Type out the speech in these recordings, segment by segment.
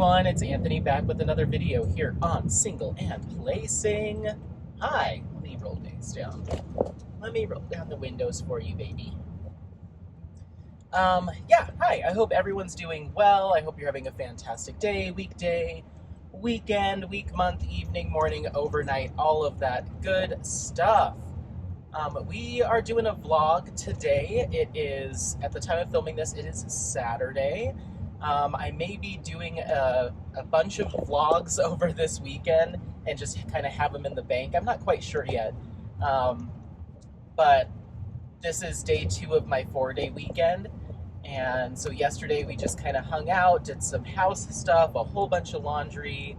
everyone, it's Anthony back with another video here on Single and Placing. Hi, let me roll these down. Let me roll down the windows for you, baby. Hi, I hope everyone's doing well. I hope you're having a fantastic day, weekday, weekend, week, month, evening, morning, overnight, all of that good stuff. We are doing a vlog today. It is, at the time of filming this, it is Saturday. I may be doing a bunch of vlogs over this weekend and just kind of have them in the bank. I'm not quite sure yet. But this is day 2 of my 4-day weekend. And so yesterday we just kind of hung out, did some house stuff, a whole bunch of laundry,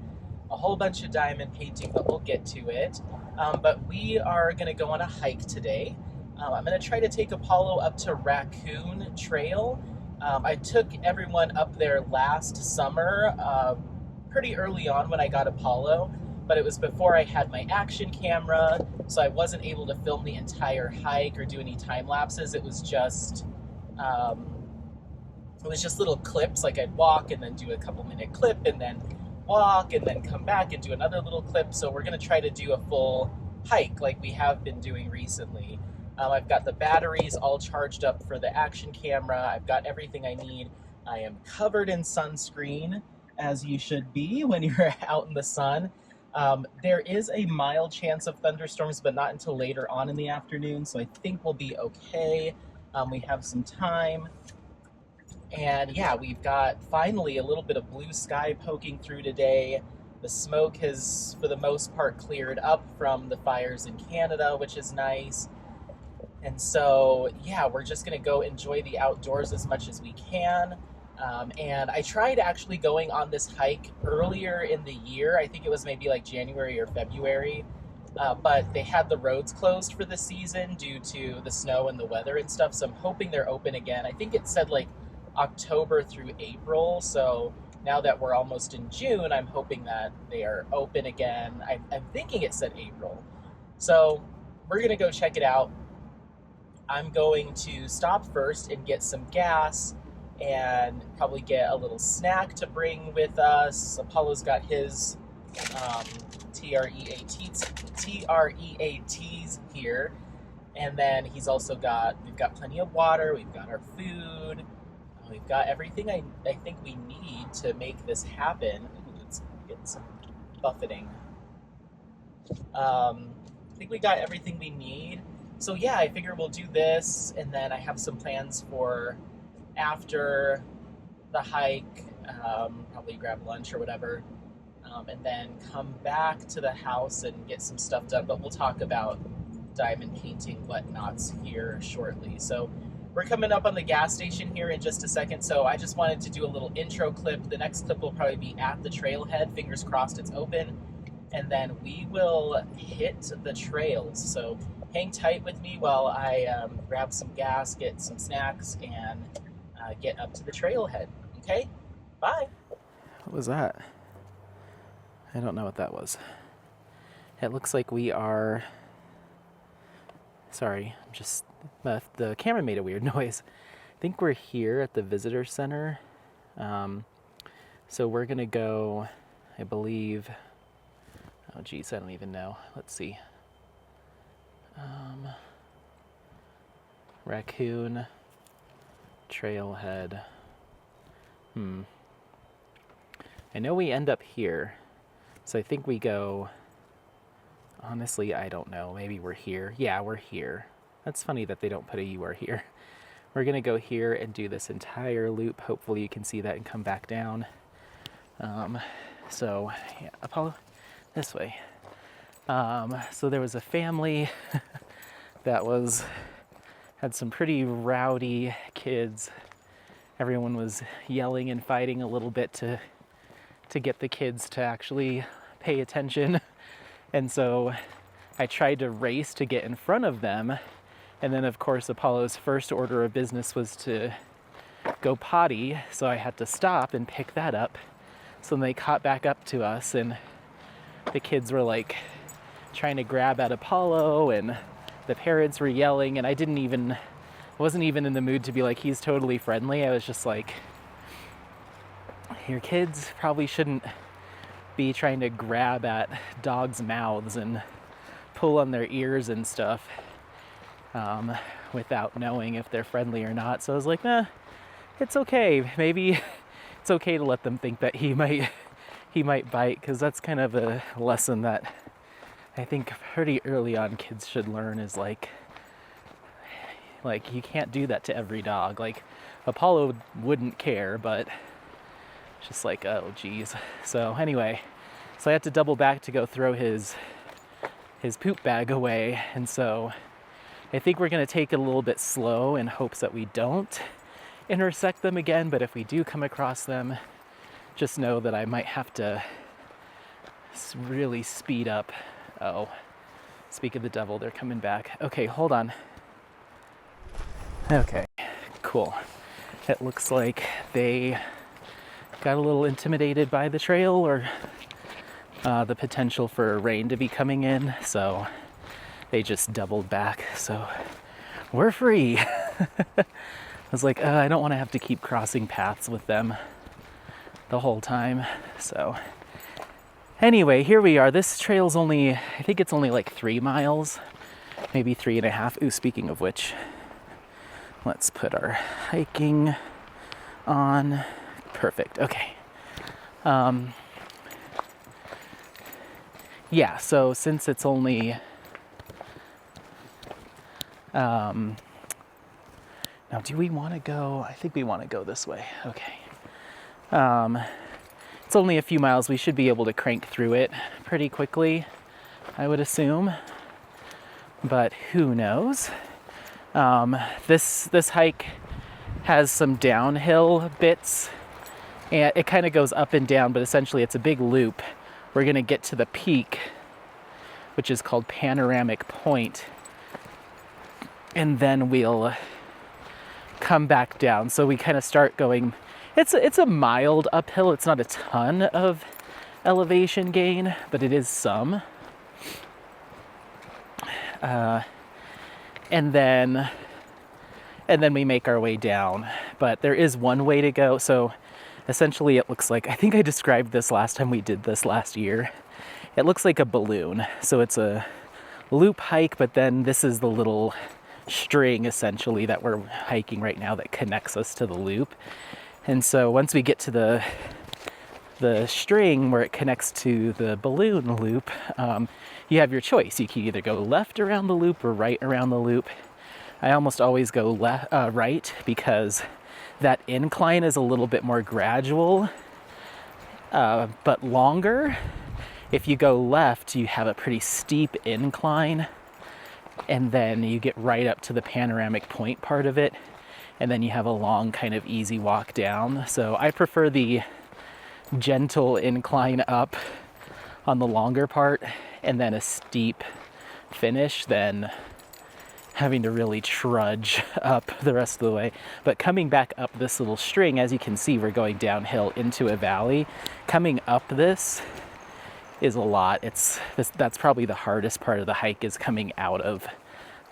a whole bunch of diamond painting, but we'll get to it. But we are going to go on a hike today. I'm going to try to take Apollo up to Raccoon Trail. I took everyone up there last summer, pretty early on when I got Apollo, but it was before I had my action camera, so I wasn't able to film the entire hike or do any time lapses. It was just little clips, like I'd walk and then do a couple-minute clip and then walk and then come back and do another little clip. So we're going to try to do a full hike like we have been doing recently. I've got the batteries all charged up for the action camera. I've got everything I need. I am covered in sunscreen, as you should be when you're out in the sun. There is a mild chance of thunderstorms, but not until later on in the afternoon, so I think we'll be okay. We have some time. And yeah, we've got finally a little bit of blue sky poking through today. The smoke has, for the most part, cleared up from the fires in Canada, which is nice. And so, yeah, we're just going to go enjoy the outdoors as much as we can. And I tried actually going on this hike earlier in the year. I think it was maybe like January or February. But they had the roads closed for the season due to the snow and the weather and stuff. So I'm hoping they're open again. I think it said like October through April. So now that we're almost in June, I'm hoping that they are open again. I'm thinking it said April. So we're going to go check it out. I'm going to stop first and get some gas and probably get a little snack to bring with us. Apollo's got his TREATs here. And then we've got plenty of water, we've got our food, we've got everything I think we need to make this happen. Ooh, let's get some buffeting. I think we got everything we need. So yeah, I figure we'll do this, and then I have some plans for after the hike, probably grab lunch or whatever, and then come back to the house and get some stuff done. But we'll talk about diamond painting whatnots here shortly. So we're coming up on the gas station here in just a second, so I just wanted to do a little intro clip. The next clip will probably be at the trailhead, fingers crossed it's open, and then we will hit the trails. So hang tight with me while I grab some gas, get some snacks, and get up to the trailhead. Okay? Bye. What was that? I don't know what that was. It looks like we are... Sorry, just... the camera made a weird noise. I think we're here at the visitor center. So we're gonna go, I believe... Oh geez, I don't even know. Let's see. Raccoon Trailhead. I know we end up here, so I think we go... Honestly, I don't know. Maybe we're here. Yeah, we're here. That's funny that they don't put a "you are here." We're gonna go here and do this entire loop. Hopefully you can see that and come back down. So yeah, Apollo, this way. So there was a family that had some pretty rowdy kids. Everyone was yelling and fighting a little bit to get the kids to actually pay attention. And so I tried to race to get in front of them. And then of course Apollo's first order of business was to go potty. So I had to stop and pick that up. So then they caught back up to us, and the kids were like trying to grab at Apollo, and the parents were yelling, and I wasn't even in the mood to be like, he's totally friendly. I was just like, your kids probably shouldn't be trying to grab at dogs' mouths and pull on their ears and stuff without knowing if they're friendly or not. So I was like, nah, it's okay. Maybe it's okay to let them think that he might bite, because that's kind of a lesson that I think pretty early on kids should learn, is like you can't do that to every dog. Like Apollo wouldn't care, but just like, oh geez. So anyway, so I had to double back to go throw his poop bag away, and so I think we're gonna take it a little bit slow in hopes that we don't intersect them again. But if we do come across them, just know that I might have to really speed up. Oh, speak of the devil, they're coming back. Okay, hold on. Okay, cool. It looks like they got a little intimidated by the trail, or the potential for rain to be coming in, so they just doubled back. So we're free. I was like, I don't want to have to keep crossing paths with them the whole time. So anyway, here we are. This trail's only, I think it's only like 3 miles, maybe 3.5. Ooh, speaking of which, let's put our hiking on. Perfect. Okay. Yeah, so since it's only now, do we want to go? I think we want to go this way. Okay. It's only a few miles. We should be able to crank through it pretty quickly, I would assume, but who knows? This hike has some downhill bits, and it kind of goes up and down, but essentially it's a big loop. We're gonna get to the peak, which is called Panoramic Point, and then we'll come back down. So we kind of start going, it's a mild uphill. It's not a ton of elevation gain, but it is some. And then we make our way down. But there is one way to go. So essentially it looks like, I think I described this last time we did this last year. It looks like a balloon. So it's a loop hike, but then this is the little string essentially that we're hiking right now that connects us to the loop. And so once we get to the string where it connects to the balloon loop, you have your choice. You can either go left around the loop or right around the loop. I almost always go right, because that incline is a little bit more gradual, but longer. If you go left, you have a pretty steep incline, and then you get right up to the panoramic point part of it, and then you have a long kind of easy walk down. So I prefer the gentle incline up on the longer part and then a steep finish than having to really trudge up the rest of the way. But coming back up this little string, as you can see, we're going downhill into a valley. Coming up this is a lot. That's probably the hardest part of the hike, is coming out of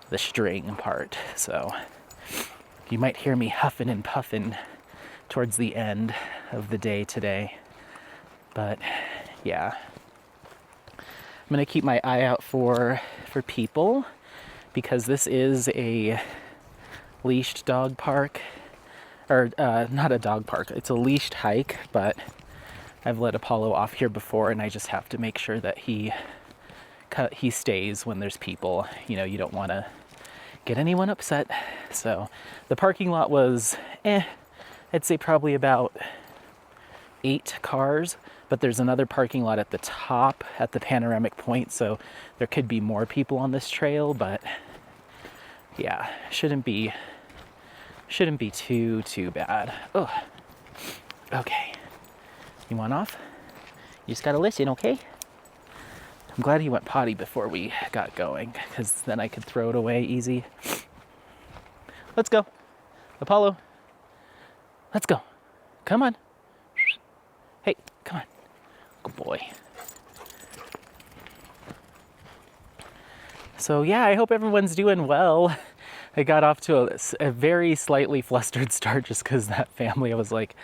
the string part. So you might hear me huffing and puffing towards the end of the day today. But yeah, I'm gonna keep my eye out for people, because this is a leashed dog park, or not a dog park, it's a leashed hike, but I've let Apollo off here before, and I just have to make sure that he stays when there's people. You know, you don't want to get anyone upset. So the parking lot was, I'd say probably about 8 cars, but there's another parking lot at the top at the panoramic point, so there could be more people on this trail, but yeah, shouldn't be too bad. Oh, okay. You want off? You just gotta listen, okay? I'm glad he went potty before we got going, because then I could throw it away easy. Let's go. Apollo. Let's go. Come on. Hey, come on. Good boy. So yeah, I hope everyone's doing well. I got off to a very slightly flustered start just because that family, I was like,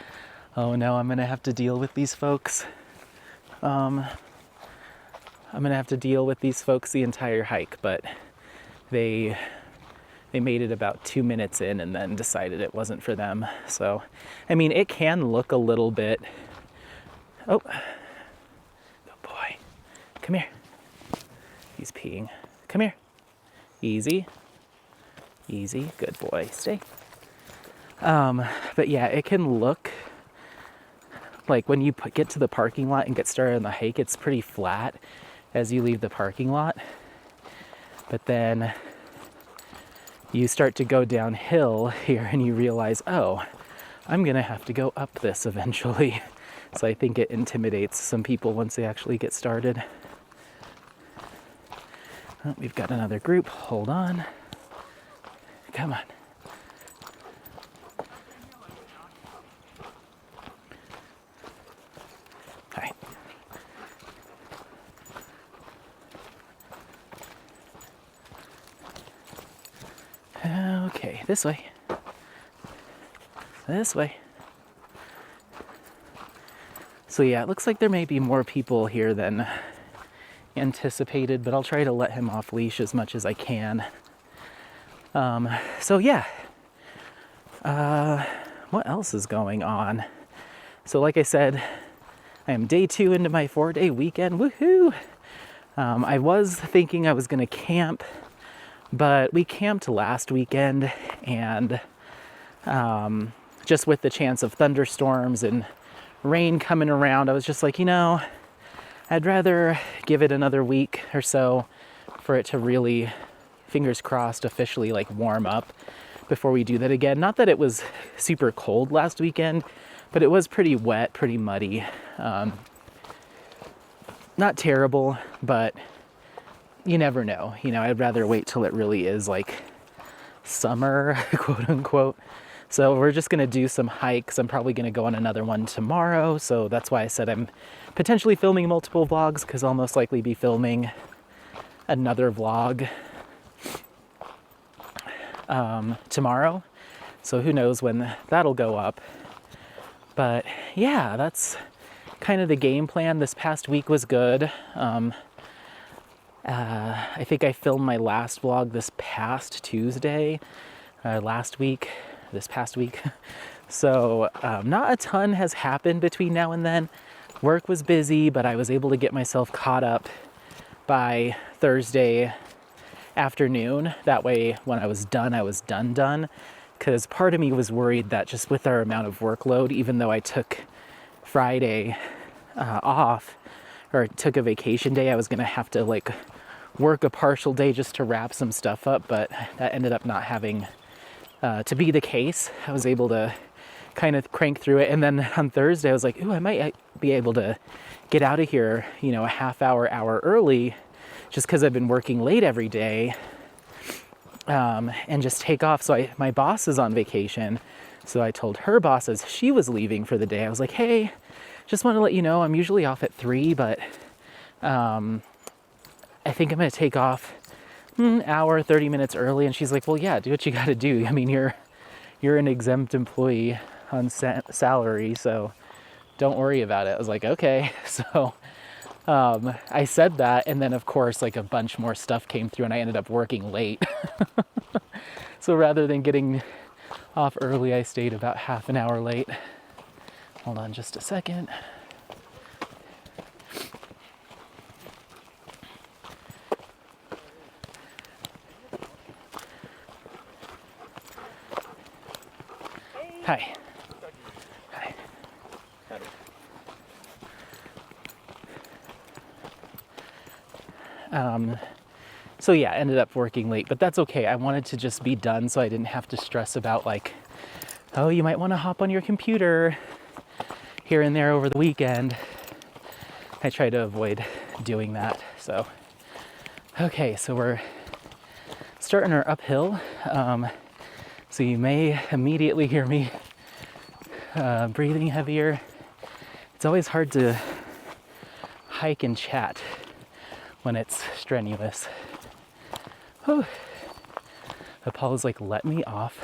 Oh no, I'm gonna have to deal with these folks. I'm gonna have to deal with these folks the entire hike, but they made it about 2 minutes in and then decided it wasn't for them. So, I mean, it can look a little bit. Oh, good boy. Come here. He's peeing. Come here. Easy. Easy. Good boy. Stay. But yeah, it can look like when you get to the parking lot and get started on the hike, it's pretty flat as you leave the parking lot. But then you start to go downhill here and you realize, oh, I'm gonna have to go up this eventually. So I think it intimidates some people once they actually get started. Oh, we've got another group. Hold on. Come on. Hi. Okay, this way. This way. So yeah, it looks like there may be more people here than anticipated, but I'll try to let him off leash as much as I can. So yeah. What else is going on? So like I said, I am day 2 into my 4-day weekend. Woohoo! I was thinking I was gonna camp, but we camped last weekend, and just with the chance of thunderstorms and rain coming around, I was just like, I'd rather give it another week or so for it to really, fingers crossed, officially like warm up before we do that again. Not that it was super cold last weekend, but it was pretty wet, pretty muddy. Not terrible, but you never know. I'd rather wait till it really is like summer, quote unquote. So we're just gonna do some hikes. I'm probably gonna go on another one tomorrow. So that's why I said I'm potentially filming multiple vlogs, because I'll most likely be filming another vlog tomorrow. So who knows when that'll go up. But yeah, that's kind of the game plan. This past week was good. I think I filmed my last vlog this past Tuesday, this past week. So not a ton has happened between now and then. Work was busy, but I was able to get myself caught up by Thursday afternoon. That way, when I was done. Because part of me was worried that just with our amount of workload, even though I took Friday off, or took a vacation day, I was gonna have to like work a partial day just to wrap some stuff up, but that ended up not having to be the case. I was able to kind of crank through it, and then on Thursday I was like, ooh, I might be able to get out of here, a half hour early, just because I've been working late every day, and just take off. So my boss is on vacation, so I told her boss as she was leaving for the day, I was like, hey, just want to let you know I'm usually off at 3, but I think I'm going to take off an hour, 30 minutes early. And she's like, well, yeah, do what you got to do. I mean, you're an exempt employee on salary, so don't worry about it. I was like, okay. So I said that, and then of course like a bunch more stuff came through and I ended up working late. So rather than getting off early, I stayed about half an hour late. Hold on just a second. Hi. Hi. So yeah, ended up working late, but that's okay. I wanted to just be done so I didn't have to stress about like, oh, you might want to hop on your computer here and there over the weekend. I try to avoid doing that. So, okay, so we're starting our uphill. So you may immediately hear me breathing heavier. It's always hard to hike and chat when it's strenuous. Whew. Apollo's like, let me off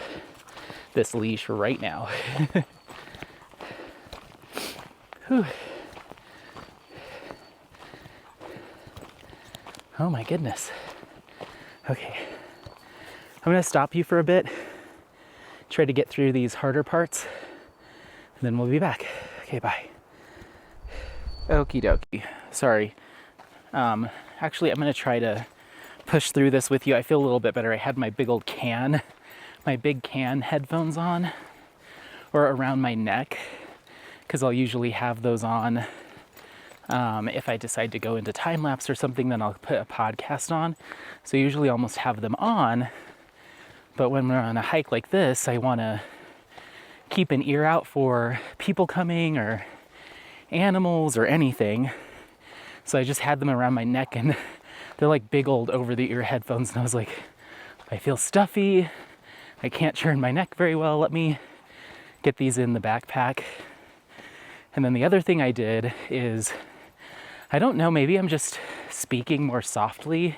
this leash right now. Whew. Oh my goodness. Okay. I'm gonna stop you for a bit, try to get through these harder parts, and then we'll be back. Okay, bye. Okie dokie. Sorry. Actually, I'm gonna try to push through this with you. I feel a little bit better. I had my big can headphones on, or around my neck, because I'll usually have those on. If I decide to go into time lapse or something, then I'll put a podcast on. So I usually almost have them on. But when we're on a hike like this, I want to keep an ear out for people coming or animals or anything. So I just had them around my neck, and they're like big old over-the-ear headphones. And I was like, I feel stuffy. I can't turn my neck very well. Let me get these in the backpack. And then the other thing I did is, I don't know, maybe I'm just speaking more softly,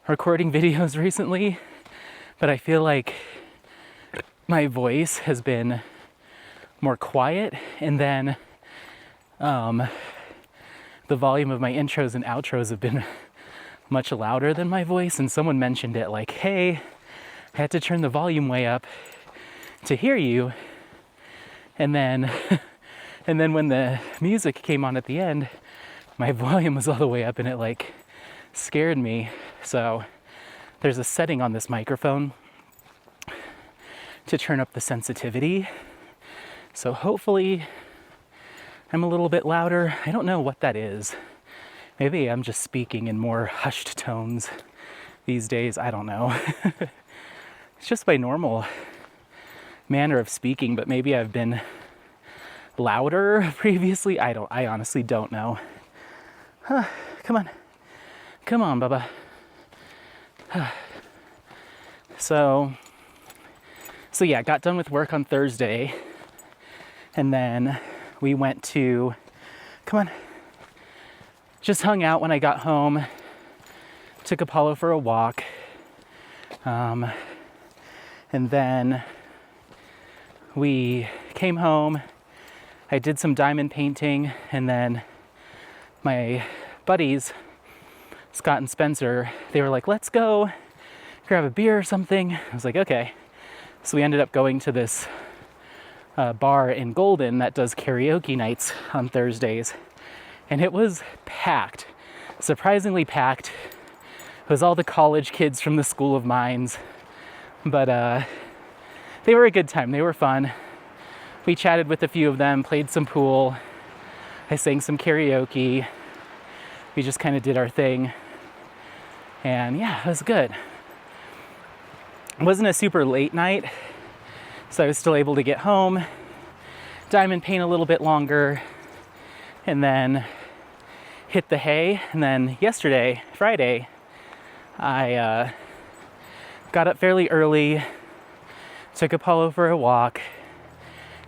recording videos recently, but I feel like my voice has been more quiet, and then the volume of my intros and outros have been much louder than my voice. And someone mentioned it, like, hey, I had to turn the volume way up to hear you. And then when the music came on at the end, my volume was all the way up, and it like scared me. So there's a setting on this microphone to turn up the sensitivity. So hopefully I'm a little bit louder. I don't know what that is. Maybe I'm just speaking in more hushed tones these days. I don't know. It's just my normal manner of speaking, but maybe I've been louder previously. I honestly don't know. Come on, Bubba. So yeah, got done with work on Thursday, and then we went to, just hung out when I got home, took Apollo for a walk, and then we came home. I did some diamond painting, and then my buddies, Scott and Spencer, they were like, let's go grab a beer or something. I was like, okay. So we ended up going to this bar in Golden that does karaoke nights on Thursdays. And it was packed, surprisingly packed. It was all the college kids from the School of Mines. But they were a good time. They were fun. We chatted with a few of them, played some pool. I sang some karaoke. We just kind of did our thing. And yeah, it was good. It wasn't a super late night, so I was still able to get home, diamond paint a little bit longer, and then hit the hay. And then yesterday, Friday, I got up fairly early, took Apollo for a walk,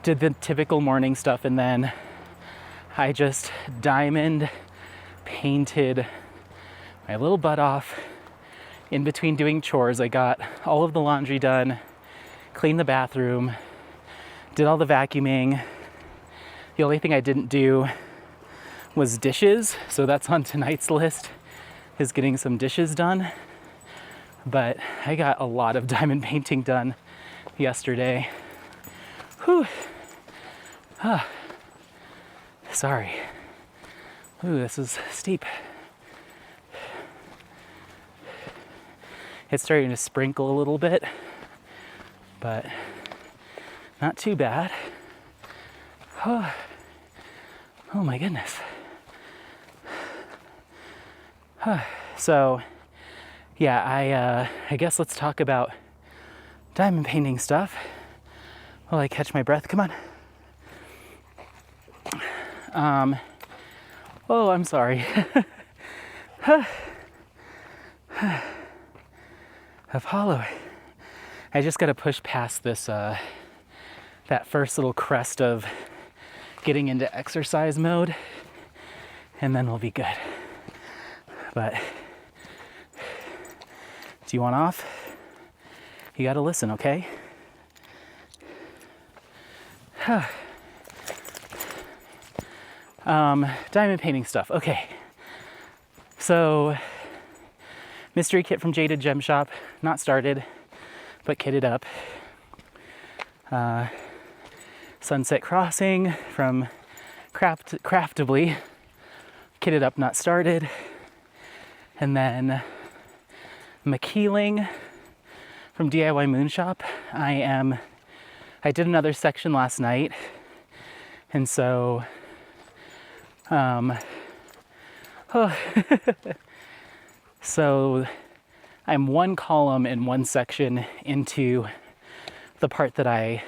did the typical morning stuff, and then I just diamond painted my little butt off. In between doing chores, I got all of the laundry done, cleaned the bathroom, did all the vacuuming. The only thing I didn't do was dishes, so that's on tonight's list, is getting some dishes done. But I got a lot of diamond painting done yesterday. Whew. Sorry. Ooh, this is steep. It's starting to sprinkle a little bit, but not too bad. Oh my goodness. So, yeah, I guess let's talk about diamond painting stuff while I catch my breath. Come on. Oh, I'm sorry. Apollo. I just gotta push past this, that first little crest of getting into exercise mode, and then we'll be good. But, do you want off? You gotta listen, okay? Diamond painting stuff. Okay. So, mystery kit from Jaded Gem Shop. Not started, but kitted up. Sunset Crossing from Craftably. Kitted up, not started. And then McKeeling from DIY Moon Shop. I did another section last night, and so so I'm one column in one section into the part that I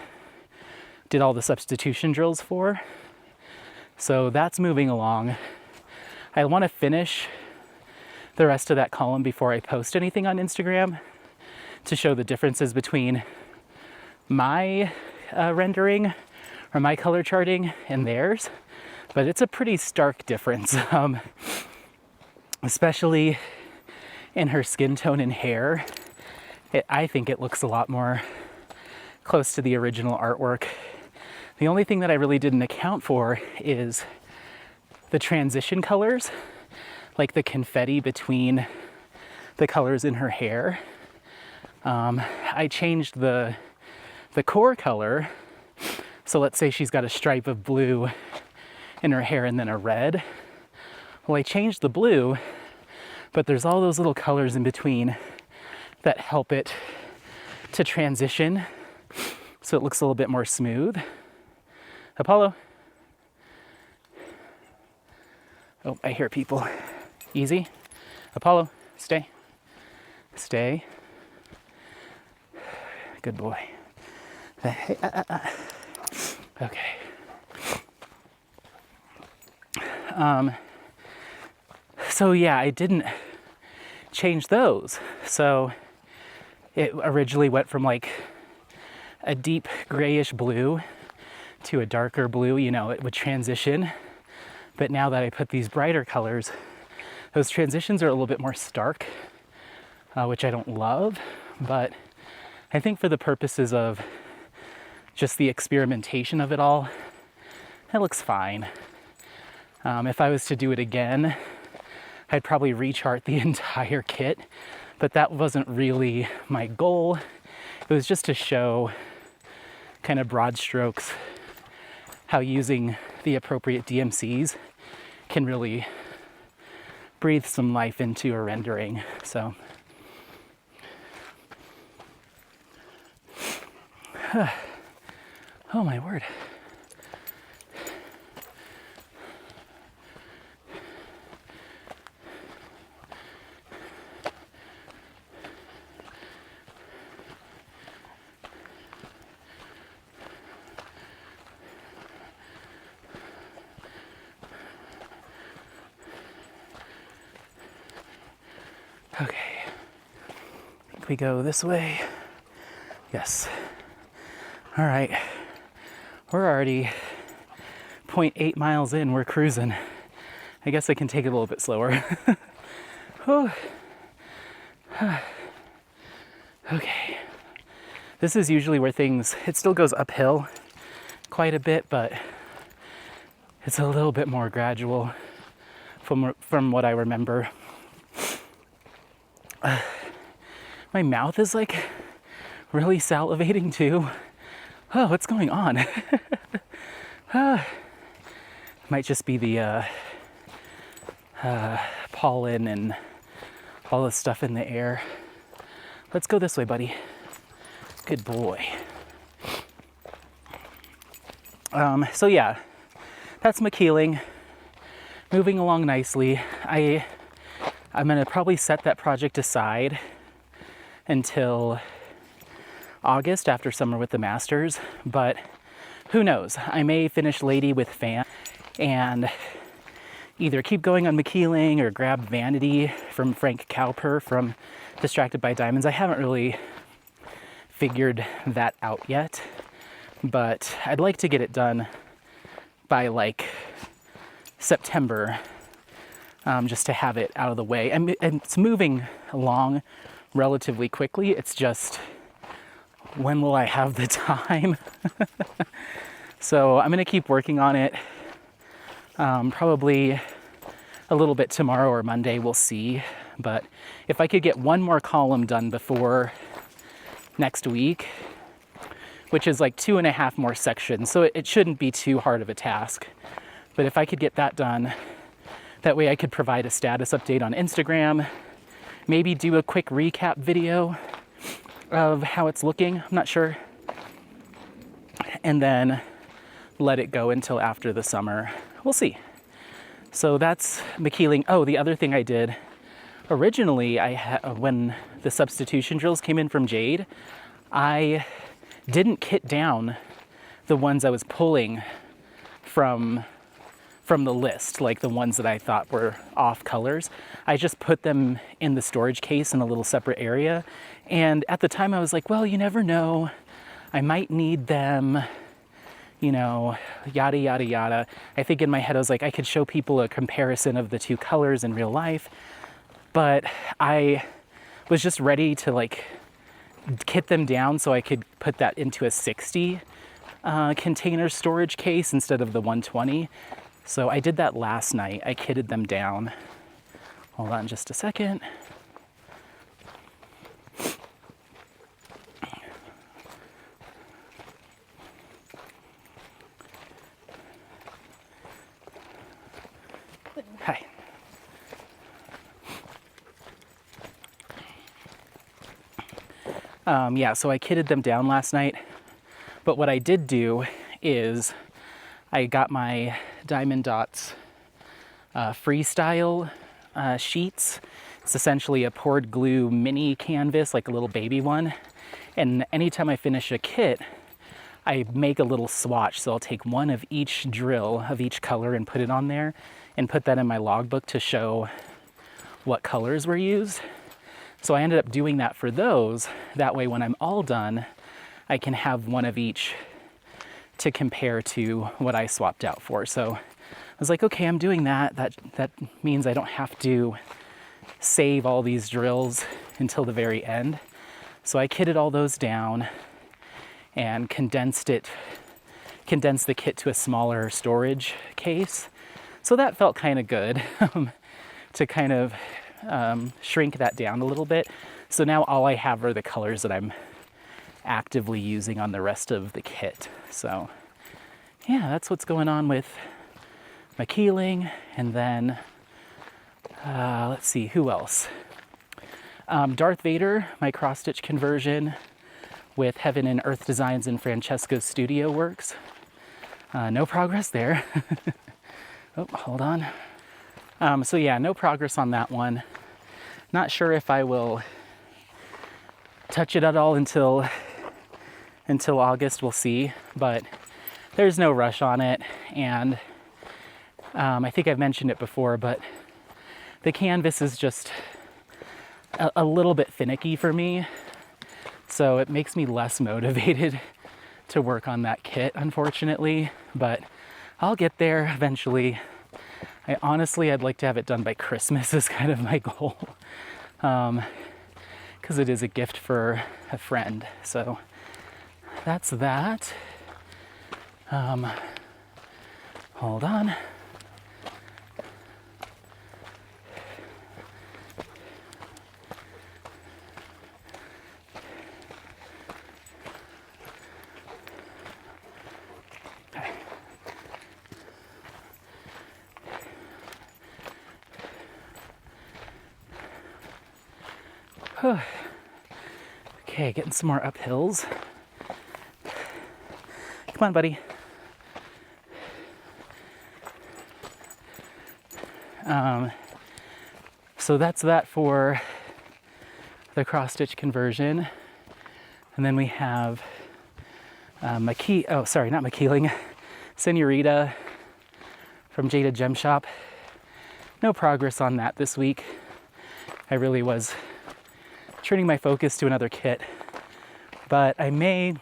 did all the substitution drills for. So that's moving along. I want to finish the rest of that column before I post anything on Instagram to show the differences between my rendering or my color charting and theirs. But it's a pretty stark difference, especially in her skin tone and hair. I think it looks a lot more close to the original artwork. The only thing that I really didn't account for is the transition colors, like the confetti between the colors in her hair. I changed the core color. So let's say she's got a stripe of blue in her hair and then a red. Well, I changed the blue, but there's all those little colors in between that help it to transition so it looks a little bit more smooth. Apollo. Oh, I hear people. Easy. Apollo, stay. Stay. Good boy. Okay. So yeah, I didn't change those. So it originally went from like a deep grayish blue to a darker blue, you know, it would transition. But now that I put these brighter colors, those transitions are a little bit more stark, which I don't love, but I think for the purposes of just the experimentation of it all, it looks fine. If I was to do it again, I'd probably rechart the entire kit, but that wasn't really my goal. It was just to show kind of broad strokes how using the appropriate DMCs can really breathe some life into a rendering. So oh my word. Okay, I think we go this way. Yes. All right, we're already 0.8 miles in, we're cruising. I guess I can take it a little bit slower. Okay, this is usually where it still goes uphill quite a bit, but it's a little bit more gradual from what I remember. My mouth is like really salivating too. Oh, what's going on? Might just be the pollen and all the stuff in the air. Let's go this way, buddy. Good boy. So yeah, that's McKeeling. Moving along nicely. I'm gonna probably set that project aside until August after summer with the masters, but who knows? I may finish Lady with Fan and either keep going on McKeeling or grab Vanity from Frank Cowper from Distracted by Diamonds. I haven't really figured that out yet, but I'd like to get it done by like September, just to have it out of the way. And it's moving along relatively quickly. It's just, when will I have the time? So I'm gonna keep working on it. Probably a little bit tomorrow or Monday, we'll see. But if I could get one more column done before next week, which is like 2.5 more sections, so it shouldn't be too hard of a task. But if I could get that done, that way I could provide a status update on Instagram, maybe do a quick recap video of how it's looking, I'm not sure, and then let it go until after the summer. We'll see. So that's McKeeling. Oh, the other thing I did, originally, when the substitution drills came in from Jade, I didn't kit down the ones I was pulling from the list, like the ones that I thought were off colors. I just put them in the storage case in a little separate area. And at the time I was like, well, you never know. I might need them, you know, yada, yada, yada. I think in my head I was like, I could show people a comparison of the two colors in real life. But I was just ready to like kit them down so I could put that into a 60 container storage case instead of the 120. So I did that last night. I kitted them down. Hold on just a second. Hi. Yeah, so I kitted them down last night. But what I did do is I got my Diamond Dots freestyle sheets. It's essentially a poured glue mini canvas, like a little baby one. And anytime I finish a kit, I make a little swatch. So I'll take one of each drill of each color and put it on there and put that in my logbook to show what colors were used. So I ended up doing that for those. That way when I'm all done, I can have one of each to compare to what I swapped out for. So I was like, okay, I'm doing that. That means I don't have to save all these drills until the very end. So I kitted all those down and condensed the kit to a smaller storage case. So that felt kind of good to kind of shrink that down a little bit. So now all I have are the colors that I'm actively using on the rest of the kit. So yeah, that's what's going on with my keeling. And then let's see, who else? Darth Vader, my cross-stitch conversion with Heaven and Earth Designs in Francesco's Studio Works. No progress there. Oh, hold on. So yeah, no progress on that one. Not sure if I will touch it at all until August, we'll see, but there's no rush on it. And I think I've mentioned it before, but the canvas is just a little bit finicky for me. So it makes me less motivated to work on that kit, unfortunately, but I'll get there eventually. I'd like to have it done by Christmas is kind of my goal. Because it is a gift for a friend. So that's that. Hold on. Okay, getting some more uphills. Come on, buddy. So that's that for the cross-stitch conversion. And then we have not McKeeling, Senorita from Jada Gem Shop. No progress on that this week. I really was turning my focus to another kit, but I may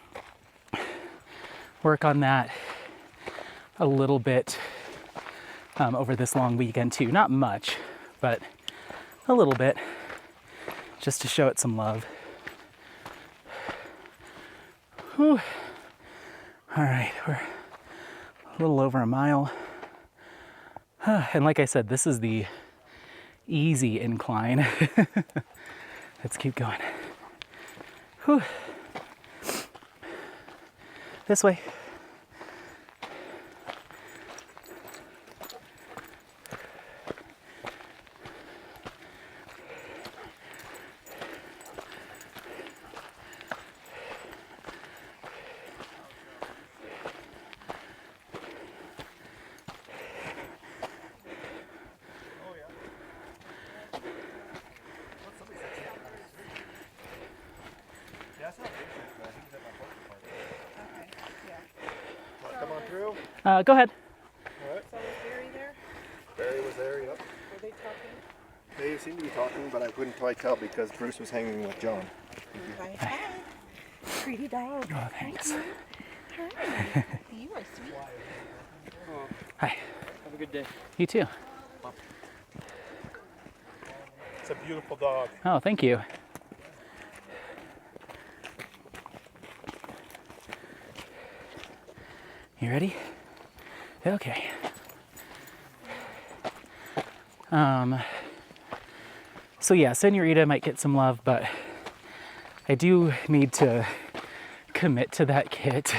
work on that a little bit over this long weekend too. Not much, but a little bit, just to show it some love. Whew. All right, we're a little over a mile. And like I said, this is the easy incline. Let's keep going. Whew. This way. Come on through. Go ahead. All right. So was Barry there? Barry was there, yep. Were they talking? They seemed to be talking, but I couldn't quite tell because Bruce was hanging with John. Okay. Hi. Pretty dog. Oh, thanks. Hi. You are sweet. Hi. Have a good day. You too. It's a beautiful dog. Oh, thank you. You ready? Okay. So yeah, Senorita might get some love, but I do need to commit to that kit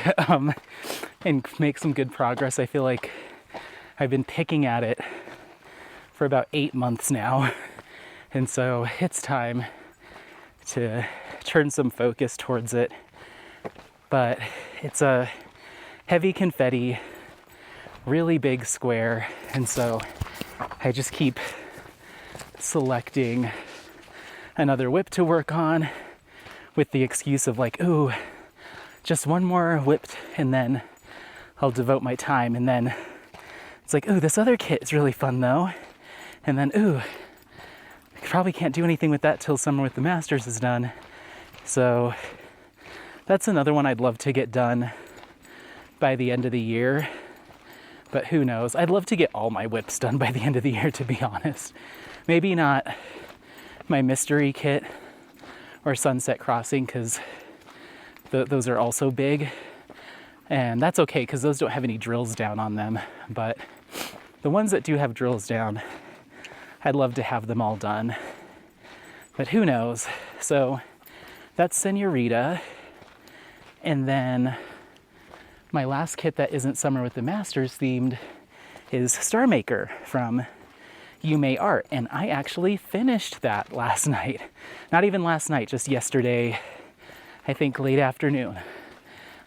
and make some good progress. I feel like I've been picking at it for about 8 months now. And so it's time to turn some focus towards it. But it's a heavy confetti, really big square. And so I just keep selecting another whip to work on with the excuse of like, ooh, just one more whip and then I'll devote my time. And then it's like, ooh, this other kit is really fun though. And then, ooh, I probably can't do anything with that till Summer with the Masters is done. So that's another one I'd love to get done by the end of the year. But who knows? I'd love to get all my whips done by the end of the year, to be honest. Maybe not my mystery kit or Sunset Crossing, because those are also big. And that's okay, because those don't have any drills down on them. But the ones that do have drills down, I'd love to have them all done. But who knows? So that's Senorita. And then my last kit that isn't Summer with the Masters themed is Star Maker from You May Art. And I actually finished that last night. Not even last night, just yesterday, I think late afternoon.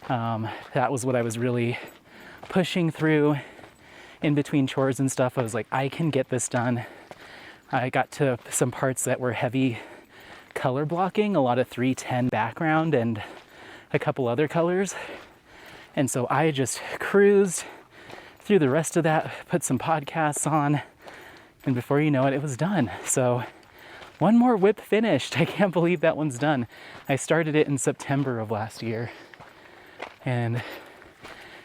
That was what I was really pushing through in between chores and stuff. I was like, I can get this done. I got to some parts that were heavy color blocking, a lot of 310 background and a couple other colors. And so I just cruised through the rest of that, put some podcasts on, and before you know it, it was done. So one more whip finished. I can't believe that one's done. I started it in September of last year, and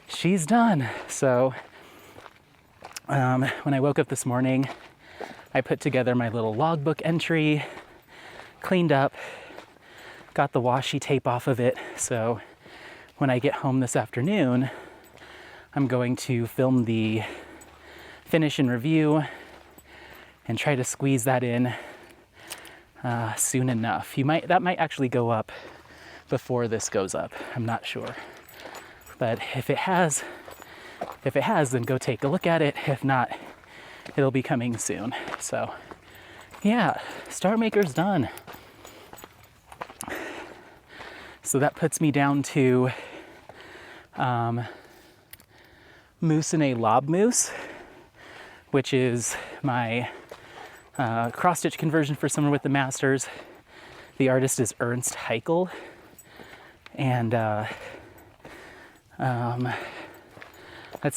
she's done. So when I woke up this morning, I put together my little logbook entry, cleaned up, got the washi tape off of it. So when I get home this afternoon, I'm going to film the finish and review and try to squeeze that in soon enough. That might actually go up before this goes up. I'm not sure. But if it has, then go take a look at it. If not, it'll be coming soon. So yeah, Star Maker's done. So that puts me down to Moussenet Lob Mousse, which is my cross-stitch conversion for Summer with the Masters. The artist is Ernst Haeckel, and that's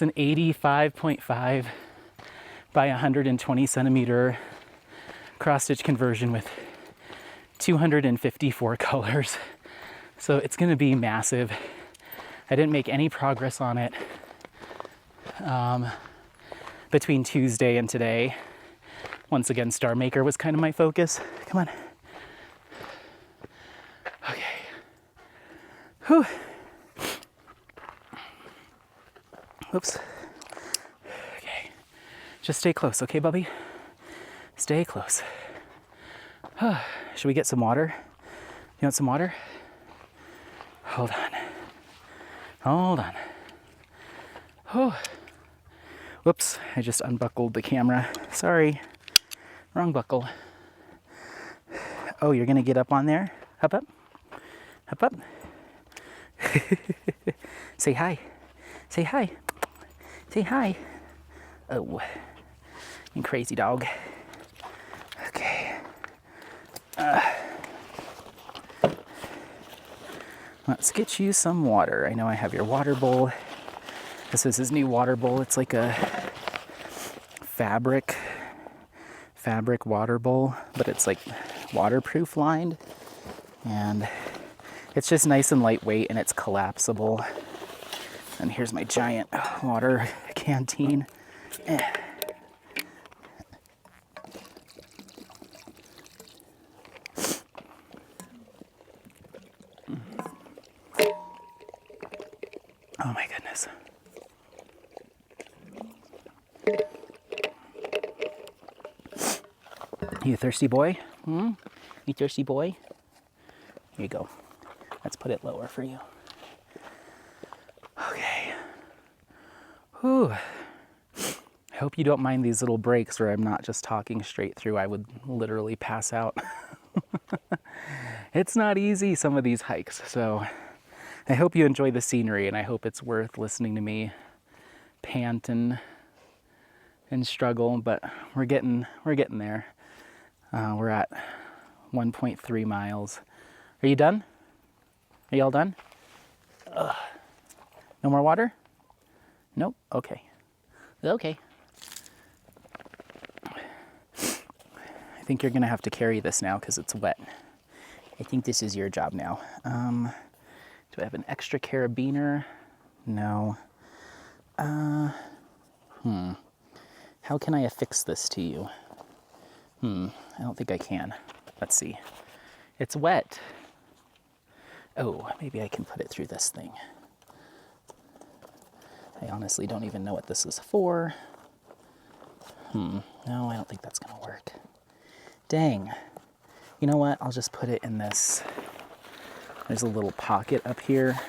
an 85.5 by 120 centimeter cross-stitch conversion with 254 colors. So it's going to be massive. I didn't make any progress on it between Tuesday and today. Once again, Star Maker was kind of my focus. Come on. Okay. Whew. Whoops. Okay. Just stay close, okay, Bubby? Stay close. Should we get some water? You want some water? Hold on. Hold on. Oh. Whoops, I just unbuckled the camera. Sorry. Wrong buckle. Oh, you're gonna get up on there? Up, up. Up, up. Say hi. Say hi. Say hi. Oh, you crazy dog. Okay. Let's get you some water. I know I have your water bowl. This is his new water bowl. It's like a fabric water bowl, but it's like waterproof lined. And it's just nice and lightweight, and it's collapsible. And here's my giant water canteen. Oh my goodness. You thirsty boy? Hmm? You thirsty boy? Here you go. Let's put it lower for you. Okay. Whew. I hope you don't mind these little breaks where I'm not just talking straight through. I would literally pass out. It's not easy, some of these hikes, so I hope you enjoy the scenery, and I hope it's worth listening to me pant and struggle, but we're getting there. We're at 1.3 miles. Are you done? Are you all done? No more water? Nope. Okay. Okay. I think you're gonna have to carry this now because it's wet. I think this is your job now. Do I have an extra carabiner? No. How can I affix this to you? I don't think I can. Let's see. It's wet. Oh, maybe I can put it through this thing. I honestly don't even know what this is for. No, I don't think that's gonna work. Dang. You know what? I'll just put it in this. There's a little pocket up here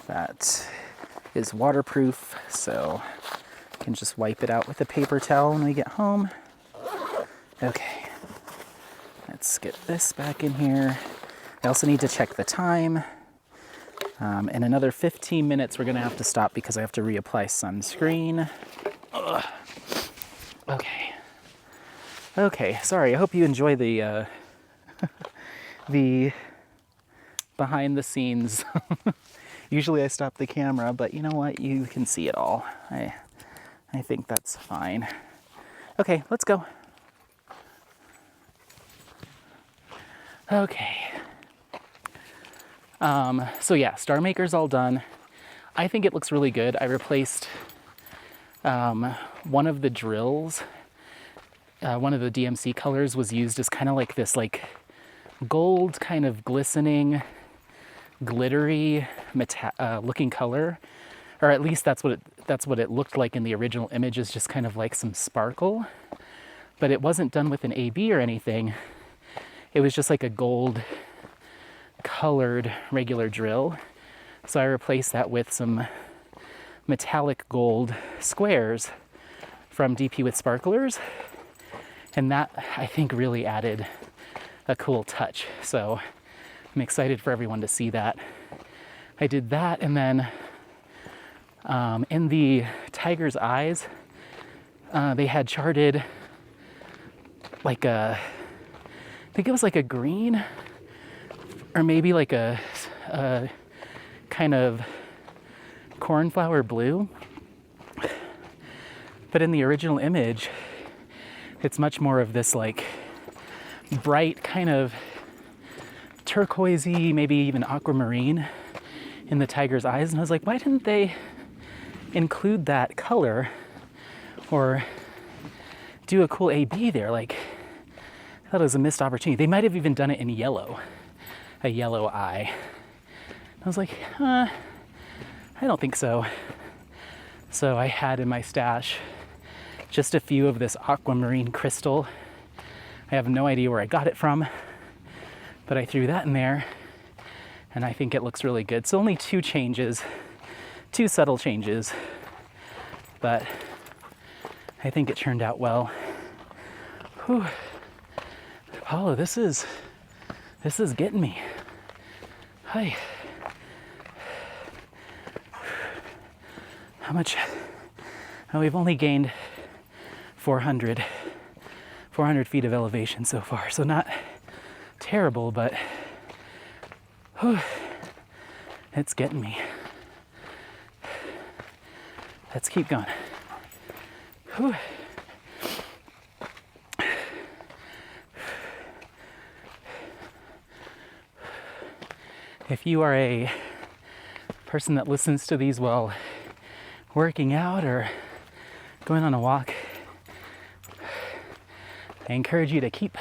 that is waterproof, so I can just wipe it out with a paper towel when we get home. Okay. Let's get this back in here. I also need to check the time. In another 15 minutes, we're gonna have to stop because I have to reapply sunscreen. Ugh. Okay. Okay, sorry, I hope you enjoy the, the behind the scenes. Usually I stop the camera, but you know what? You can see it all. I think that's fine. Okay, let's go. Okay. So yeah, Star Maker's all done. I think it looks really good. I replaced one of the drills. One of the DMC colors was used as kind of like this like gold kind of glistening, glittery looking color. Or at least that's what it looked like in the original image, is just kind of like some sparkle. But it wasn't done with an AB or anything. It was just like a gold colored regular drill. So I replaced that with some metallic gold squares from DP with Sparklers. And that, I think, really added a cool touch. So I'm excited for everyone to see that. I did that, and then in the tiger's eyes, they had charted like I think it was like a green, or maybe like a kind of cornflower blue. But in the original image, it's much more of this like bright kind of turquoisey, maybe even aquamarine in the tiger's eyes. And I was like, why didn't they include that color or do a cool AB there? Like, I thought it was a missed opportunity. They might have even done it in yellow, a yellow eye. I was like, I don't think so. So I had in my stash just a few of this aquamarine crystal. I have no idea where I got it from, but I threw that in there and I think it looks really good. So only 2 changes, 2 subtle changes, but I think it turned out well. Whew. Apollo, this is getting me. Hi. How much? Oh, we've only gained 400 feet of elevation so far, so not terrible, but whew, it's getting me. Let's keep going. Whew. If you are a person that listens to these while working out or going on a walk, I encourage you to keep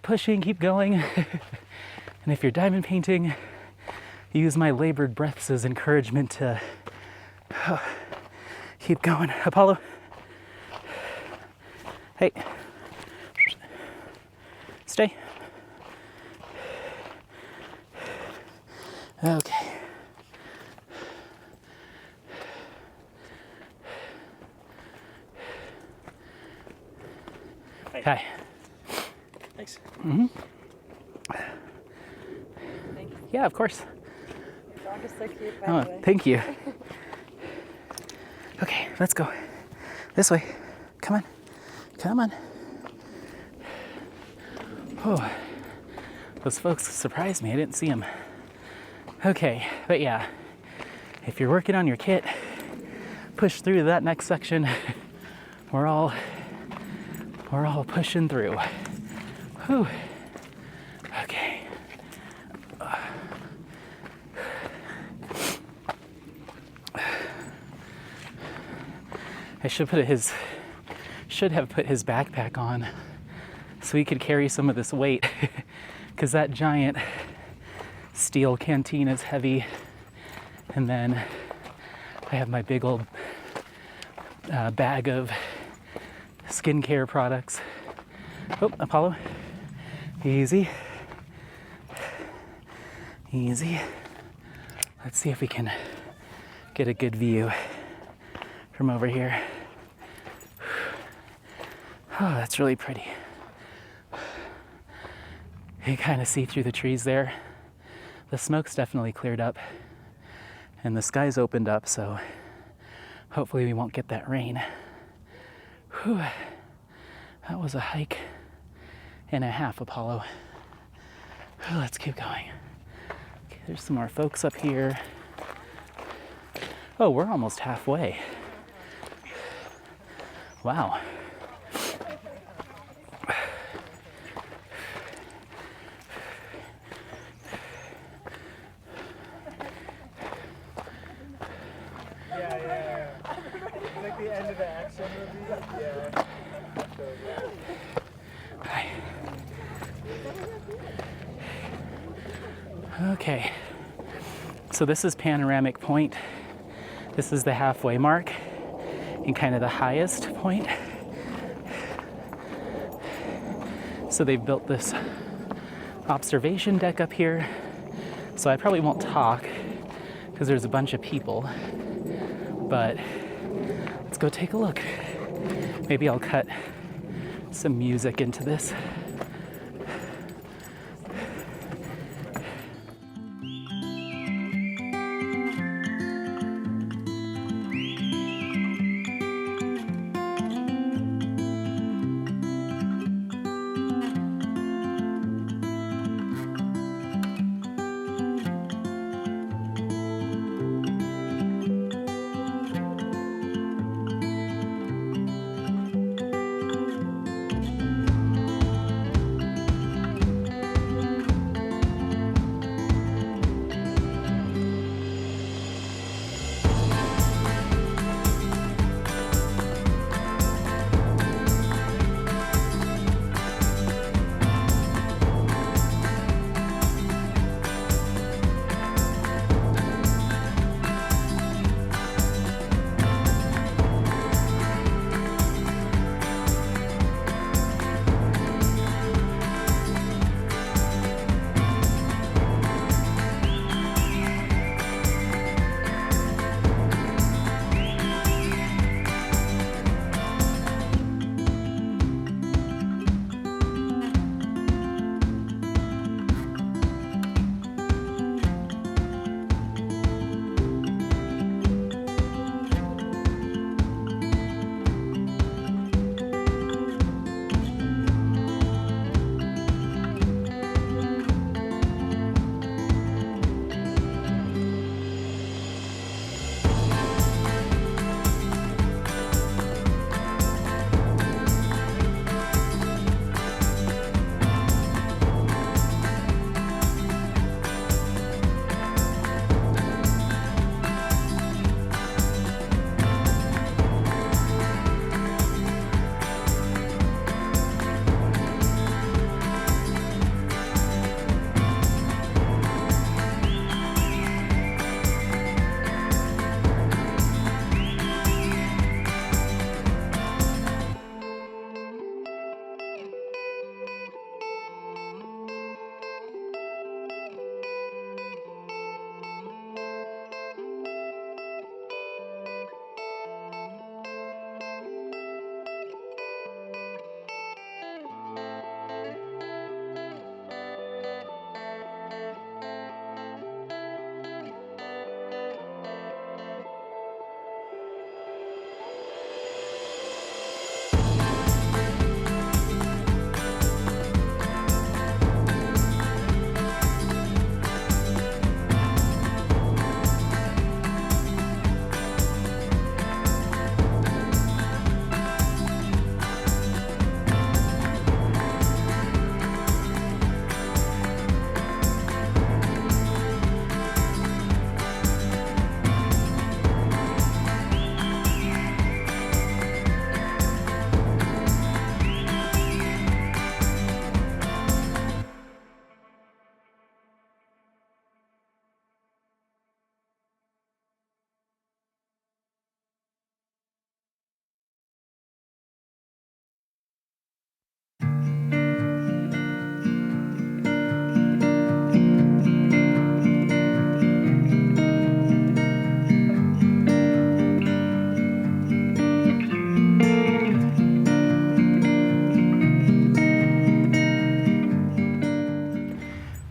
pushing, keep going. And if you're diamond painting, use my labored breaths as encouragement to keep going. Apollo, hey, stay. Okay. Hi. Thanks. Mm-hmm. Thank you. Yeah, of course. Your dog is so cute, by Oh, the way. thank you. Okay, let's go. This way. Come on. Come on. Oh, those folks surprised me. I didn't see them. Okay, but yeah, if you're working on your kit, push through that next section. We're all pushing through. Whew. Okay. I should have put his backpack on so he could carry some of this weight, because that giant steel canteen is heavy. And then I have my big old bag of skincare products. Oh, Apollo, easy, easy. Let's see if we can get a good view from over here. Oh, that's really pretty. You kind of see through the trees there. The smoke's definitely cleared up and the sky's opened up, so hopefully we won't get that rain. Whew. That was a hike and a half, Apollo. Let's keep going. Okay, there's some more folks up here. Oh, we're almost halfway. Wow. Yeah. Like the end of the action movie. Yeah. Hi. Okay. So this is Panoramic Point. This is the halfway mark and kind of the highest point. So they've built this observation deck up here. So I probably won't talk because there's a bunch of people, but let's go take a look. Maybe I'll cut some music into this.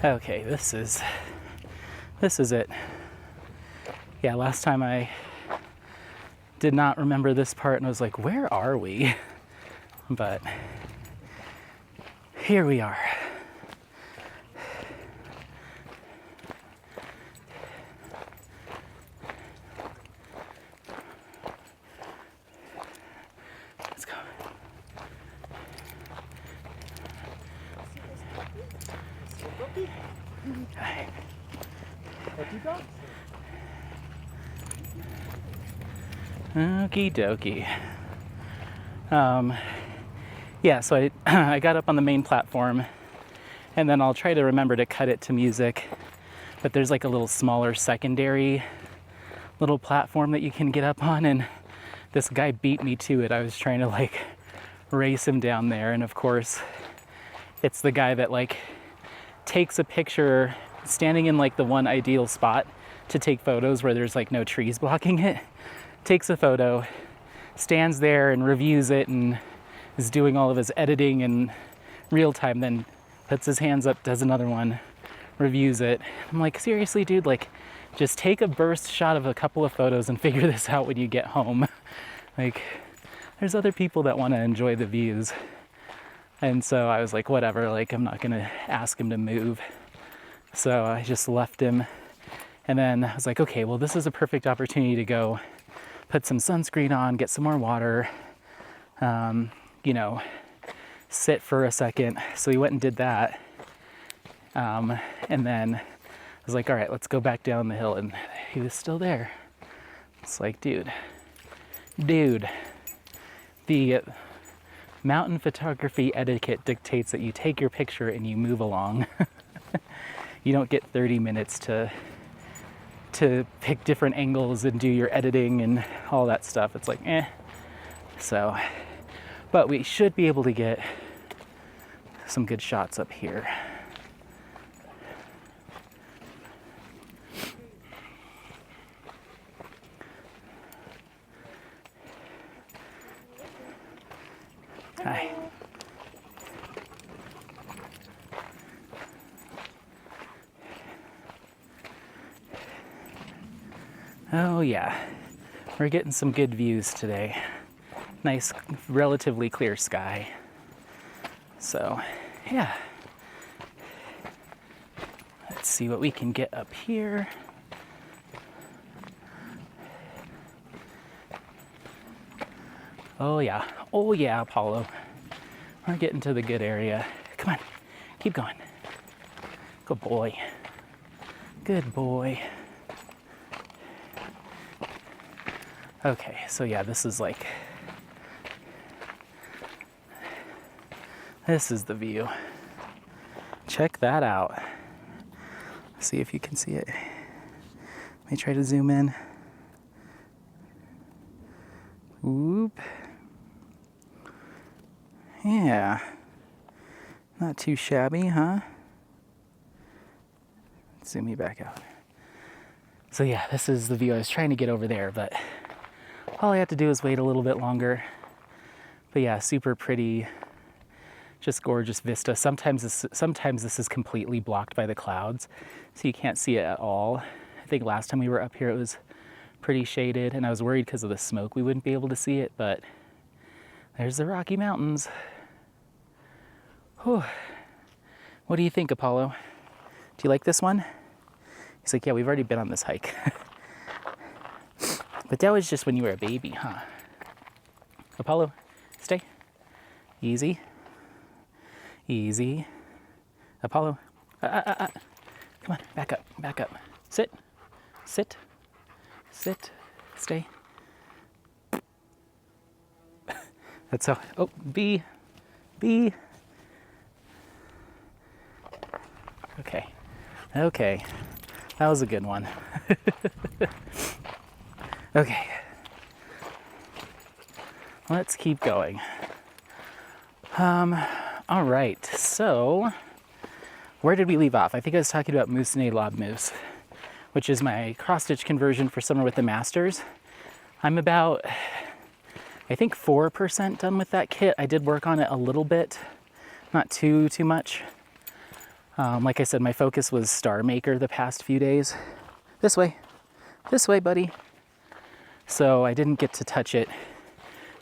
Okay, this is it. Yeah, last time I did not remember this part and was like, where are we? But here we are. Let's go. Okay. Okie dokie. Yeah, so I, I got up on the main platform, and then I'll try to remember to cut it to music, but there's like a little smaller secondary little platform that you can get up on, and this guy beat me to it. I was trying to like race him down there, and of course it's the guy that like takes a picture standing in like the one ideal spot to take photos where there's like no trees blocking it, takes a photo, stands there and reviews it and is doing all of his editing in real time, then puts his hands up, does another one, reviews it. I'm like, seriously, dude, like just take a burst shot of a couple of photos and figure this out when you get home. Like, there's other people that want to enjoy the views. And so I was like, whatever, like I'm not gonna ask him to move. So I just left him. And then I was like, okay, well, this is a perfect opportunity to go put some sunscreen on, get some more water, you know, sit for a second. So we went and did that. And then I was like, all right, let's go back down the hill. And he was still there. It's like, dude, the mountain photography etiquette dictates that you take your picture and you move along. You don't get 30 minutes to pick different angles and do your editing and all that stuff. It's like, eh. So, but we should be able to get some good shots up here. Hi. Oh yeah, we're getting some good views today. Nice, relatively clear sky. So, yeah. Let's see what we can get up here. Oh yeah, Apollo. We're getting to the good area. Come on, keep going. Good boy. Good boy. Okay, so yeah, this is like, this is the view. Check that out. See if you can see it. Let me try to zoom in. Whoop. Yeah. Not too shabby, huh? Zoom me back out. So yeah, this is the view. I was trying to get over there, but all I have to do is wait a little bit longer. But yeah, super pretty, just gorgeous vista. Sometimes this is completely blocked by the clouds, so you can't see it at all. I think last time we were up here it was pretty shaded, and I was worried because of the smoke we wouldn't be able to see it, but there's the Rocky Mountains. Whew. What do you think, Apollo? Do you like this one? He's like, yeah, we've already been on this hike. But that was just when you were a baby, huh? Apollo, stay. Easy. Easy. Apollo. Come on, back up, back up. Sit. Sit. Sit. Stay. That's how, oh, B. Okay. Okay. That was a good one. Okay. Let's keep going. All right, so where did we leave off? I think I was talking about Moosonee Lob Moose, which is my cross-stitch conversion for Summer with the Masters. I'm about, I think 4% done with that kit. I did work on it a little bit, not too much. Like I said, my focus was Star Maker the past few days. This way, buddy. So I didn't get to touch it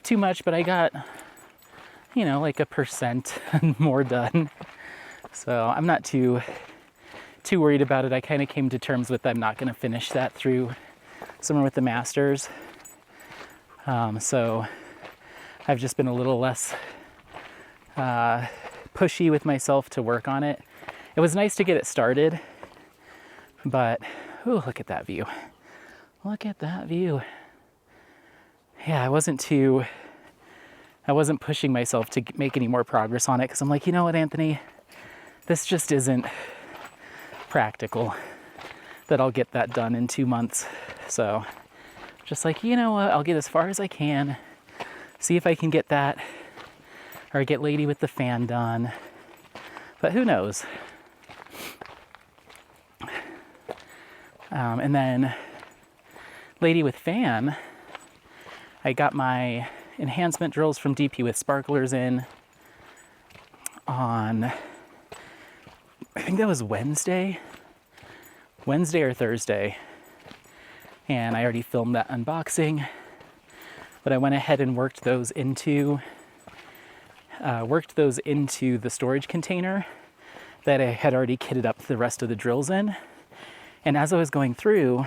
too much, but I got, you know, like 1% more done. So I'm not too worried about it. I kind of came to terms with I'm not going to finish that through summer with the masters. So I've just been a little less pushy with myself to work on it. It was nice to get it started, but ooh, look at that view. Look at that view. Yeah, I wasn't pushing myself to make any more progress on it because I'm like, you know what, Anthony, this just isn't practical that I'll get that done in 2 months. So just like, you know what, I'll get as far as I can, see if I can get that or get Lady with the Fan done. But who knows? And then Lady with Fan, I got my enhancement drills from DP with sparklers in on, I think that was Wednesday or Thursday. And I already filmed that unboxing, but I went ahead and worked those into the storage container that I had already kitted up the rest of the drills in. And as I was going through,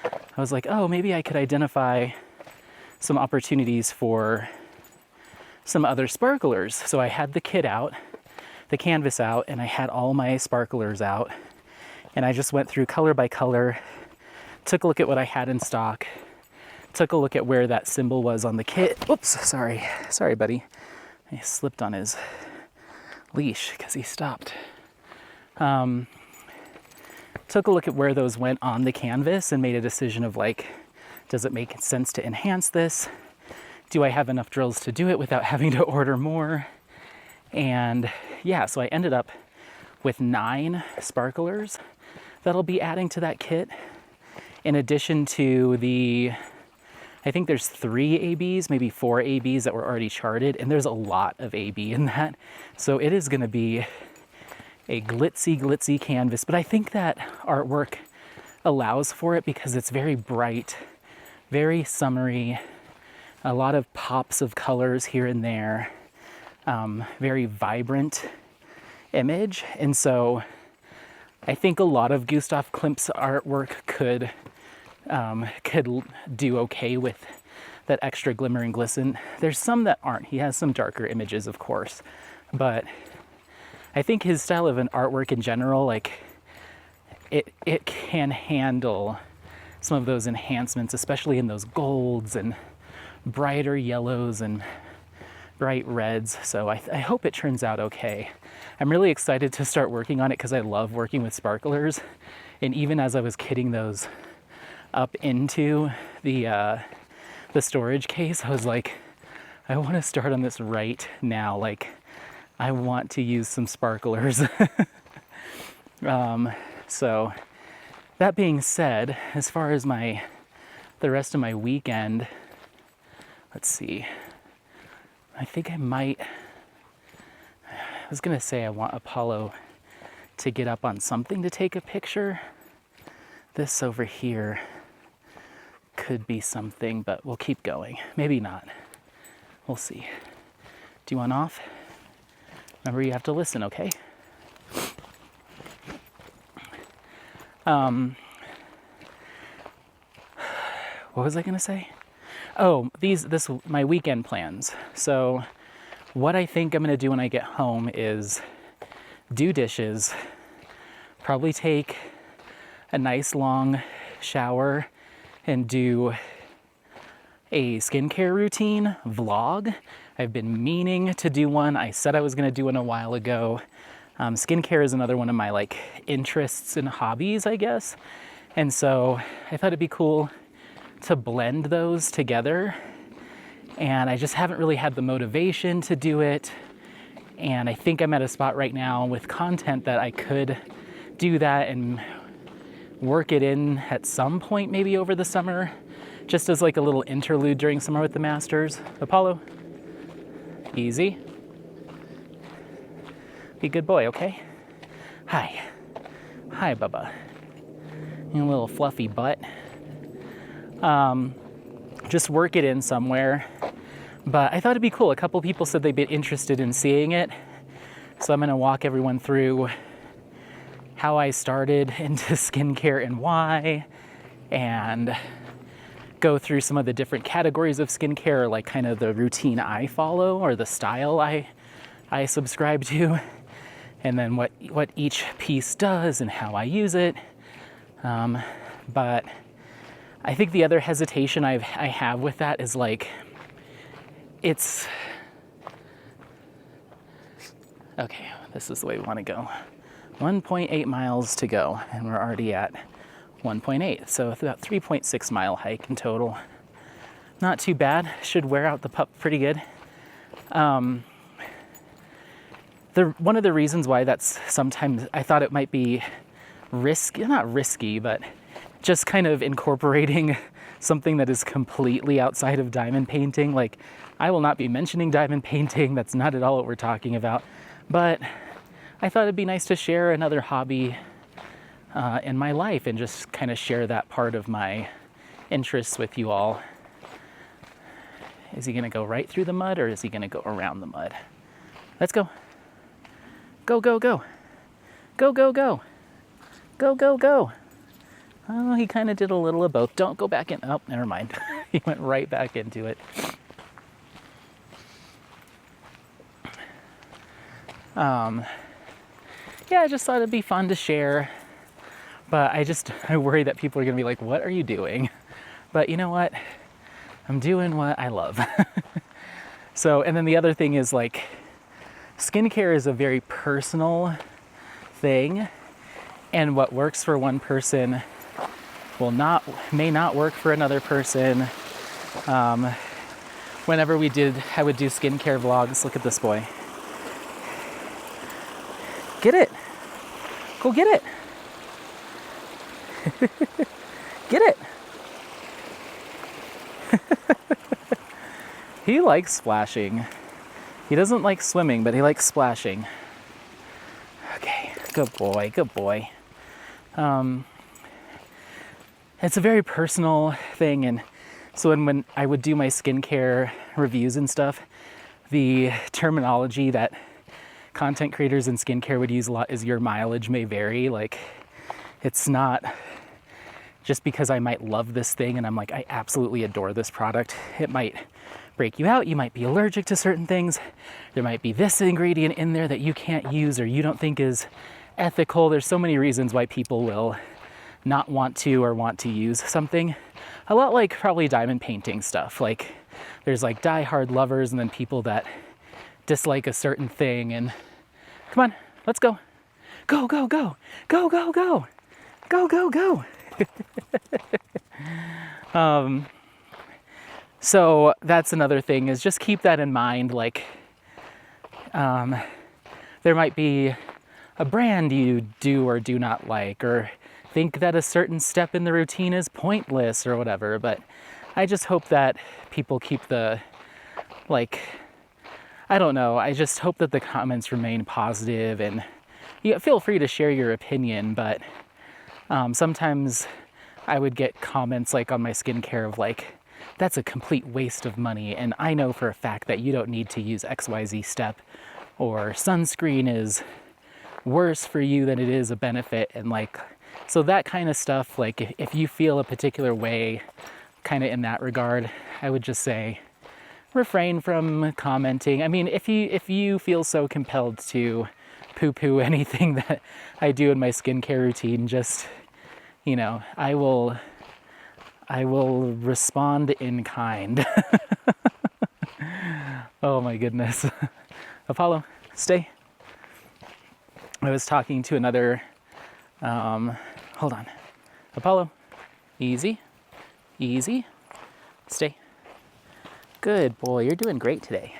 I was like, oh, maybe I could identify some opportunities for some other sparklers. So I had the kit out, the canvas out, and I had all my sparklers out. And I just went through color by color, took a look at what I had in stock, took a look at where that symbol was on the kit. Oops, sorry, buddy. I slipped on his leash because he stopped. Took a look at where those went on the canvas and made a decision of like, does it make sense to enhance this? Do I have enough drills to do it without having to order more? And yeah, so I ended up with 9 sparklers that I'll be adding to that kit. In addition to I think there's 3 ABs, maybe 4 ABs that were already charted, and there's a lot of AB in that. So it is gonna be a glitzy canvas, but I think that artwork allows for it because it's very bright, very summery, a lot of pops of colors here and there, very vibrant image. And so I think a lot of Gustav Klimt's artwork could do okay with that extra glimmer and glisten. There's some that aren't. He has some darker images, of course, but I think his style of an artwork in general, like it can handle some of those enhancements, especially in those golds and brighter yellows and bright reds. So I hope it turns out okay. I'm really excited to start working on it because I love working with sparklers. And even as I was kitting those up into the storage case, I was like, I want to start on this right now. Like, I want to use some sparklers. So that being said, as far as the rest of my weekend, let's see. I think I was gonna say I want Apollo to get up on something to take a picture. This over here could be something, but we'll keep going. Maybe not. We'll see. Do you want off? Remember, you have to listen, okay? What was I gonna say? Oh, my weekend plans. So what I think I'm gonna do when I get home is do dishes, probably take a nice long shower and do a skincare routine vlog. I've been meaning to do one. I said I was gonna do one a while ago. Skincare is another one of my interests and hobbies, I guess. And so I thought it'd be cool to blend those together. And I just haven't really had the motivation to do it. And I think I'm at a spot right now with content that I could do that and work it in at some point, maybe over the summer, just as a little interlude during summer with the masters. Apollo, easy. Be a good boy, okay? Hi. Hi, Bubba. Your little fluffy butt. Just work it in somewhere. But I thought it'd be cool. A couple people said they'd be interested in seeing it. So I'm gonna walk everyone through how I started into skincare and why, and go through some of the different categories of skincare, like kind of the routine I follow or the style I subscribe to, and then what each piece does and how I use it. But I think the other hesitation I have with that is like, it's, okay, this is the way we want to go. 1.8 miles to go, and we're already at 1.8, so it's about 3.6 mile hike in total. Not too bad, should wear out the pup pretty good. One of the reasons why that's sometimes, I thought it might be not risky, but just kind of incorporating something that is completely outside of diamond painting. Like, I will not be mentioning diamond painting, that's not at all what we're talking about, but I thought it'd be nice to share another hobby in my life and just kind of share that part of my interests with you all. Is he gonna go right through the mud, or is he gonna go around the mud? Let's go. Go, go, go. Go, go, go. Go, go, go. Oh, he kind of did a little of both. Don't go back in. Oh, never mind. He went right back into it. Yeah, I just thought it'd be fun to share. But I worry that people are gonna be like, what are you doing? But you know what? I'm doing what I love. So, and then the other thing is, like, skincare is a very personal thing, and what works for one person may not work for another person. Whenever I would do skincare vlogs. Look at this boy. Get it. Go get it. Get it. He likes splashing. He doesn't like swimming, but he likes splashing. Okay, good boy, good boy. It's a very personal thing, and so when I would do my skincare reviews and stuff, the terminology that content creators in skincare would use a lot is your mileage may vary. Like, it's not just because I might love this thing and I'm like, I absolutely adore this product. It might break you out. You might be allergic to certain things. There might be this ingredient in there that you can't use or you don't think is ethical. There's so many reasons why people will not want to or want to use something. A lot like probably diamond painting stuff. Like, there's like die-hard lovers and then people that dislike a certain thing. And come on, let's go. Go, go, go. Go, go, go. Go, go, go. So that's another thing, is just keep that in mind. Like, there might be a brand you do or do not like, or think that a certain step in the routine is pointless or whatever, but I just hope that people keep the, like, I don't know, I just hope that the comments remain positive, and feel free to share your opinion, but sometimes I would get comments like on my skincare of like, that's a complete waste of money, and I know for a fact that you don't need to use XYZ step, or sunscreen is worse for you than it is a benefit, and like, so that kind of stuff. Like, if you feel a particular way kind of in that regard, I would just say refrain from commenting. I mean, if you feel so compelled to poo-poo anything that I do in my skincare routine, just, you know, I will respond in kind. Oh my goodness. Apollo, stay. I was talking to another, hold on. Apollo, easy, easy, stay. Good boy, you're doing great today.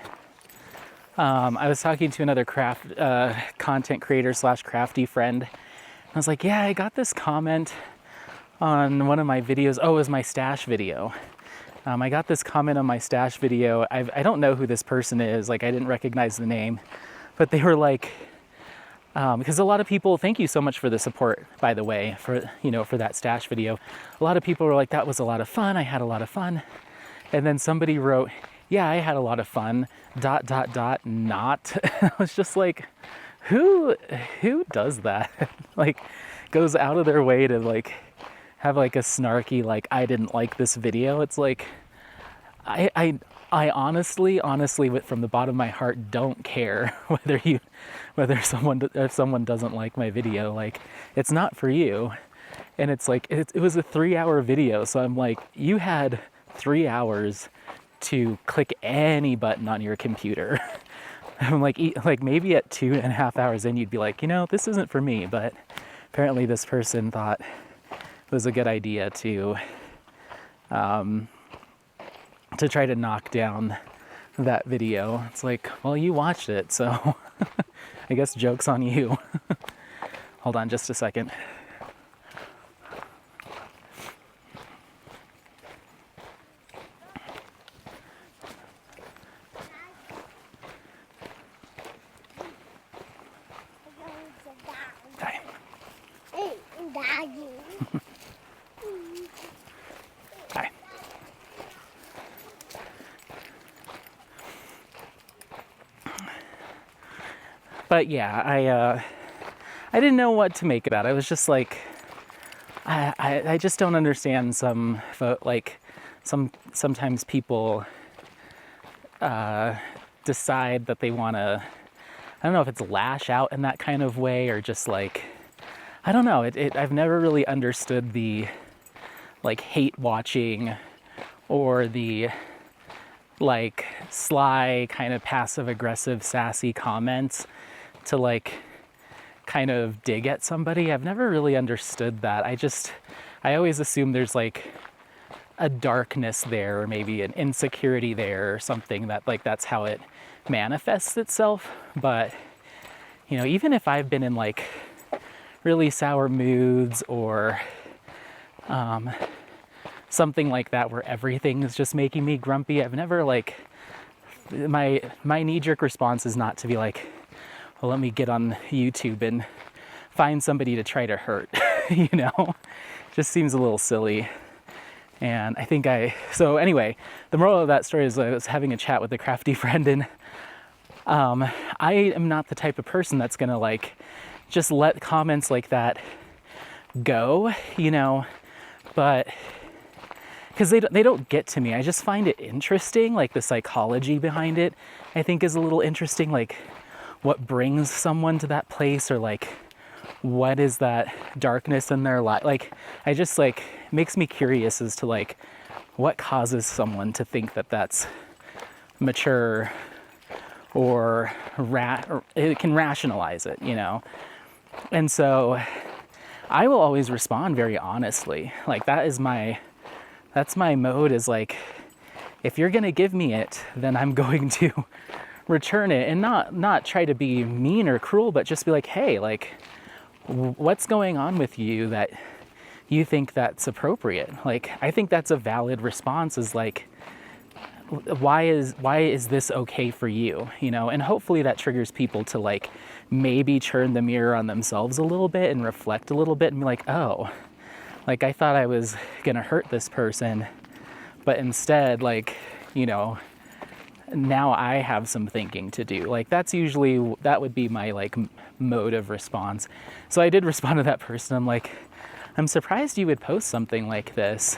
I was talking to another content creator / crafty friend. I was like, yeah, I got this comment on one of my videos. Oh, it was my stash video. I got this comment on my stash video. I don't know who this person is. Like, I didn't recognize the name, but they were like, Because a lot of people, thank you so much for the support, by the way, for, you know, for that stash video. A lot of people were like, that was a lot of fun. I had a lot of fun. And then somebody wrote, yeah, I had a lot of fun, ... not. I was just like, who does that? Like, goes out of their way to like have like a snarky, like, I didn't like this video. It's like, I honestly, from the bottom of my heart, don't care if someone doesn't like my video. Like, it's not for you. And it's like, it was a 3-hour video. So I'm like, you had 3 hours to click any button on your computer. I'm like maybe at 2.5 hours in, you'd be like, you know, this isn't for me. But apparently this person thought it was a good idea to try to knock down that video. It's like, well, you watched it, so I guess joke's on you. Hold on just a second. Okay. Hi. But yeah, I didn't know what to make about it. I was just like, I just don't understand sometimes people decide that they want to, I don't know if it's lash out in that kind of way or just like, I don't know. I've never really understood the like hate watching or the like sly kind of passive aggressive sassy comments to like kind of dig at somebody. I've never really understood that. I always assume there's like a darkness there or maybe an insecurity there or something that like that's how it manifests itself. But you know, even if I've been in like really sour moods or something like that where everything is just making me grumpy, I've never like, my knee-jerk response is not to be like, well, let me get on YouTube and find somebody to try to hurt, you know? Just seems a little silly. And I think so anyway, the moral of that story is I was having a chat with a crafty friend, and I am not the type of person that's gonna like just let comments like that go, you know, but because they don't get to me. I just find it interesting, like the psychology behind it, I think is a little interesting, like what brings someone to that place, or like what is that darkness in their life. Like, I just like, makes me curious as to like what causes someone to think that that's mature or it can rationalize it, you know? And so I will always respond very honestly. Like that's my mode, is like, if you're gonna give me it, then I'm going to return it, and not try to be mean or cruel, but just be like, hey, like, what's going on with you that you think that's appropriate? Like, I think that's a valid response, is like, why is this okay for you, you know? And hopefully that triggers people to like maybe turn the mirror on themselves a little bit and reflect a little bit and be like, oh, like I thought I was gonna hurt this person, but instead, like, you know, now I have some thinking to do. Like that would be my like mode of response. So I did respond to that person. I'm like, I'm surprised you would post something like this.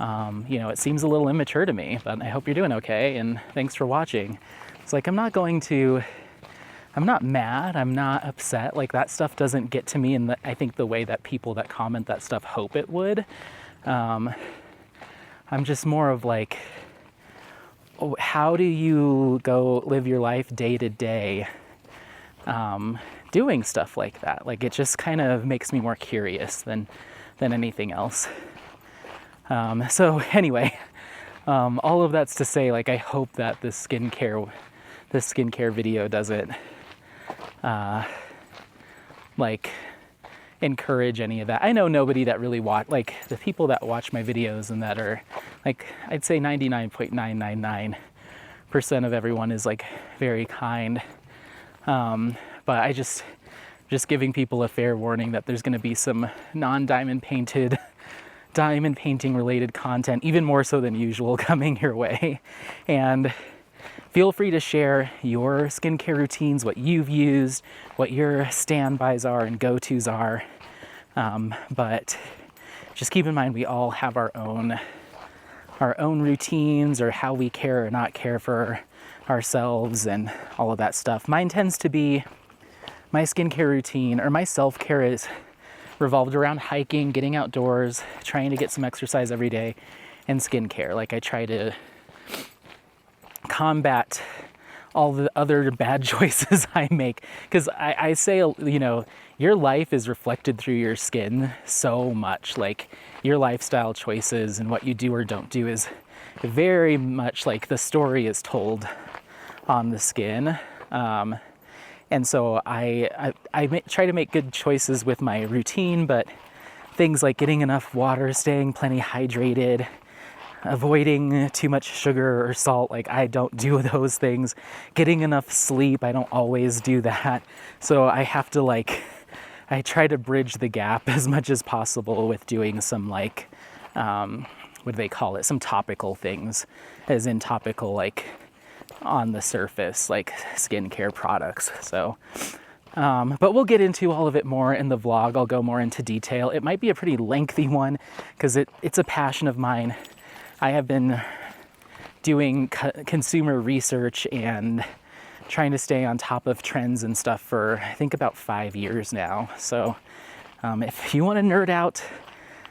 You know, it seems a little immature to me, but I hope you're doing okay, and thanks for watching. It's like, I'm not mad, I'm not upset. Like that stuff doesn't get to me in I think the way that people that comment that stuff hope it would. I'm just more of like, how do you go live your life day to day doing stuff like that? Like, it just kind of makes me more curious than anything else. So anyway, all of that's to say, like, I hope that this skincare video doesn't like encourage any of that. I know nobody that really like the people that watch my videos and that are like, I'd say 99.999% of everyone is like very kind. But just giving people a fair warning that there's going to be some non-diamond painted, diamond painting related content, even more so than usual, coming your way. And feel free to share your skincare routines, what you've used, what your standbys are and go-tos are. But just keep in mind, we all have our own routines, or how we care or not care for ourselves and all of that stuff. Mine tends to be, my skincare routine or my self-care is revolved around hiking, getting outdoors, trying to get some exercise every day, and skincare. Like, I try to combat all the other bad choices I make, because I say, you know, your life is reflected through your skin so much. Like, your lifestyle choices and what you do or don't do is very much like the story is told on the skin. And so I try to make good choices with my routine, but things like getting enough water, staying plenty hydrated, avoiding too much sugar or salt, like, I don't do those things. Getting enough sleep, I don't always do that. So I have to, like, I try to bridge the gap as much as possible with doing some, like, what do they call it? Some topical things, as in topical, like, on the surface, like skincare products. So, but we'll get into all of it more in the vlog. I'll go more into detail. It might be a pretty lengthy one because it's a passion of mine. I have been doing consumer research and trying to stay on top of trends and stuff for, I think, about 5 years now. So if you want to nerd out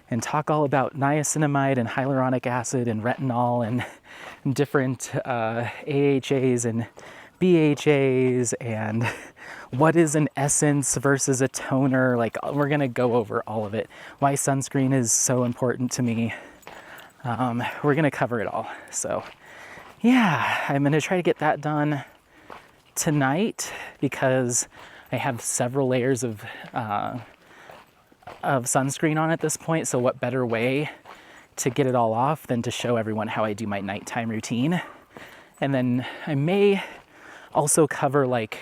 and talk all about niacinamide and hyaluronic acid and retinol and different AHAs and BHAs and what is an essence versus a toner, like, we're gonna go over all of it. Why sunscreen is so important to me. We're gonna cover it all. So yeah, I'm gonna try to get that done tonight because I have several layers of sunscreen on at this point. So what better way to get it all off than to show everyone how I do my nighttime routine. And then I may also cover, like,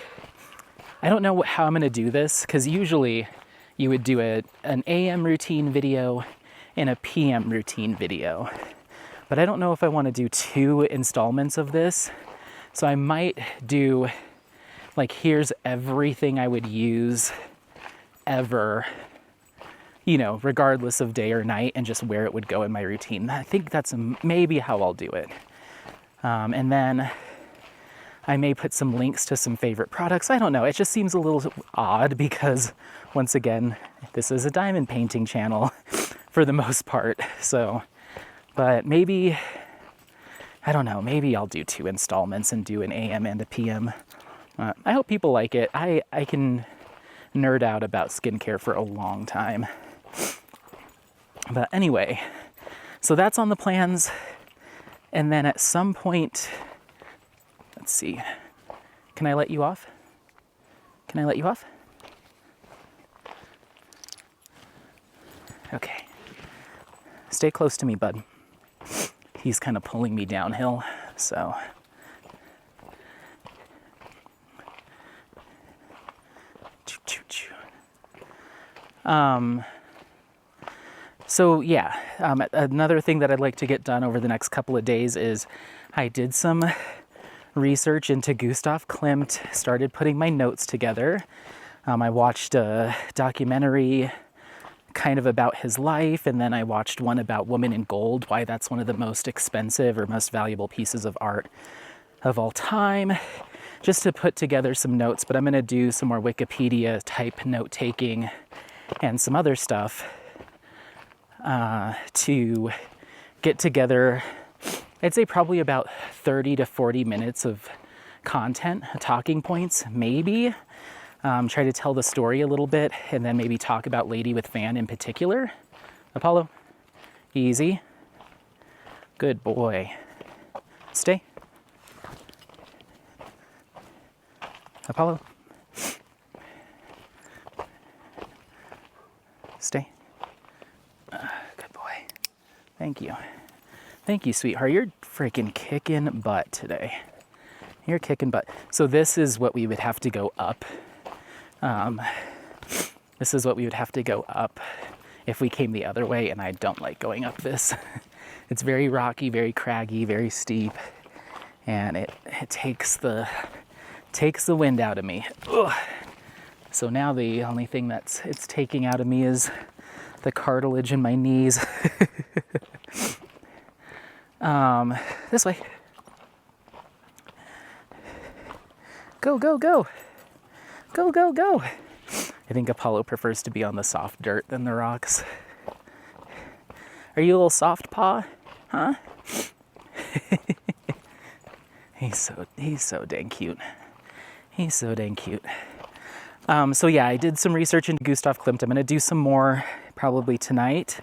I don't know how I'm gonna do this, because usually you would do an AM routine video and a PM routine video. But I don't know if I want to do 2 installments of this. So I might do, like, here's everything I would use ever, you know, regardless of day or night, and just where it would go in my routine. I think that's maybe how I'll do it. And then I may put some links to some favorite products. I don't know. It just seems a little odd because, once again, this is a diamond painting channel for the most part. So, but maybe, I don't know, maybe I'll do 2 installments and do an AM and a PM. I hope people like it. I can nerd out about skincare for a long time. But anyway, so that's on the plans. And then at some point, let's see, can I let you off? Can I let you off? Okay. Stay close to me, bud. He's kind of pulling me downhill, so. So yeah, another thing that I'd like to get done over the next couple of days is I did some research into Gustav Klimt, started putting my notes together. I watched a documentary kind of about his life, and then I watched one about Woman in Gold, why that's one of the most expensive or most valuable pieces of art of all time, just to put together some notes. But I'm going to do some more Wikipedia type note taking and some other stuff to get together, I'd say probably about 30 to 40 minutes of content, talking points, maybe. Try to tell the story a little bit, and then maybe talk about Lady with Fan in particular. Apollo, easy. Good boy. Stay. Apollo. Stay. Good boy. Thank you. Thank you, sweetheart. You're freaking kicking butt today. You're kicking butt. So this is what we would have to go up. This is what we would have to go up if we came the other way, and I don't like going up this. It's very rocky, very craggy, very steep, and it takes the wind out of me. Ugh. So now the only thing it's taking out of me is the cartilage in my knees. This way. Go, go, go. Go, go, go. I think Apollo prefers to be on the soft dirt than the rocks. Are you a little soft paw? Huh? He's so dang cute. He's so dang cute. So yeah, I did some research into Gustav Klimt. I'm gonna do some more probably tonight.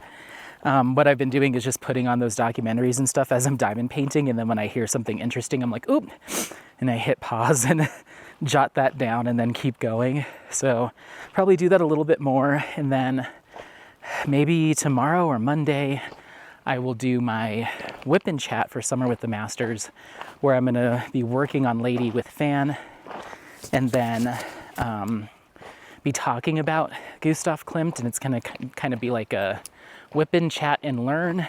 What I've been doing is just putting on those documentaries and stuff as I'm diamond painting, and then when I hear something interesting, I'm like, oop, and I hit pause and jot that down and then keep going. So probably do that a little bit more, and then maybe tomorrow or Monday, I will do my whip and chat for Summer with the Masters, where I'm gonna be working on Lady with Fan, and then be talking about Gustav Klimt, and it's gonna kind of be like a whip and chat and learn,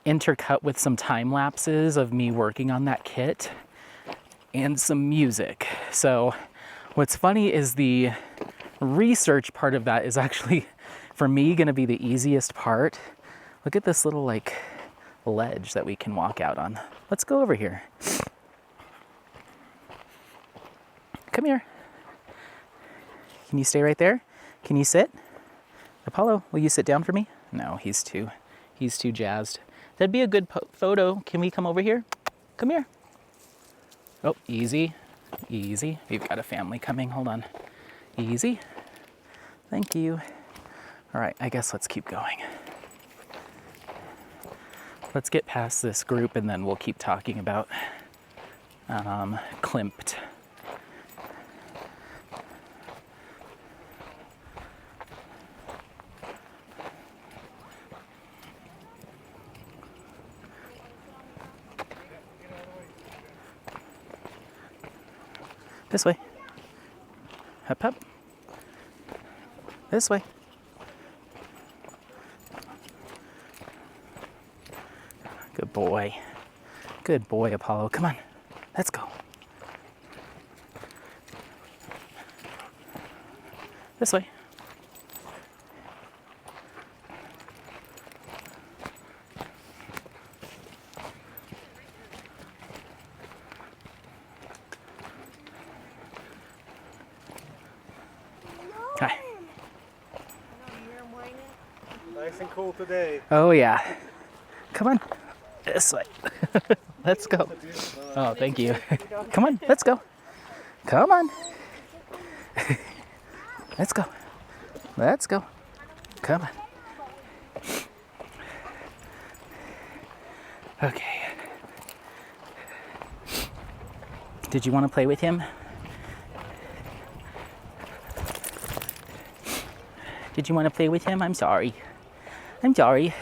intercut with some time lapses of me working on that kit and some music. So what's funny is the research part of that is actually, for me, gonna be the easiest part. Look at this little like ledge that we can walk out on. Let's go over here. Come here. Can you stay right there? Can you sit? Apollo, will you sit down for me? No, he's too jazzed. That'd be a good photo. Can we come over here? Come here. Oh, easy, easy. We've got a family coming, hold on. Easy, thank you. All right, I guess let's keep going. Let's get past this group and then we'll keep talking about Klimt. This way. Hop, hop. This way. Good boy. Good boy, Apollo. Come on. Let's go. This way. Hi. Nice and cool today. Oh yeah. Come on. This way. Let's go. Oh, thank you. Come on, let's go. Come on. Let's go. Let's go. Come on. Okay. Did you want to play with him? Did you want to play with him? I'm sorry. I'm sorry.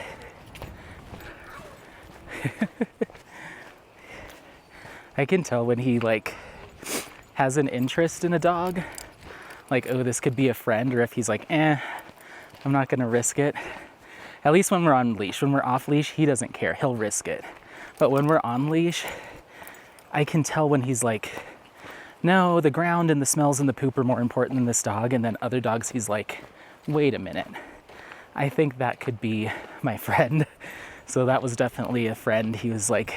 I can tell when he like has an interest in a dog, like, oh, this could be a friend, or if he's like, I'm not gonna risk it. At least when we're on leash. When we're off leash, he doesn't care, he'll risk it. But when we're on leash, I can tell when he's like, no, the ground and the smells and the poop are more important than this dog. And then other dogs, he's like, wait a minute, I think that could be my friend. So that was definitely a friend. He was like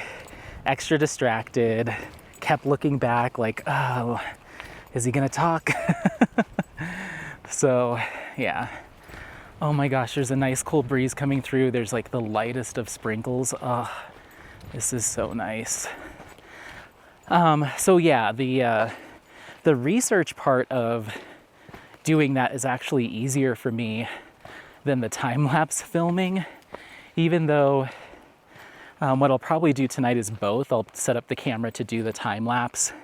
extra distracted, kept looking back like, oh, is he gonna talk? So yeah. Oh my gosh, there's a nice cool breeze coming through. There's like the lightest of sprinkles. Oh, this is so nice. So yeah, the research part of doing that is actually easier for me than the time-lapse filming, even though what I'll probably do tonight is both. I'll set up the camera to do the time-lapse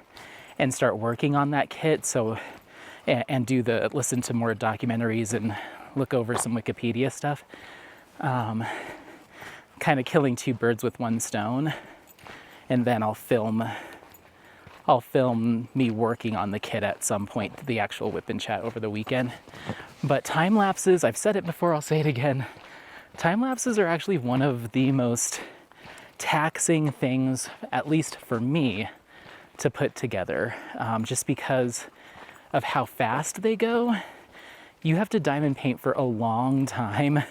and start working on that kit, so and listen to more documentaries and look over some Wikipedia stuff. Kind of killing two birds with one stone, and then I'll film I'll film me working on the kit at some point, the actual whip and chat over the weekend. But time lapses, I've said it before, I'll say it again. Time lapses are actually one of the most taxing things, at least for me, to put together, just because of how fast they go. You have to diamond paint for a long time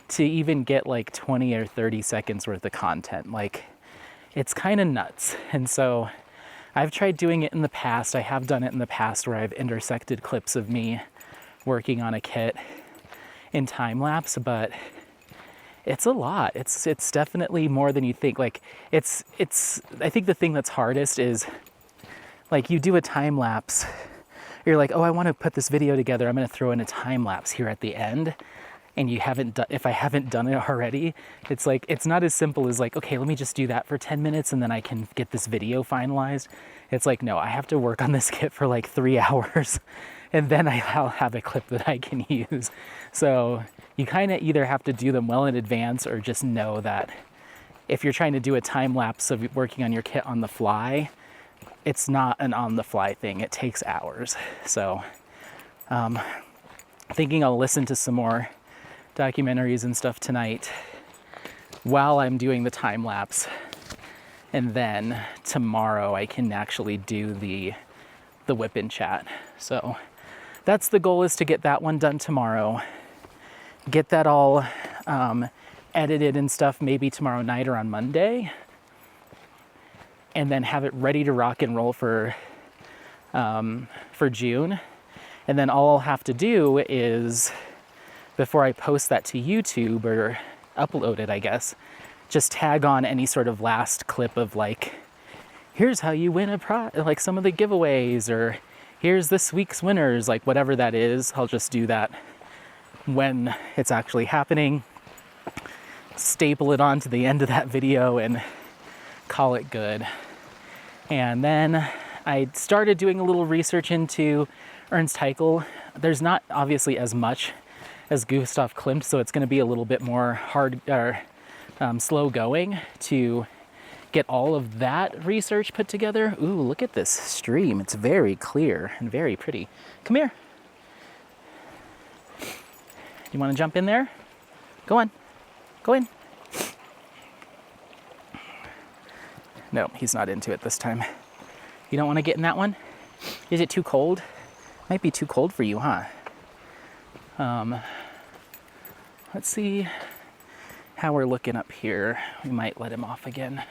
to even get like 20 or 30 seconds worth of content. Like, it's kind of nuts. And so I've tried doing it in the past. I have done it in the past where I've intersected clips of me working on a kit in time lapse, but it's a lot. It's definitely more than you think. Like, it's I think the thing that's hardest is, like, you do a time lapse, you're like, oh, I want to put this video together, I'm going to throw in a time lapse here at the end. And you haven't done, if I haven't done it already, it's like, it's not as simple as like, okay, let me just do that for 10 minutes and then I can get this video finalized. It's like, no, I have to work on this kit for like 3 hours and then I'll have a clip that I can use. So you kind of either have to do them well in advance or just know that if you're trying to do a time lapse of working on your kit on the fly, it's not an on the fly thing. It takes hours. So thinking I'll listen to some more documentaries and stuff tonight while I'm doing the time lapse, and then tomorrow I can actually do the whip and chat. So that's the goal, is to get that one done tomorrow, get that all edited and stuff maybe tomorrow night or on Monday, and then have it ready to rock and roll for June. And then all I'll have to do is, before I post that to YouTube or upload it, I guess, just tag on any sort of last clip of like, here's how you win like some of the giveaways, or here's this week's winners, like whatever that is. I'll just do that when it's actually happening, staple it onto the end of that video and call it good. And then I started doing a little research into Ernst Haeckel. There's not obviously as much as Gustav Klimt, so it's going to be a little bit more hard or slow going to get all of that research put together. Ooh, look at this stream. It's very clear and very pretty. Come here. You want to jump in there? Go on. Go in. No, he's not into it this time. You don't want to get in that one? Is it too cold? Might be too cold for you, huh? Let's see how we're looking up here. We might let him off again.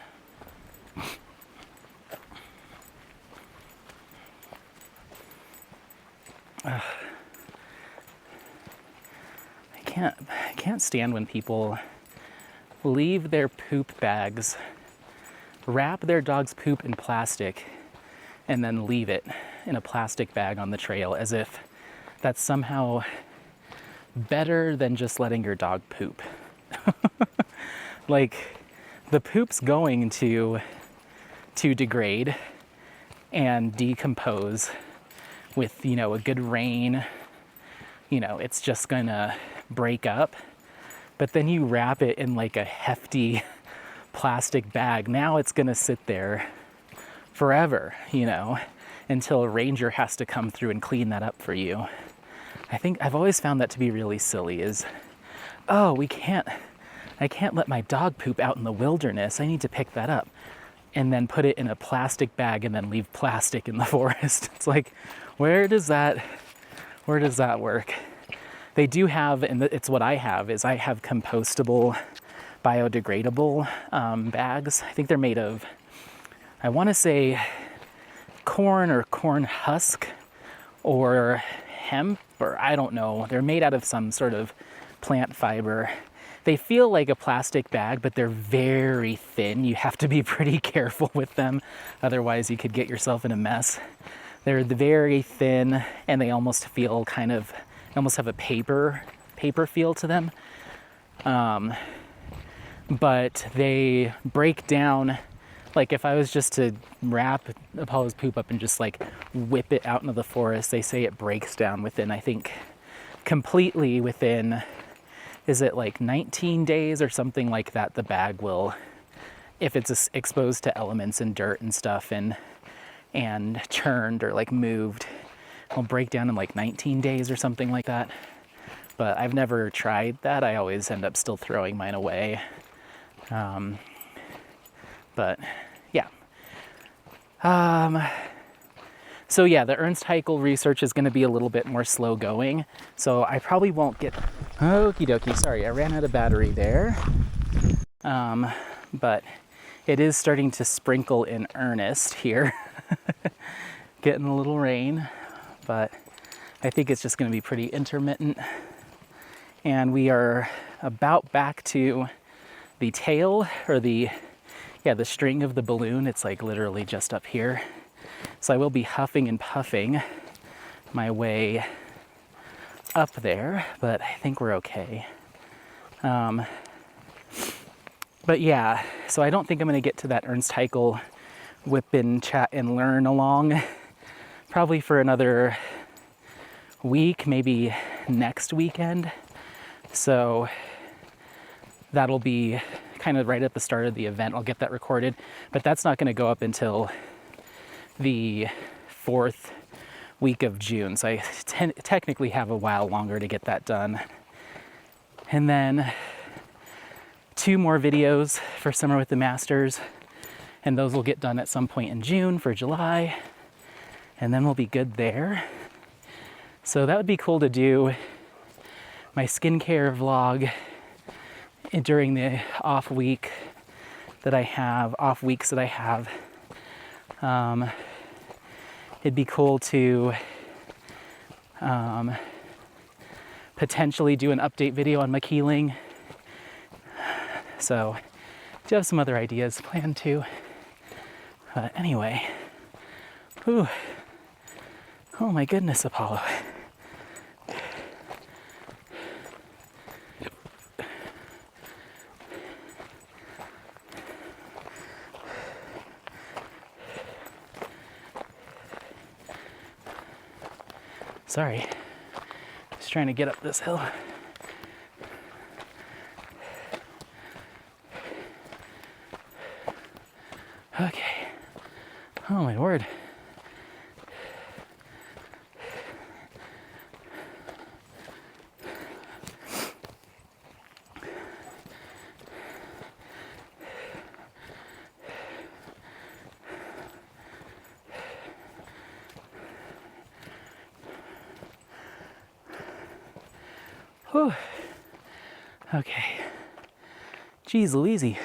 I can't stand when people leave their poop bags, wrap their dog's poop in plastic, and then leave it in a plastic bag on the trail as if that's somehow better than just letting your dog poop. Like, the poop's going to degrade and decompose with, you know, a good rain. You know, it's just gonna break up. But then you wrap it in like a hefty plastic bag. Now it's gonna sit there forever, you know, until a ranger has to come through and clean that up for you. I think I've always found that to be really silly, is, oh, I can't let my dog poop out in the wilderness. I need to pick that up and then put it in a plastic bag and then leave plastic in the forest. It's like, where does that work? They do have, and it's what I have, is I have compostable, biodegradable bags. I think they're made of, I want to say corn or corn husk or hemp, or I don't know. They're made out of some sort of plant fiber. They feel like a plastic bag, but they're very thin. You have to be pretty careful with them. Otherwise you could get yourself in a mess. They're very thin and they almost feel kind of, almost have a paper feel to them. But they break down. Like if I was just to wrap Apollo's poop up and just like whip it out into the forest, they say it breaks down within, I think, completely within, is it like 19 days or something like that, the bag will, if it's exposed to elements and dirt and stuff, and and churned or like moved. It'll break down in like 19 days or something like that. But I've never tried that. I always end up still throwing mine away. But yeah. So yeah, the Ernst Haeckel research is going to be a little bit more slow going. So I probably won't get, okie dokie, sorry, I ran out of battery there. But it is starting to sprinkle in earnest here. Getting a little rain, but I think it's just going to be pretty intermittent. And we are about back to the tail, or the string of the balloon. It's like literally just up here. So I will be huffing and puffing my way up there, but I think we're okay. But yeah, so I don't think I'm going to get to that Ernst Haeckel whip and chat and learn along probably for another week, maybe next weekend. So that'll be kind of right at the start of the event. I'll get that recorded, but that's not going to go up until the 4th week of June. So I technically have a while longer to get that done. And then 2 more videos for Summer with the Masters, and those will get done at some point in June for July, and then we'll be good there. So that would be cool to do my skincare vlog during the off weeks that I have. It'd be cool to potentially do an update video on my keeling. So, do have some other ideas planned too. But anyway, whew. Oh my goodness, Apollo. Sorry, just trying to get up this hill. Okay. Oh my word. Whew. Okay. Geez Louise.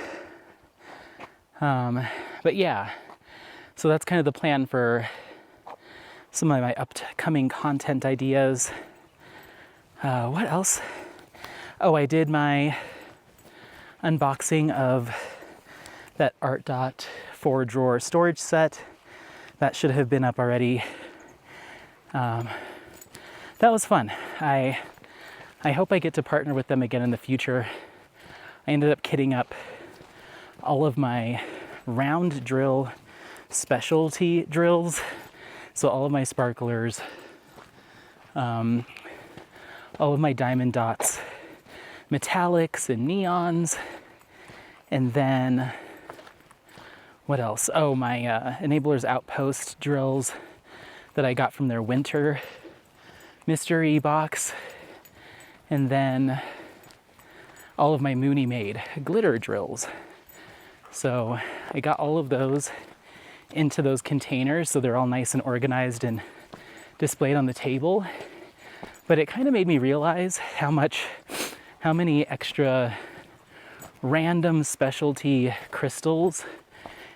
But yeah, so that's kind of the plan for some of my upcoming content ideas. What else? Oh, I did my unboxing of that Art Dot 4-drawer storage set. That should have been up already. That was fun. I hope I get to partner with them again in the future. I ended up kitting up all of my round drill specialty drills. So all of my sparklers, all of my diamond dots, metallics and neons, and then what else? Oh, my Enablers Outpost drills that I got from their winter mystery box, and then all of my Mooney made glitter drills. So I got all of those into those containers so they're all nice and organized and displayed on the table. But it kind of made me realize how many extra random specialty crystals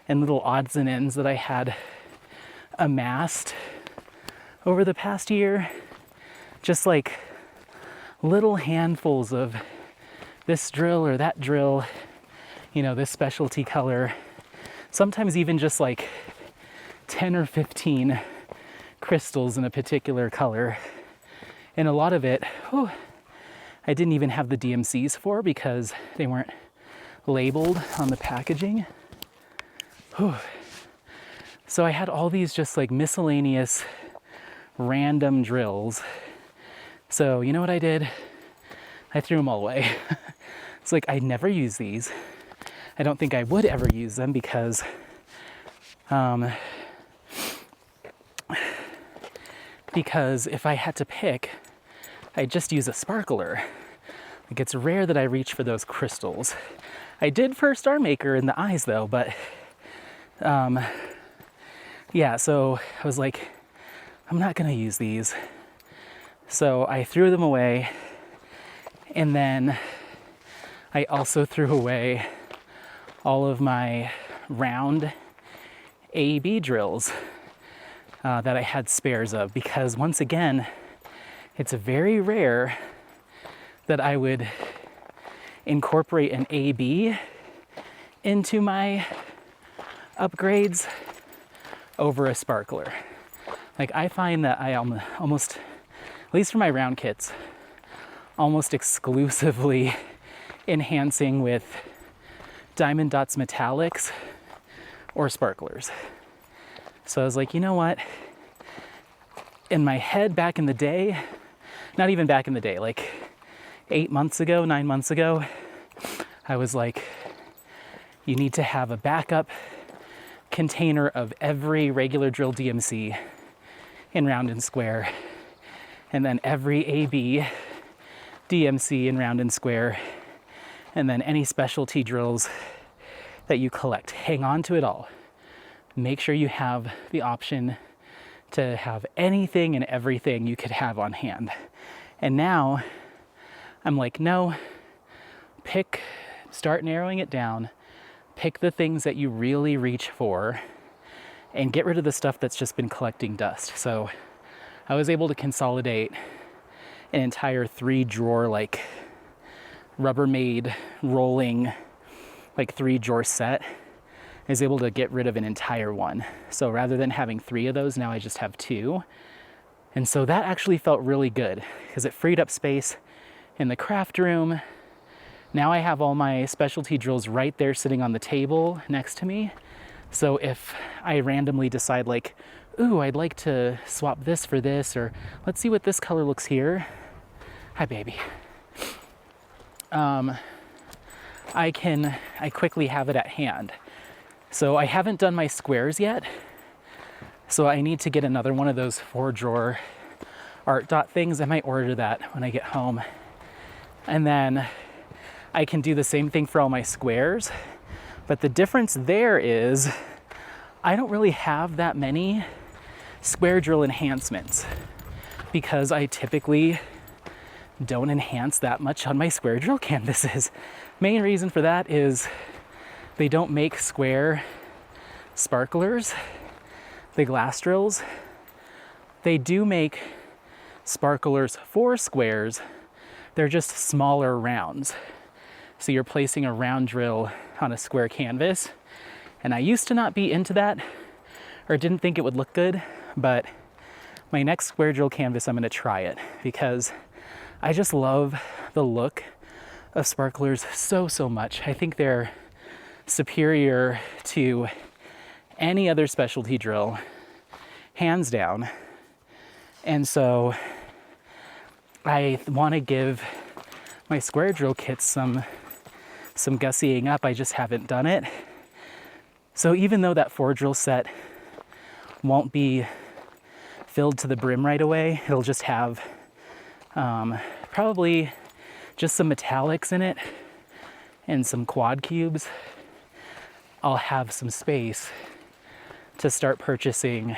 and little odds and ends that I had amassed over the past year. Just like little handfuls of this drill or that drill, you know, this specialty color, sometimes even just like 10 or 15 crystals in a particular color. And a lot of it, I didn't even have the DMCs for because they weren't labeled on the packaging. So I had all these just like miscellaneous random drills. So you know what I did? I threw them all away. It's like I never use these. I don't think I would ever use them because because if I had to pick, I'd just use a sparkler. Like, it's rare that I reach for those crystals. I did for Star Maker in the eyes though, but yeah, so I was like, I'm not gonna use these. So I threw them away, and then I also threw away all of my round AEB drills that I had spares of, because once again, it's very rare that I would incorporate an AB into my upgrades over a sparkler. Like, I find that I almost, at least for my round kits, almost exclusively enhancing with Diamond Dots metallics or sparklers. So I was like, you know what? In my head back in the day, not even back in the day, like 9 months ago, I was like, you need to have a backup container of every regular drill DMC in round and square, and then every AB DMC in round and square, and then any specialty drills that you collect. Hang on to it all. Make sure you have the option to have anything and everything you could have on hand. And now I'm like, no, start narrowing it down, pick the things that you really reach for, and get rid of the stuff that's just been collecting dust. So I was able to consolidate an entire 3-drawer, like Rubbermaid rolling, like 3-drawer set. I was able to get rid of an entire one. So rather than having 3 of those, now I just have 2. And so that actually felt really good because it freed up space in the craft room. Now I have all my specialty drills right there sitting on the table next to me. So if I randomly decide like, ooh, I'd like to swap this for this, or let's see what this color looks here. Hi, baby. I quickly have it at hand. So I haven't done my squares yet. So I need to get another one of those 4-drawer art dot things. I might order that when I get home. And then I can do the same thing for all my squares. But the difference there is I don't really have that many square drill enhancements because I typically don't enhance that much on my square drill canvases. Main reason for that is they don't make square sparklers, the glass drills. They do make sparklers for squares. They're just smaller rounds. So you're placing a round drill on a square canvas. And I used to not be into that or didn't think it would look good, but my next square drill canvas, I'm gonna try it because I just love the look of sparklers so much. I think they're superior to any other specialty drill, hands down. And so I want to give my square drill kits some gussying up. I just haven't done it. So even though that 4-drill set won't be filled to the brim right away, it'll just have probably just some metallics in it and some quad cubes. I'll have some space to start purchasing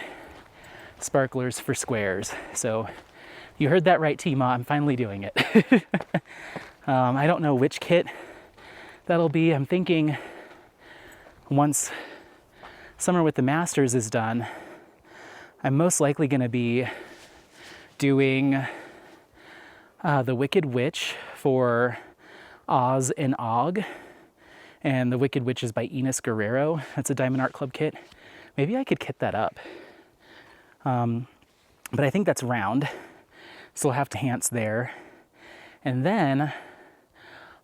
sparklers for squares. So you heard that right, T-Ma, I'm finally doing it. I don't know which kit that'll be. I'm thinking once Summer with the Masters is done, I'm most likely gonna be doing the Wicked Witch for Oz and Og. And the Wicked Witch is by Enos Guerrero. That's a Diamond Art Club kit. Maybe I could kit that up. But I think that's round, so I'll have to enhance there. And then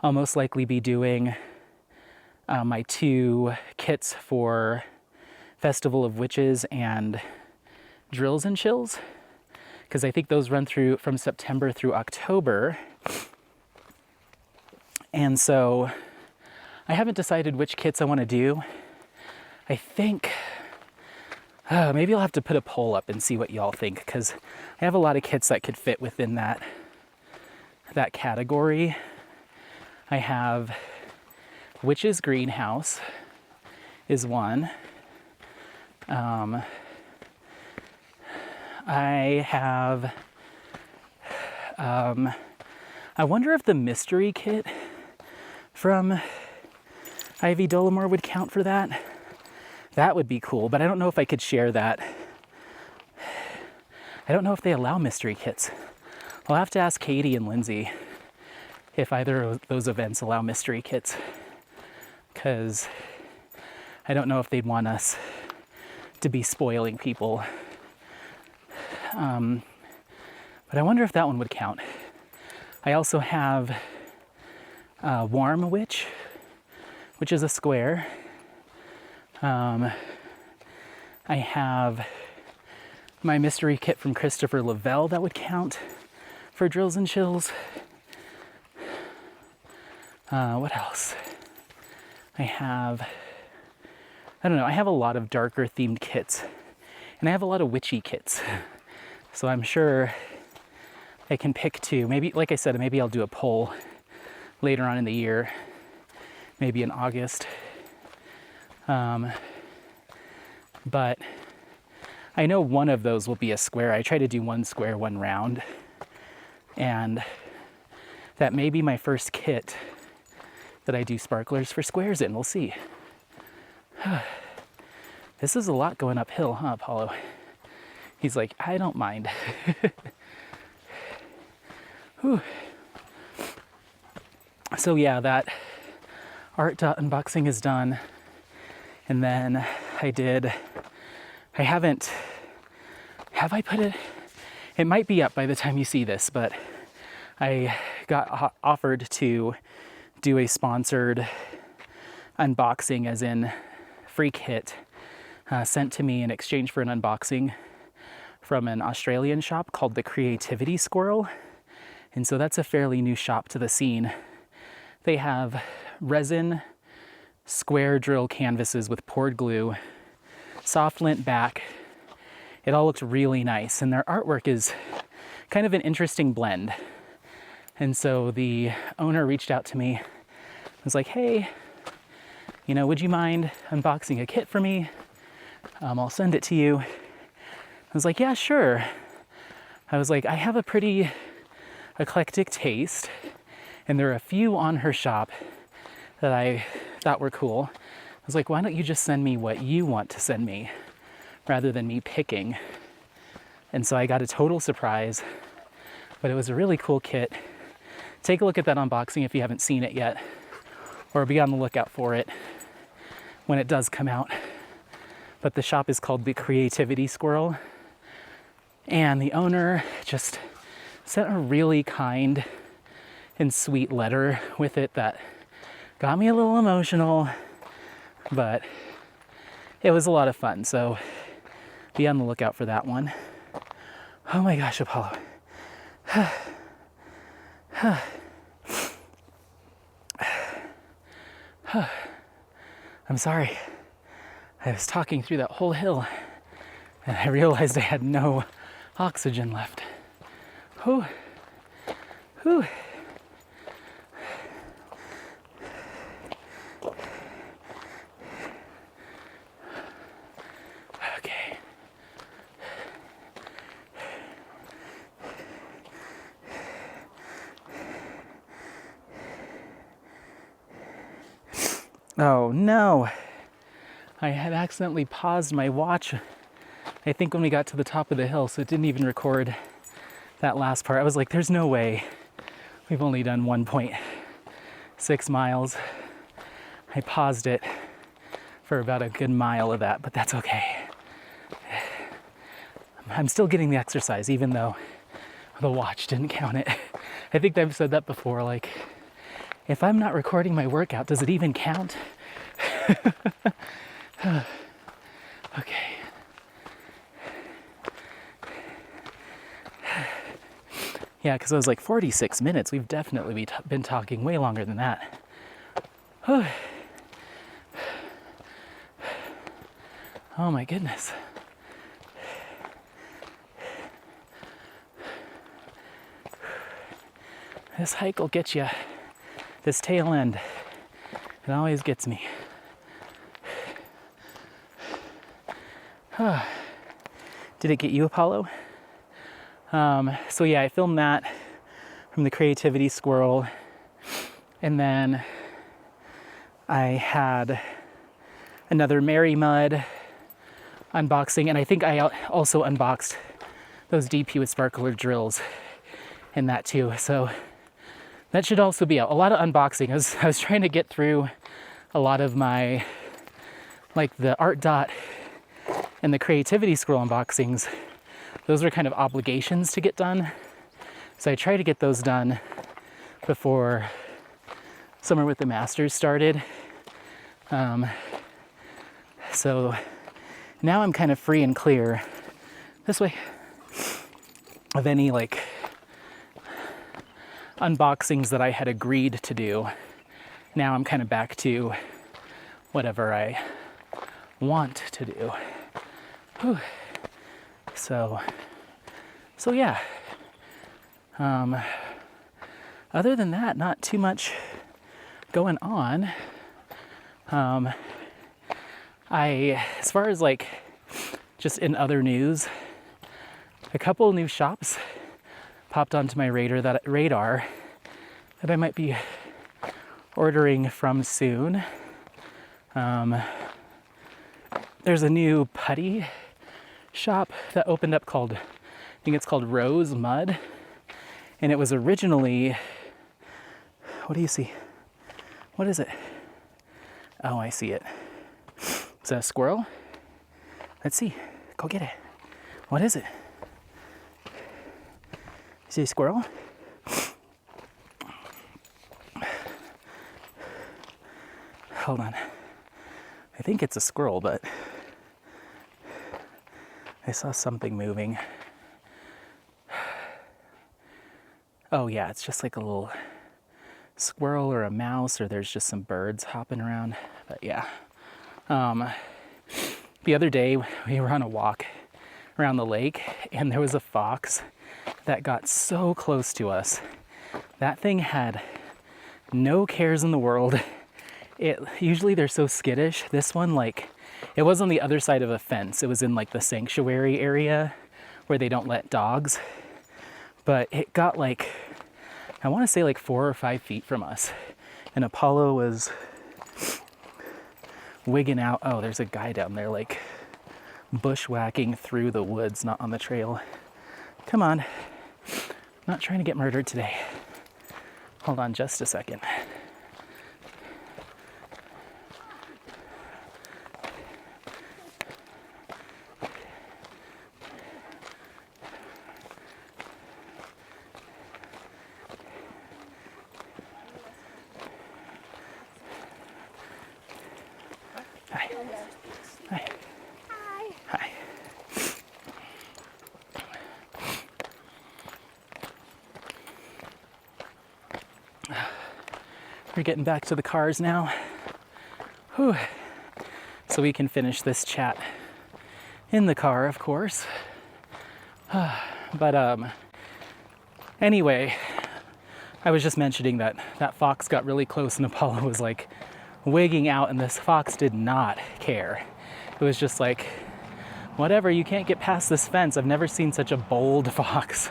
I'll most likely be doing my 2 kits for Festival of Witches and Drills and Chills, because I think those run through from September through October. And so I haven't decided which kits I want to do. I think Maybe I'll have to put a poll up and see what y'all think, because I have a lot of kits that could fit within that category. I have Witch's Greenhouse is one. I have, I wonder if the mystery kit from Ivy Dolomore would count for that. That would be cool, but I don't know if I could share that. I don't know if they allow mystery kits. I'll have to ask Katie and Lindsay if either of those events allow mystery kits, because I don't know if they'd want us to be spoiling people. But I wonder if that one would count. I also have Warm Witch, which is a square. I have my mystery kit from Christopher Lavelle that would count for Drills and Chills. What else? I don't know, I have a lot of darker themed kits, and I have a lot of witchy kits. So I'm sure I can pick two. Maybe, like I said, maybe I'll do a poll later on in the year, maybe in August. But I know one of those will be a square. I try to do one square, one round. And that may be my first kit that I do sparklers for squares in. We'll see. This is a lot going uphill, huh, Apollo? He's like, I don't mind. Whew. So yeah, that art unboxing is done. And then have I put it? It might be up by the time you see this, but I got offered to do a sponsored unboxing, as in free kit, sent to me in exchange for an unboxing from an Australian shop called the Creativity Squirrel. And so that's a fairly new shop to the scene. They have resin square drill canvases with poured glue, soft lint back. It all looks really nice, and their artwork is kind of an interesting blend. And so the owner reached out to me, was like, hey, would you mind unboxing a kit for me? I'll send it to you. I was like, yeah, sure. I was like, I have a pretty eclectic taste, and there are a few on her shop that I thought were cool. I was like, why don't you just send me what you want to send me rather than me picking? And so I got a total surprise, but it was a really cool kit. Take a look at that unboxing if you haven't seen it yet, or be on the lookout for it when it does come out. But the shop is called the Creativity Squirrel, and the owner just sent a really kind and sweet letter with it that got me a little emotional, but it was a lot of fun. So be on the lookout for that one. Oh my gosh, Apollo. I'm sorry. I was talking through that whole hill and I realized I had no oxygen left. Whew. Whew. Okay. Oh no. I had accidentally paused my watch, I think when we got to the top of the hill, so it didn't even record that last part. I was like, there's no way. We've only done 1.6 miles. I paused it for about a good mile of that, but that's okay. I'm still getting the exercise, even though the watch didn't count it. I think I've said that before, like, if I'm not recording my workout, does it even count? Okay. Yeah, because I was like 46 minutes. We've definitely been talking way longer than that. Oh my goodness. This hike will get you. This tail end, it always gets me. Did it get you, Apollo? So yeah, I filmed that from the Creativity Squirrel. And then I had another Mary Mud unboxing, and I think I also unboxed those DP with sparkler drills in that too. So that should also be out. A lot of unboxing. I was trying to get through a lot of my, like the Art Dot and the Creativity Scroll unboxings. Those were kind of obligations to get done. So I tried to get those done before Summer with the Masters started. So now I'm kind of free and clear this way of any like unboxings that I had agreed to do. Now I'm kind of back to whatever I want to do. Whew. So yeah. Other than that, not too much going on. As far as like just in other news, a couple new shops popped onto my radar that I might be ordering from soon. There's a new putty shop that opened up called, I think it's called Rose Mud. And it was originally, what do you see? What is it? Oh, I see it. Is that a squirrel? Let's see. Go get it. What is it? Is it a squirrel? Hold on. I think it's a squirrel, but I saw something moving. Oh yeah, it's just like a little squirrel or a mouse, or there's just some birds hopping around. But yeah. The other day we were on a walk around the lake and there was a fox that got so close to us. That thing had no cares in the world. Usually they're so skittish. This one, like, it was on the other side of a fence. It was in like the sanctuary area where they don't let dogs. But it got like, I want to say like 4 or 5 feet from us. And Apollo was wigging out. Oh, there's a guy down there like bushwhacking through the woods, not on the trail. Come on. I'm not trying to get murdered today. Hold on just a second. Hi. Hi. Hi. We're getting back to the cars now. Whew. So we can finish this chat in the car, of course. But anyway, I was just mentioning that that fox got really close and Apollo was like wigging out, and this fox did not care. It was just like, whatever, you can't get past this fence. I've never seen such a bold fox.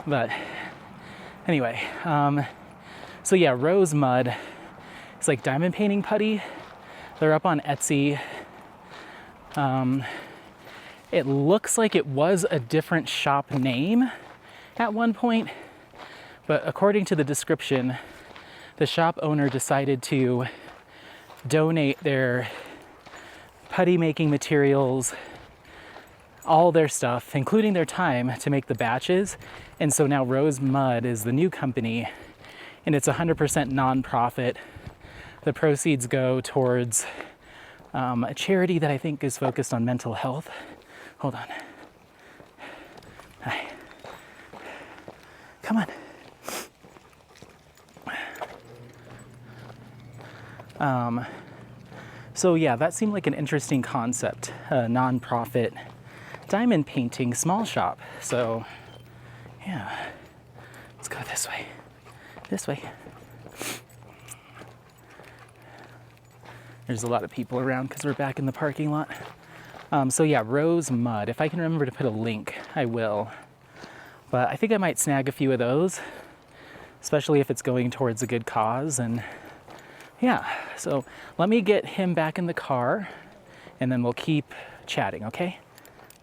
But anyway, so yeah, Rose Mud. It's like diamond painting putty. They're up on Etsy. It looks like it was a different shop name at one point, but according to the description, the shop owner decided to donate their putty making materials, all their stuff, including their time, to make the batches. And so now Rose Mud is the new company, and it's 100% nonprofit. The proceeds go towards a charity that I think is focused on mental health. Hold on. Hi. Come on. So yeah, that seemed like an interesting concept, a nonprofit diamond painting small shop. So yeah, let's go this way. This way. There's a lot of people around because we're back in the parking lot. So yeah, Rose Mud. If I can remember to put a link, I will. But I think I might snag a few of those, especially if it's going towards a good cause. And yeah, so let me get him back in the car and then we'll keep chatting, okay?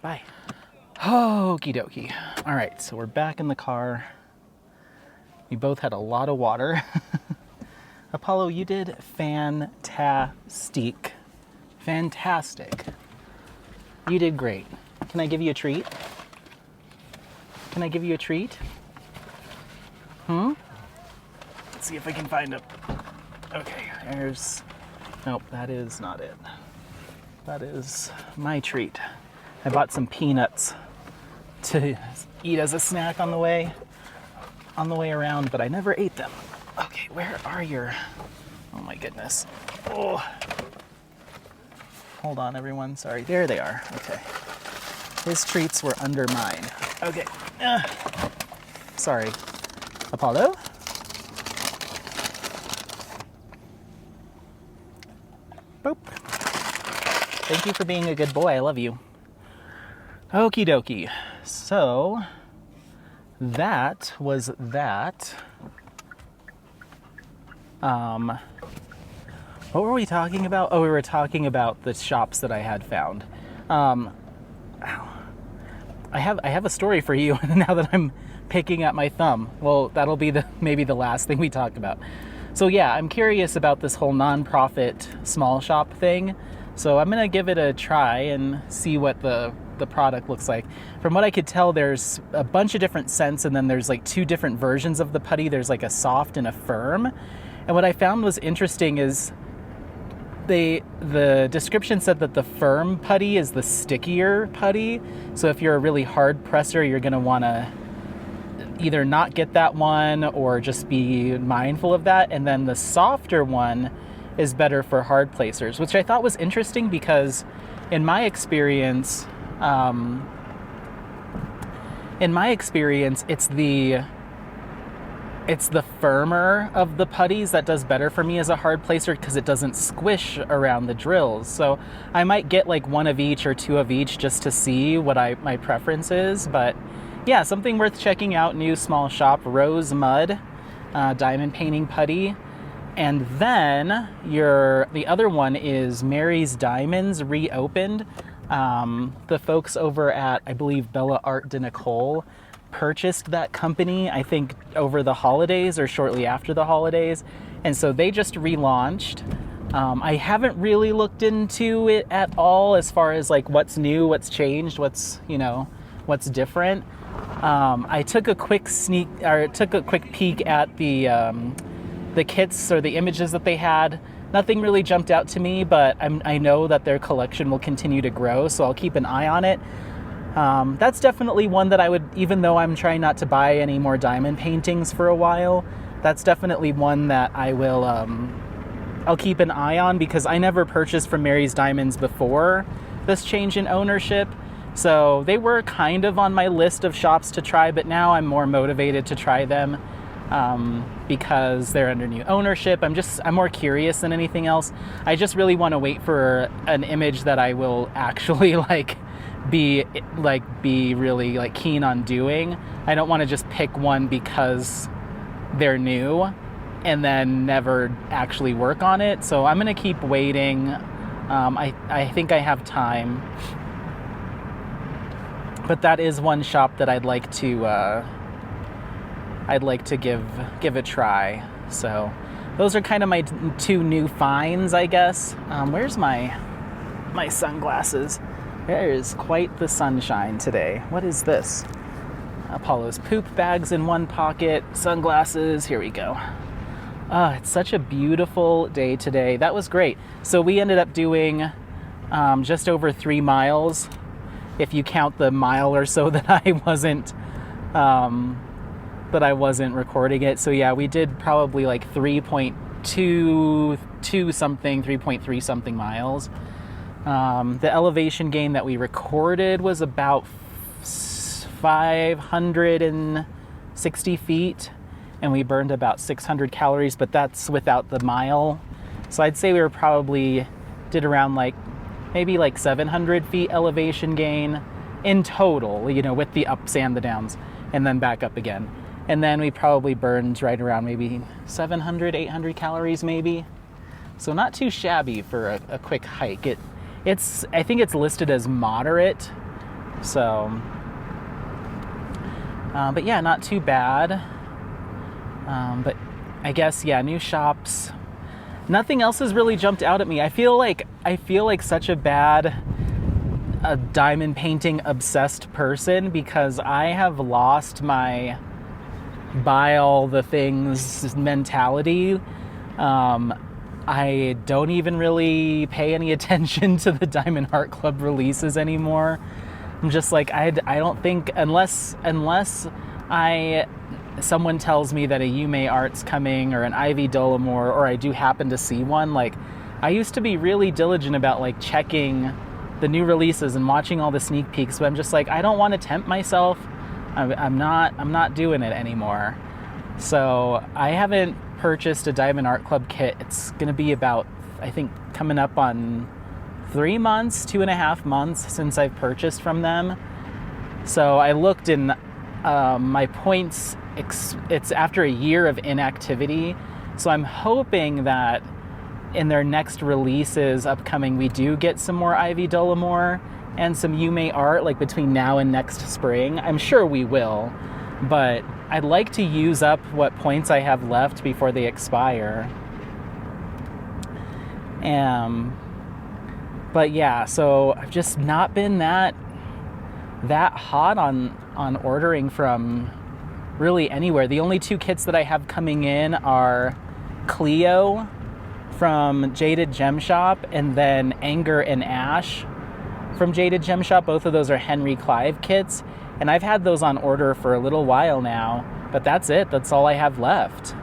Bye. Okie dokie. All right, so we're back in the car. We both had a lot of water. Apollo, you did fantastic. Fantastic. You did great. Can I give you a treat? Can I give you a treat? Let's see if I can find it. Okay, there's... Nope, that is not it. That is my treat. I bought some peanuts to eat as a snack on the way around, but I never ate them. Okay, where are your... Oh my goodness. Oh. Hold on, everyone. Sorry. There they are. Okay. His treats were under mine. Okay. Sorry. Apollo? Boop. Thank you for being a good boy. I love you. Okie dokie. So, that was that. What were we talking about? Oh, we were talking about the shops that I had found. I have a story for you now that I'm picking at my thumb. Well, that'll be maybe the last thing we talk about. So yeah, I'm curious about this whole nonprofit small shop thing. So I'm gonna give it a try and see what the product looks like. From what I could tell, there's a bunch of different scents, and then there's like 2 different versions of the putty. There's like a soft and a firm. And what I found was interesting is the description said that the firm putty is the stickier putty. So if you're a really hard presser, you're gonna wanna either not get that one or just be mindful of that. And then the softer one is better for hard placers, which I thought was interesting because in my experience, it's the firmer of the putties that does better for me as a hard placer because it doesn't squish around the drills. So I might get like 1 of each or 2 of each just to see what my preference is. But yeah, something worth checking out. New small shop, Rose Mud, diamond painting putty. And then the other one is Mary's Diamonds reopened. The folks over at, I believe, Bella Art de Nicole purchased that company, I think, over the holidays or shortly after the holidays. And so they just relaunched. I haven't really looked into it at all as far as like what's new, what's changed, what's different. I took a quick peek at the kits or the images that they had. Nothing really jumped out to me, but I know that their collection will continue to grow, so I'll keep an eye on it. That's definitely one that I would, even though I'm trying not to buy any more diamond paintings for a while, that's definitely one that I will, I'll keep an eye on because I never purchased from Mary's Diamonds before this change in ownership. So they were kind of on my list of shops to try, but now I'm more motivated to try them because they're under new ownership. I'm more curious than anything else. I just really want to wait for an image that I will actually be really keen on doing. I don't want to just pick one because they're new and then never actually work on it. So I'm going to keep waiting. I think I have time. But that is one shop that I'd like to give a try. So those are kind of my 2 new finds, I guess. Where's my sunglasses? There is quite the sunshine today. What is this? Apollo's poop bags in one pocket, sunglasses, here we go. It's such a beautiful day today. That was great. So we ended up doing just over 3 miles, if you count the mile or so that I wasn't recording it. So yeah, we did probably like 3.2 something, 3.3 something miles. The elevation gain that we recorded was about 560 feet, and we burned about 600 calories, but that's without the mile. So I'd say we were probably did around maybe 700 feet elevation gain in total, with the ups and the downs, and then back up again. And then we probably burned right around maybe 700, 800 calories maybe. So not too shabby for a quick hike. I think it's listed as moderate. So, but yeah, not too bad. But I guess, yeah, new shops. Nothing else has really jumped out at me. I feel like such a diamond painting obsessed person because I have lost my buy all the things mentality. I don't even really pay any attention to the Diamond Art Club releases anymore. I'm just like, I don't think, unless someone tells me that a Yume Art's coming or an Ivy Dolomore, or I do happen to see one, I used to be really diligent about checking the new releases and watching all the sneak peeks, but I'm just like, I don't want to tempt myself. I'm not doing it anymore. So I haven't purchased a Diamond Art Club kit. It's going to be about, I think, coming up on 3 months, 2.5 months since I've purchased from them. So I looked in my points, it's after a year of inactivity. So I'm hoping that in their next releases upcoming, we do get some more Ivy Dolomore and some Yume art, between now and next spring. I'm sure we will, but I'd like to use up what points I have left before they expire. But yeah, so I've just not been that hot on ordering from really anywhere. The only 2 kits that I have coming in are Cleo from Jaded Gem Shop and then Anger and Ash from Jaded Gem Shop. Both of those are Henry Clive kits, and I've had those on order for a little while now, but that's it. That's all I have left.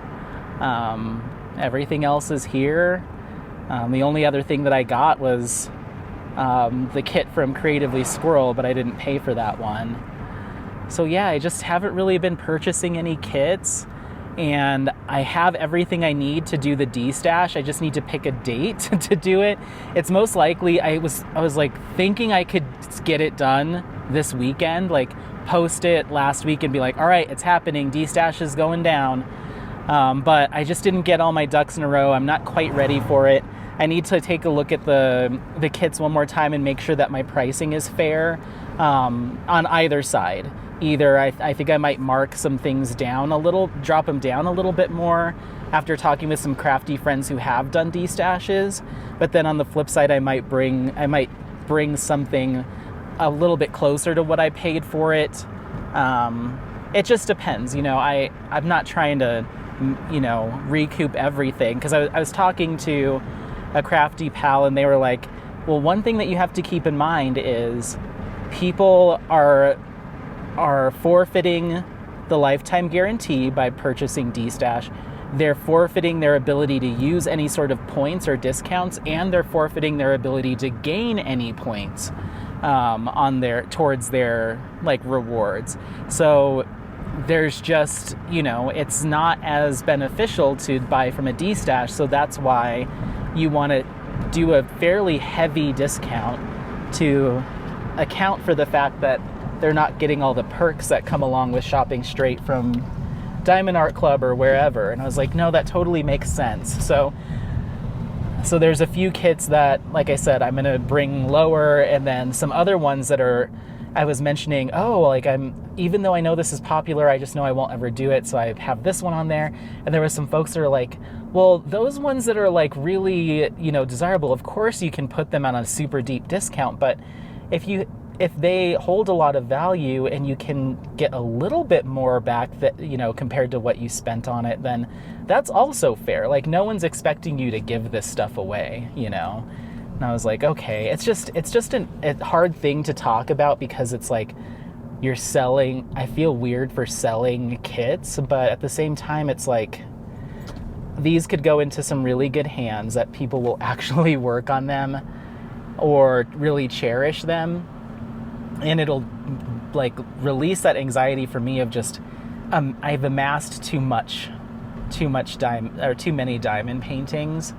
Everything else is here. The only other thing that I got was the kit from Creatively Squirrel, but I didn't pay for that one. So yeah, I just haven't really been purchasing any kits, and I have everything I need to do the D-stash. I just need to pick a date to do it. It's most likely, I was thinking I could get it done this weekend, post it last week and be like, all right, it's happening, D-stash is going down. But I just didn't get all my ducks in a row. I'm not quite ready for it. I need to take a look at the kits one more time and make sure that my pricing is fair on either side. Either I think I might mark some things down a little, drop them down a little bit more after talking with some crafty friends who have done D-stashes. But then on the flip side, I might bring something a little bit closer to what I paid for it. It just depends, I'm not trying to, recoup everything, because I was talking to a crafty pal and they were like, well, one thing that you have to keep in mind is people are forfeiting the lifetime guarantee by purchasing D-stash. They're forfeiting their ability to use any sort of points or discounts, and they're forfeiting their ability to gain any points towards their rewards. So there's just, it's not as beneficial to buy from a D-stash. So that's why you want to do a fairly heavy discount to account for the fact that they're not getting all the perks that come along with shopping straight from Diamond Art Club or wherever. And I was like, no, that totally makes sense. So there's a few kits that, like I said, I'm going to bring lower, and then some other ones that I was mentioning, even though I know this is popular, I just know I won't ever do it, so I have this one on there. And there was some folks that are like, well, those ones that are really, desirable, of course you can put them on a super deep discount, but if they hold a lot of value and you can get a little bit more back that, compared to what you spent on it, then that's also fair. No one's expecting you to give this stuff away, And I was like, okay, it's just a hard thing to talk about, because it's you're selling, I feel weird for selling kits, but at the same time, it's these could go into some really good hands that people will actually work on them or really cherish them. And it'll release that anxiety for me of just, I've amassed too many diamond paintings.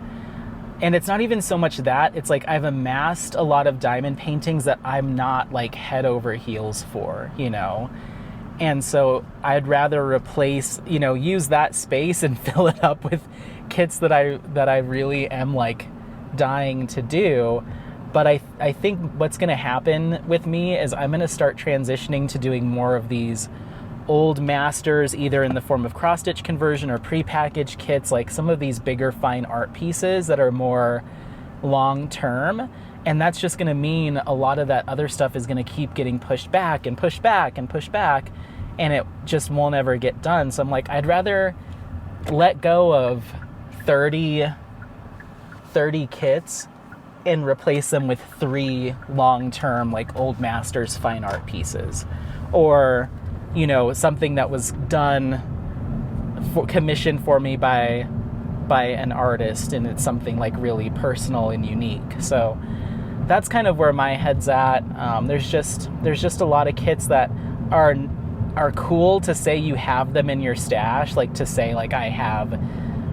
And it's not even so much that, it's like I've amassed a lot of diamond paintings that I'm not like head over heels for, you know? And so I'd rather replace, you know, use that space and fill it up with kits that I really am like dying to do. But I think what's going to happen with me is I'm going to start transitioning to doing more of these old masters, either in the form of cross-stitch conversion or prepackaged kits, like some of these bigger fine art pieces that are more long-term. And that's just going to mean a lot of that other stuff is going to keep getting pushed back and pushed back and pushed back, and it just won't ever get done. So I'm like, I'd rather let go of 30 kits and replace them with 3 long-term, like old masters fine art pieces, or, you know, something that was done commissioned for me by an artist, and it's something like really personal and unique. So that's kind of where my head's at. There's just a lot of kits that are cool to say you have them in your stash, like to say like I have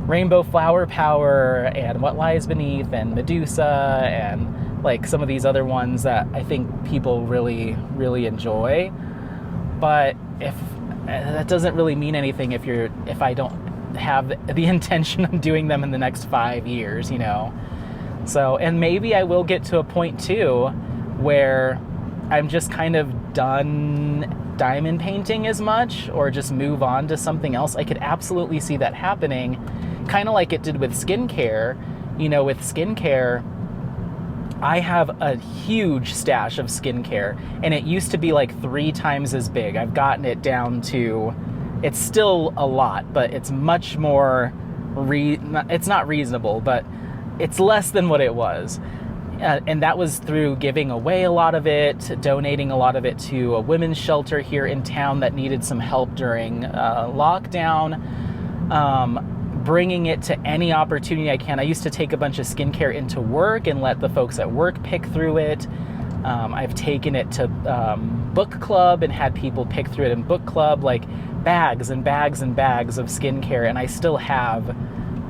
Rainbow Flower Power and What Lies Beneath and Medusa and like some of these other ones that I think people really, really enjoy. But if that doesn't really mean anything if I don't have the intention of doing them in the next 5 years, you know. So, and maybe I will get to a point too where I'm just kind of done diamond painting as much, or just move on to something else. I could absolutely see that happening, kind of like it did with skincare. You know, with skincare, I have a huge stash of skincare, and it used to be like 3 times as big. I've gotten it down to, it's still a lot, but it's much more, it's not reasonable, but it's less than what it was. And that was through giving away a lot of it, donating a lot of it to a women's shelter here in town that needed some help during lockdown, bringing it to any opportunity I can. I used to take a bunch of skincare into work and let the folks at work pick through it. I've taken it to book club and had people pick through it in book club, like bags and bags and bags of skincare, and I still have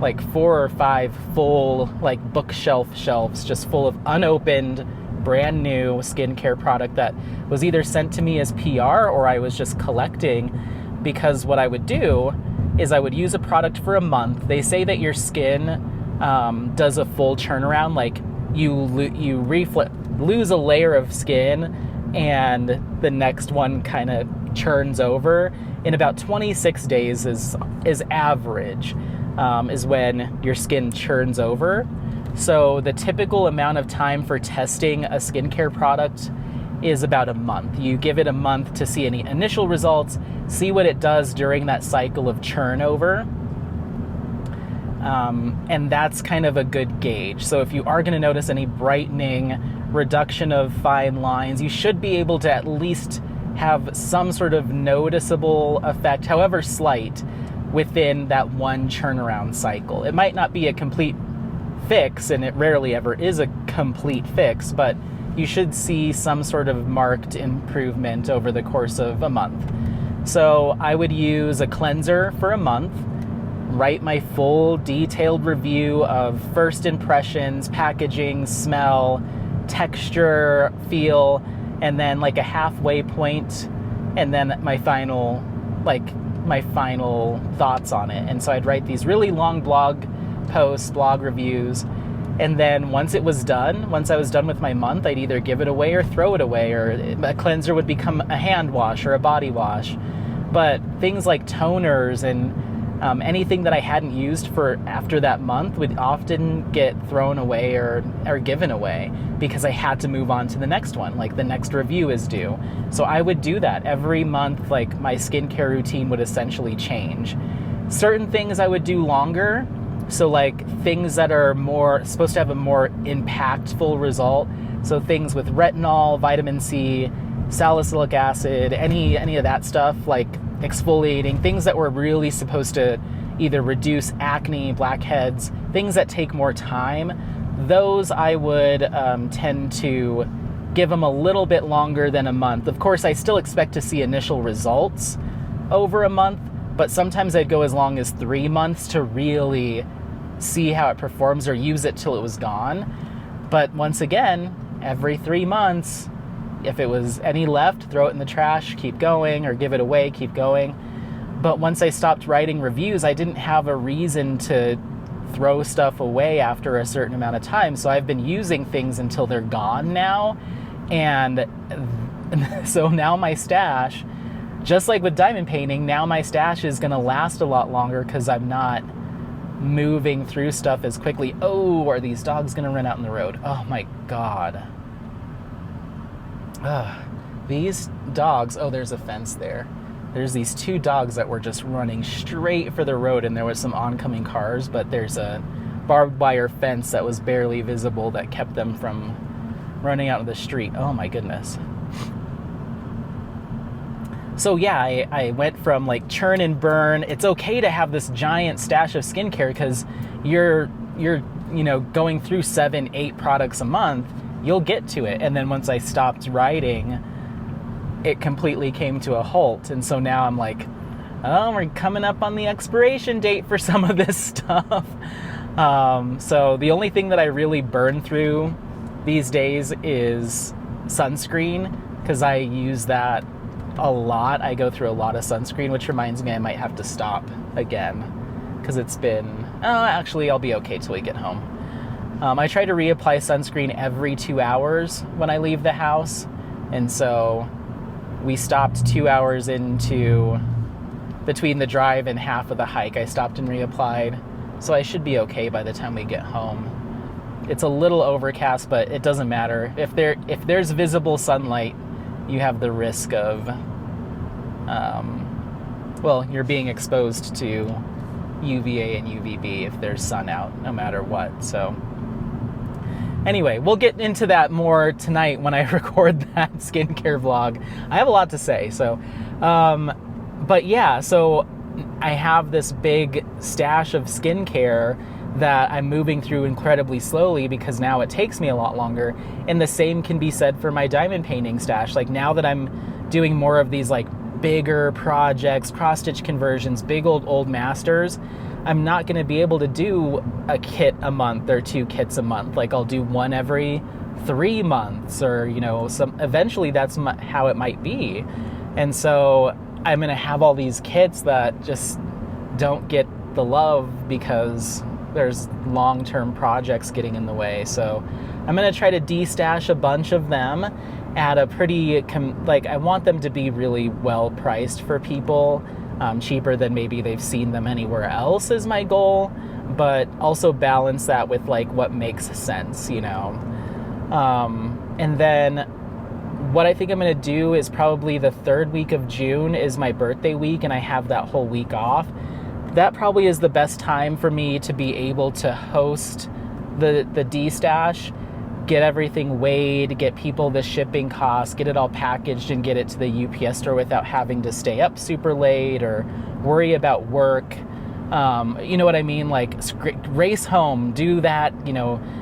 like 4 or 5 full like bookshelf shelves just full of unopened brand new skincare product that was either sent to me as PR or I was just collecting. Because what I would do is I would use a product for a month. They say that your skin does a full turnaround, like you lose a layer of skin and the next one kind of churns over in about 26 days is average. Is when your skin churns over. So the typical amount of time for testing a skincare product is about a month. You give it a month to see any initial results, see what it does during that cycle of churnover. And that's kind of a good gauge. So if you are going to notice any brightening, reduction of fine lines, you should be able to at least have some sort of noticeable effect, however slight, within that one turnaround cycle. It might not be a complete fix, and it rarely ever is a complete fix, but you should see some sort of marked improvement over the course of a month. So I would use a cleanser for a month, write my full detailed review of first impressions, packaging, smell, texture, feel, and then like a halfway point, and then my final thoughts on it. And so I'd write these really long blog posts, blog reviews, and then once I was done with my month, I'd either give it away or throw it away, or a cleanser would become a hand wash or a body wash. But things like toners and anything that I hadn't used for after that month would often get thrown away or given away because I had to move on to the next one, like the next review is due. So I would do that every month. Like my skincare routine would essentially change. Certain things I would do longer. So like things that are supposed to have a more impactful result. So things with retinol, vitamin C, salicylic acid, any of that stuff, like exfoliating, things that were really supposed to either reduce acne, blackheads, things that take more time, those I would tend to give them a little bit longer than a month. Of course, I still expect to see initial results, over a month, but sometimes I'd go as long as 3 months to really see how it performs or use it till it was gone. But once again, every 3 months, if it was any left, throw it in the trash, keep going, or give it away, keep going. But once I stopped writing reviews, I didn't have a reason to throw stuff away after a certain amount of time. So I've been using things until they're gone now. And so now my stash, just like with diamond painting, now my stash is going to last a lot longer because I'm not moving through stuff as quickly. Oh, are these dogs going to run out in the road? Oh my God. These dogs, oh, there's a fence there. There's these 2 dogs that were just running straight for the road, and there was some oncoming cars, but there's a barbed wire fence that was barely visible that kept them from running out of the street. Oh my goodness. So yeah, I went from like churn and burn. It's okay to have this giant stash of skincare because you're going through 7-8 products a month. You'll get to it. And then once I stopped writing, it completely came to a halt. And so now I'm like, oh, we're coming up on the expiration date for some of this stuff. So the only thing that I really burn through these days is sunscreen, because I use that a lot. I go through a lot of sunscreen, which reminds me I might have to stop again because it's been, actually I'll be okay till we get home. I try to reapply sunscreen every 2 hours when I leave the house, and so we stopped 2 hours into between the drive and half of the hike. I stopped and reapplied, so I should be okay by the time we get home. It's a little overcast, but it doesn't matter. If there's visible sunlight, you have the risk of, you're being exposed to UVA and UVB if there's sun out, no matter what. So anyway, we'll get into that more tonight when I record that skincare vlog. I have a lot to say. So, but yeah, so I have this big stash of skincare that I'm moving through incredibly slowly because now it takes me a lot longer. And the same can be said for my diamond painting stash. Like now that I'm doing more of these like bigger projects, cross-stitch conversions, big old masters, I'm not going to be able to do a kit a month or 2 kits a month. Like I'll do one every 3 months, or eventually that's how it might be. And so I'm going to have all these kits that just don't get the love because there's long-term projects getting in the way. So I'm going to try to de-stash a bunch of them at a pretty, I want them to be really well priced for people, cheaper than maybe they've seen them anywhere else is my goal, but also balance that with like what makes sense, and then what I think I'm going to do is probably the 3rd week of June is my birthday week, and I have that whole week off. That probably is the best time for me to be able to host the D-stash, get everything weighed, get people the shipping costs, get it all packaged and get it to the UPS store without having to stay up super late or worry about work. You know what I mean? Like race home, do that,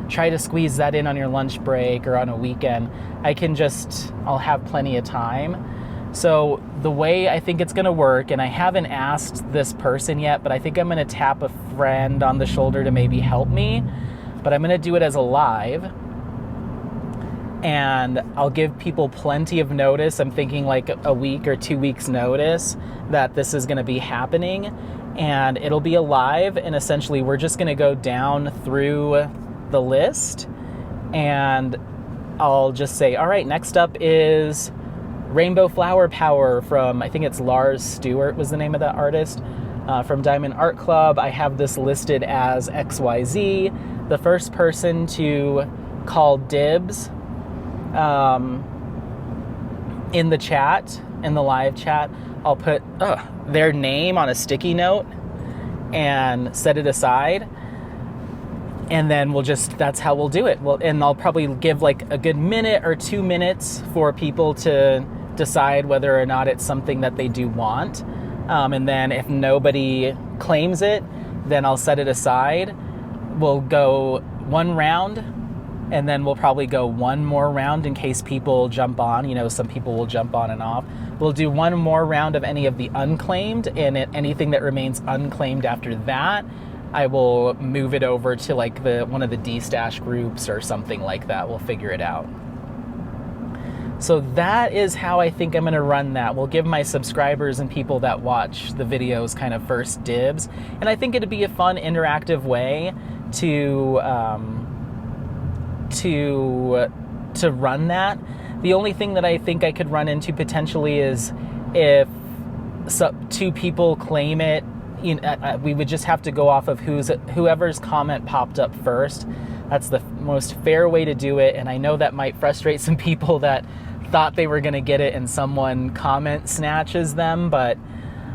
try to squeeze that in on your lunch break or on a weekend. I'll have plenty of time. So the way I think it's going to work, and I haven't asked this person yet, but I think I'm going to tap a friend on the shoulder to maybe help me, but I'm going to do it as a live, and I'll give people plenty of notice. I'm thinking like a week or 2 weeks notice that this is going to be happening, and it'll be a live, and essentially we're just going to go down through the list, and I'll just say, all right, next up is Rainbow Flower Power from, I think it's Lars Stewart was the name of that artist, from Diamond Art Club. I have this listed as XYZ. The first person to call dibs in the chat, in the live chat, I'll put their name on a sticky note and set it aside. And then that's how we'll do it. And I'll probably give like a good minute or 2 minutes for people to decide whether or not it's something that they do want. And then if nobody claims it, then I'll set it aside. We'll go 1 round and then we'll probably go one more round in case people jump on. You know, some people will jump on and off. We'll do one more round of any of the unclaimed, and anything that remains unclaimed after that, I will move it over to like one of the D-stash groups or something like that. We'll figure it out. So that is how I think I'm going to run that. We'll give my subscribers and people that watch the videos kind of first dibs, and I think it'd be a fun, interactive way to run that. The only thing that I think I could run into potentially is if two people claim it, you know, we would just have to go off of whoever's comment popped up first. That's the most fair way to do it, and I know that might frustrate some people that thought they were going to get it and someone comment snatches them, but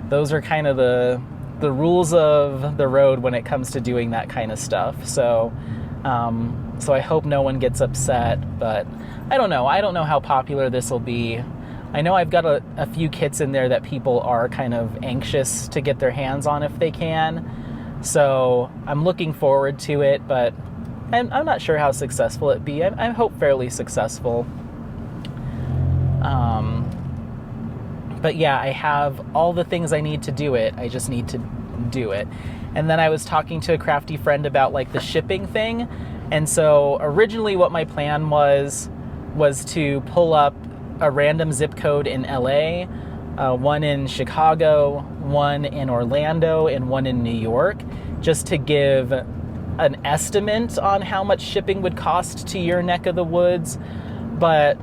those are kind of the rules of the road when it comes to doing that kind of stuff. So I hope no one gets upset, but I don't know how popular this will be. I know I've got a few kits in there that people are kind of anxious to get their hands on if they can, so I'm looking forward to it, but I'm not sure how successful it'd be. I hope fairly successful. But yeah, I have all the things I need to do it. I just need to do it. And then I was talking to a crafty friend about like the shipping thing. And so originally what my plan was to pull up a random zip code in LA, one in Chicago, one in Orlando, and one in New York, just to give an estimate on how much shipping would cost to your neck of the woods. But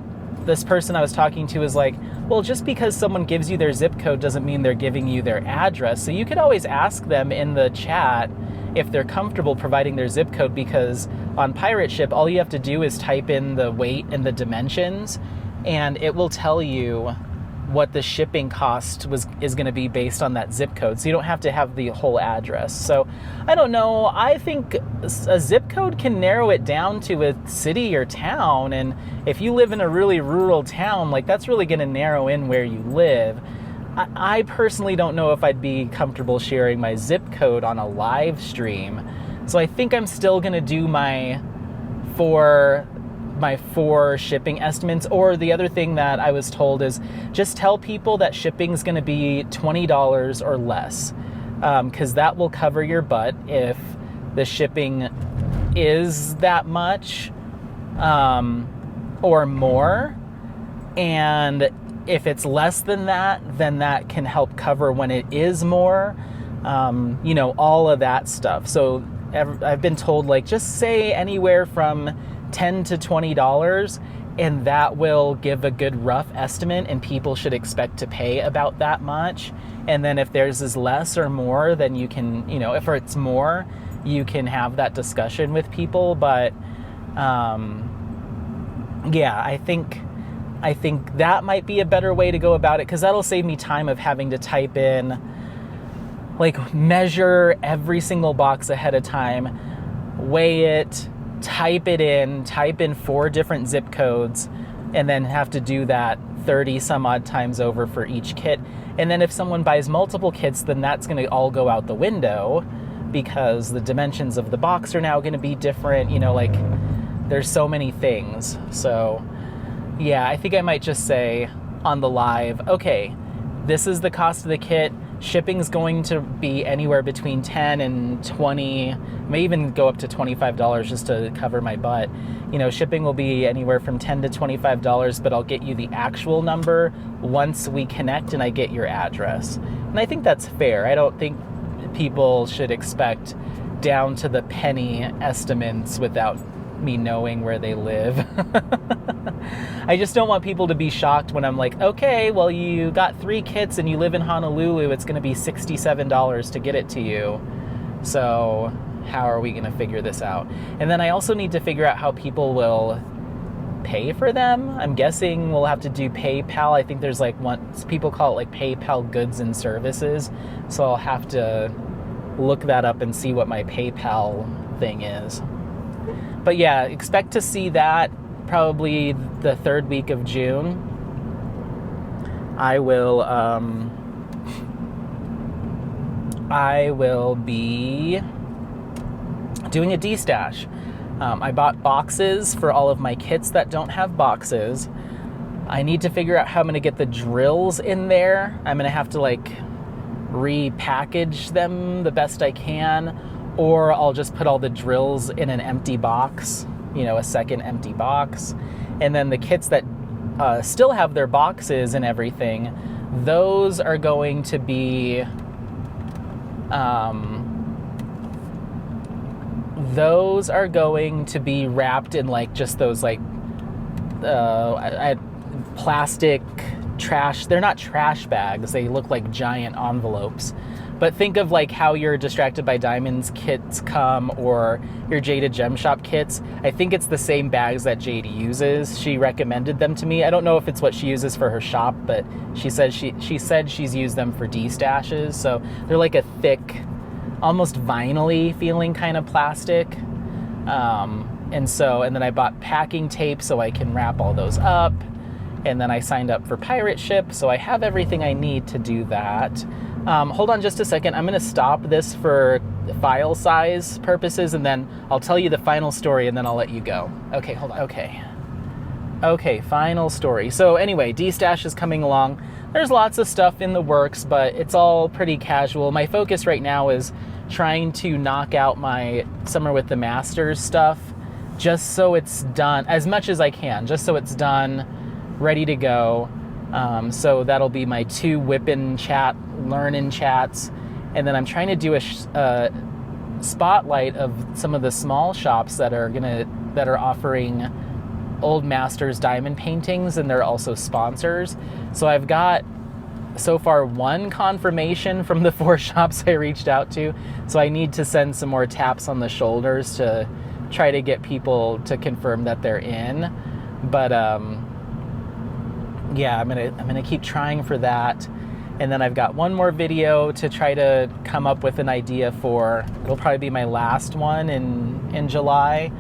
this person I was talking to is like, well, just because someone gives you their zip code doesn't mean they're giving you their address. So you could always ask them in the chat if they're comfortable providing their zip code, because on Pirate Ship, all you have to do is type in the weight and the dimensions, and it will tell you what the shipping cost is going to be based on that zip code. So you don't have to have the whole address. So I don't know. I think a zip code can narrow it down to a city or town. And if you live in a really rural town, like that's really going to narrow in where you live. I personally don't know if I'd be comfortable sharing my zip code on a live stream. So I think I'm still going to do my four shipping estimates. Or the other thing that I was told is just tell people that shipping is going to be $20 or less, because that will cover your butt if the shipping is that much or more. And if it's less than that, then that can help cover when it is more, you know, all of that stuff. So I've been told, like, just say anywhere from $10 to $20, and that will give a good rough estimate, and people should expect to pay about that much. And then if theirs is less or more, then you can, you know, if it's more, you can have that discussion with people. But yeah, I think that might be a better way to go about it, because that'll save me time of having to type in, like, measure every single box ahead of time, weigh it, type in 4 different zip codes, and then have to do that 30 some odd times over for each kit. And then if someone buys multiple kits, then that's going to all go out the window, because the dimensions of the box are now going to be different. You know, like, there's so many things. So yeah, I think I might just say on the live, okay, this is the cost of the kit. Shipping's going to be anywhere between 10 and 20, may even go up to $25 just to cover my butt. You know, shipping will be anywhere from $10 to $25, but I'll get you the actual number once we connect and I get your address. And I think that's fair. I don't think people should expect down to the penny estimates without me knowing where they live. I just don't want people to be shocked when I'm like, okay, well, you got 3 kits and you live in Honolulu, it's going to be $67 to get it to you. So how are we going to figure this out? And then I also need to figure out how people will pay for them. I'm guessing we'll have to do PayPal. I think there's like people call it like PayPal goods and services. So I'll have to look that up and see what my PayPal thing is. But yeah, expect to see that probably the 3rd week of June. I will be doing a D-stash. I bought boxes for all of my kits that don't have boxes. I need to figure out how I'm going to get the drills in there. I'm going to have to like repackage them the best I can, or I'll just put all the drills in an empty box, you know, a second empty box. And then the kits that still have their boxes and everything, those are going to be wrapped in like just those like plastic trash. They're not trash bags. They look like giant envelopes. But think of like how your Distracted by Diamonds kits come, or your Jada Gem Shop kits. I think it's the same bags that Jade uses. She recommended them to me. I don't know if it's what she uses for her shop, but she said she's used them for D-stashes. So they're like a thick, almost vinyl-y feeling kind of plastic. And then I bought packing tape so I can wrap all those up. And then I signed up for Pirate Ship, so I have everything I need to do that. Hold on just a second. I'm going to stop this for file size purposes, and then I'll tell you the final story, and then I'll let you go. Okay, hold on. Okay, final story. So anyway, D-Stash is coming along. There's lots of stuff in the works, but it's all pretty casual. My focus right now is trying to knock out my Summer with the Masters stuff, just so it's done, as much as I can, just so it's done, ready to go. So that'll be my 2 whippin' chat, learn-in chats. And then I'm trying to do a spotlight of some of the small shops that are offering old masters diamond paintings, and they're also sponsors. So I've got so far 1 confirmation from the 4 shops I reached out to. So I need to send some more taps on the shoulders to try to get people to confirm that they're in. But yeah, I'm gonna keep trying for that. And then I've got 1 more video to try to come up with an idea for. It'll probably be my last one in July.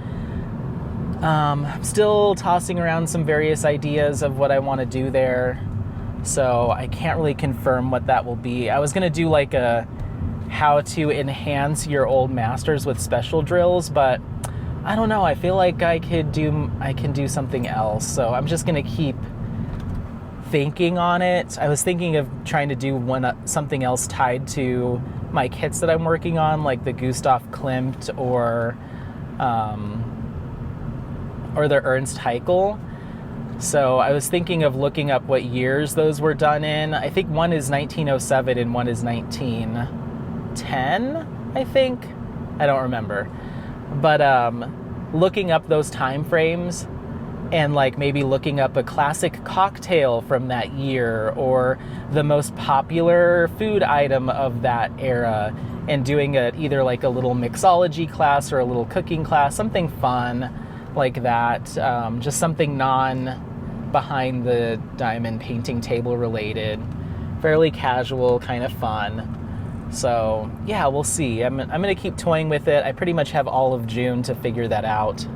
I'm still tossing around some various ideas of what I want to do there, so I can't really confirm what that will be. I was gonna do like a how to enhance your old masters with special drills, but I don't know. I feel like I can do something else. So I'm just gonna keep thinking on it. I was thinking of trying to do something else tied to my kits that I'm working on, like the Gustav Klimt or the Ernst Haeckel. So I was thinking of looking up what years those were done in. I think one is 1907 and one is 1910, I think. I don't remember. But looking up those time frames, and like maybe looking up a classic cocktail from that year or the most popular food item of that era, and doing either like a little mixology class or a little cooking class, something fun like that. Just something behind the diamond painting table related, fairly casual, kind of fun. So yeah, we'll see. I'm gonna keep toying with it. I pretty much have all of June to figure that out.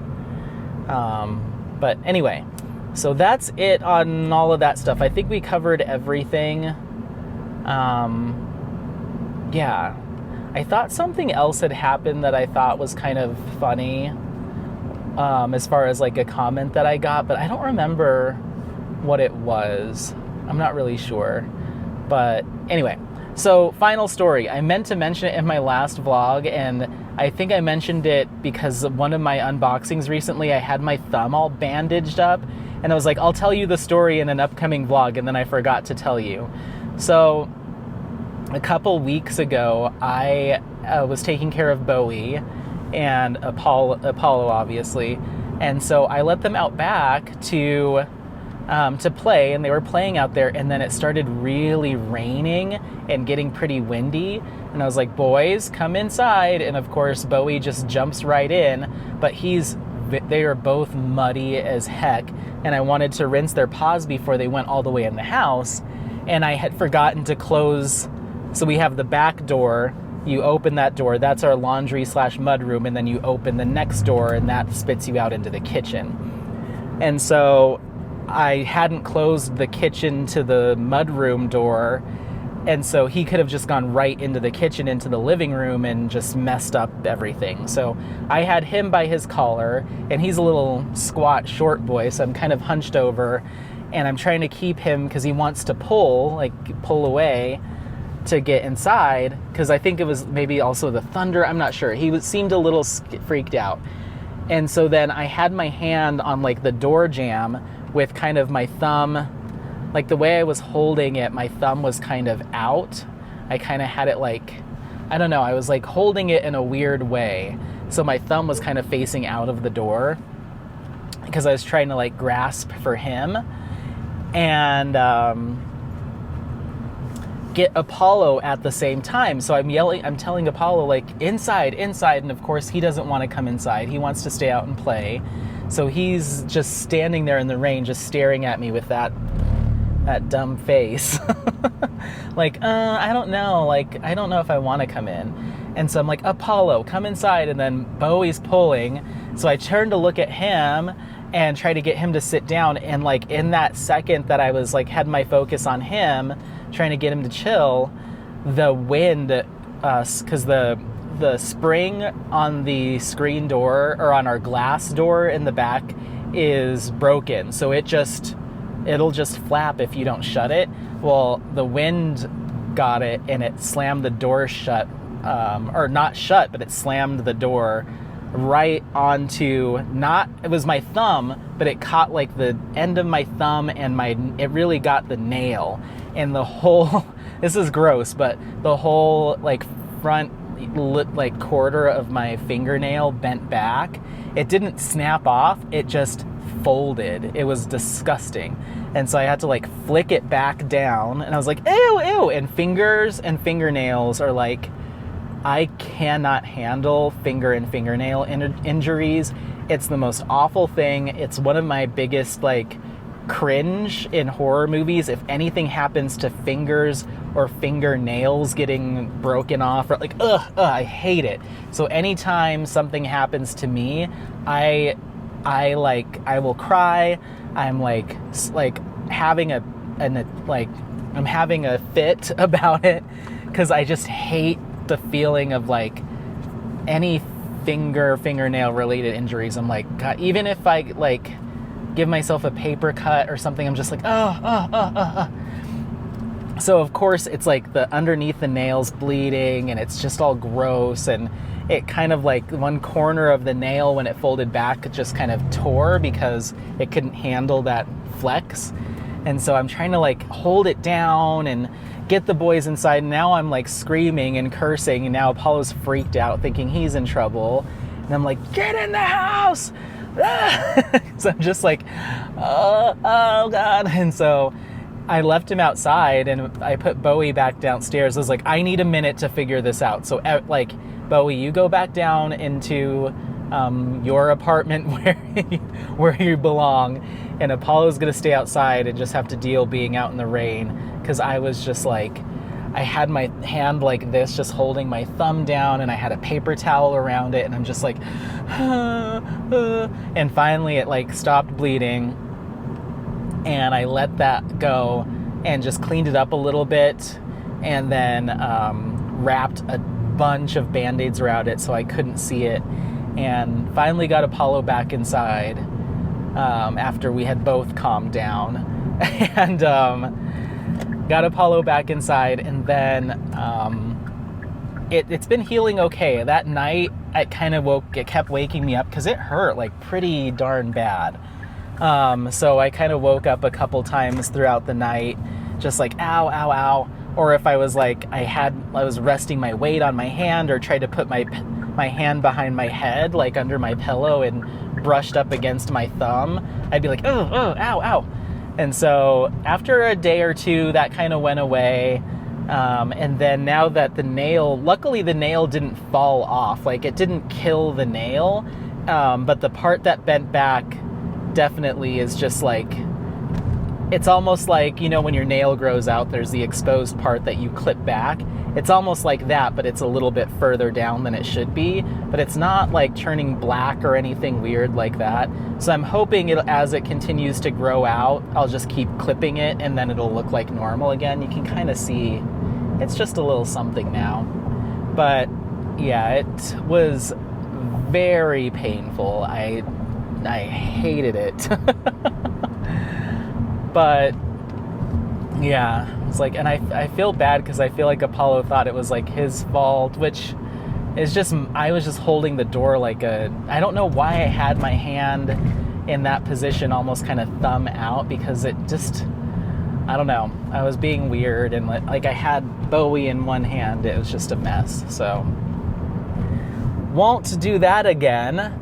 But anyway, so that's it on all of that stuff. I think we covered everything. Yeah, I thought something else had happened that I thought was kind of funny, as far as like a comment that I got, but I don't remember what it was. I'm not really sure. But anyway, so final story. I meant to mention it in my last vlog, and I think I mentioned it because of one of my unboxings recently, I had my thumb all bandaged up, and I was like, I'll tell you the story in an upcoming vlog, and then I forgot to tell you. So a couple weeks ago, I was taking care of Bowie and Apollo, obviously, and so I let them out back to play, and they were playing out there, and then it started really raining and getting pretty windy, and I was like, boys, come inside. And of course Bowie just jumps right in, but they are both muddy as heck, and I wanted to rinse their paws before they went all the way in the house, and I had forgotten to close. So we have the back door, you open that door, that's our laundry / mud room, and then you open the next door and that spits you out into the kitchen. And so I hadn't closed the kitchen to the mudroom door, And so he could have just gone right into the kitchen, into the living room, and just messed up everything. So I had him by his collar, and he's a little squat, short boy, so I'm kind of hunched over, and I'm trying to keep him because he wants to pull away to get inside, because I think it was maybe also the thunder. I'm not sure. Seemed a little freaked out. And so then I had my hand on like the door jamb with kind of my thumb, like the way I was holding it, my thumb was kind of out. I kind of had it like, I don't know, I was like holding it in a weird way. So my thumb was kind of facing out of the door because I was trying to like grasp for him and get Apollo at the same time. So I'm telling Apollo like inside, and of course he doesn't want to come inside. He wants to stay out and play. So he's just standing there in the rain, just staring at me with that dumb face. Like, I don't know. Like, I don't know if I want to come in. And so I'm like, Apollo, come inside. And then Bowie's pulling. So I turned to look at him and try to get him to sit down. And like in that second that I was like, had my focus on him, trying to get him to chill, the wind, because the spring on the screen door or on our glass door in the back is broken. So it'll just flap if you don't shut it. Well, the wind got it and it slammed the door shut, or not shut, but it slammed the door right onto, it was my thumb, but it caught like the end of my thumb and it really got the nail. And the whole, this is gross, but the whole like front like quarter of my fingernail bent back. It didn't snap off, it just folded. It was disgusting. And so I had to like flick it back down, and I was like, ew, ew. And fingers and fingernails are like, I cannot handle finger and fingernail injuries. It's the most awful thing. It's one of my biggest like cringe in horror movies. If anything happens to fingers or fingernails getting broken off, or like, I hate it. So anytime something happens to me, I will cry. I'm like having I'm having a fit about it, because I just hate the feeling of like any fingernail related injuries. I'm like, God, even if I like give myself a paper cut or something, I'm just like, So of course it's like the underneath the nails bleeding, and it's just all gross, and it kind of like one corner of the nail when it folded back, it just kind of tore because it couldn't handle that flex. And so I'm trying to like hold it down and get the boys inside. And now I'm like screaming and cursing, and now Apollo's freaked out thinking he's in trouble. And I'm like, get in the house! So I'm just like, oh God. And so I left him outside and I put Bowie back downstairs. I was like, I need a minute to figure this out. So like, Bowie, you go back down into your apartment where you belong, and Apollo's gonna stay outside and just have to deal being out in the rain. Because I was just like, I had my hand like this, just holding my thumb down, and I had a paper towel around it, and I'm just like, and finally it like stopped bleeding, and I let that go and just cleaned it up a little bit, and then wrapped a bunch of Band-Aids around it so I couldn't see it, and finally got Apollo back inside after we had both calmed down, and got Apollo back inside, and then it's been healing okay. That night it kept waking me up because it hurt like pretty darn bad. So I kind of woke up a couple times throughout the night, just like ow, ow, ow. Or if I was like, I was resting my weight on my hand, or tried to put my hand behind my head, like under my pillow, and brushed up against my thumb, I'd be like, oh, ow, ow. And so after a day or two, that kind of went away. And then now that luckily the nail didn't fall off, like it didn't kill the nail. But the part that bent back definitely is just like, it's almost like, when your nail grows out, there's the exposed part that you clip back. It's almost like that, but it's a little bit further down than it should be. But it's not like turning black or anything weird like that. So I'm hoping as it continues to grow out, I'll just keep clipping it, and then it'll look like normal again. You can kind of see it's just a little something now. But yeah, it was very painful. I hated it. But yeah, it's like, and I feel bad because I feel like Apollo thought it was like his fault, which is just, I was just holding the door like I don't know why I had my hand in that position, almost kind of thumb out, because it just, I don't know, I was being weird, and like I had Bowie in one hand. It was just a mess. So won't do that again.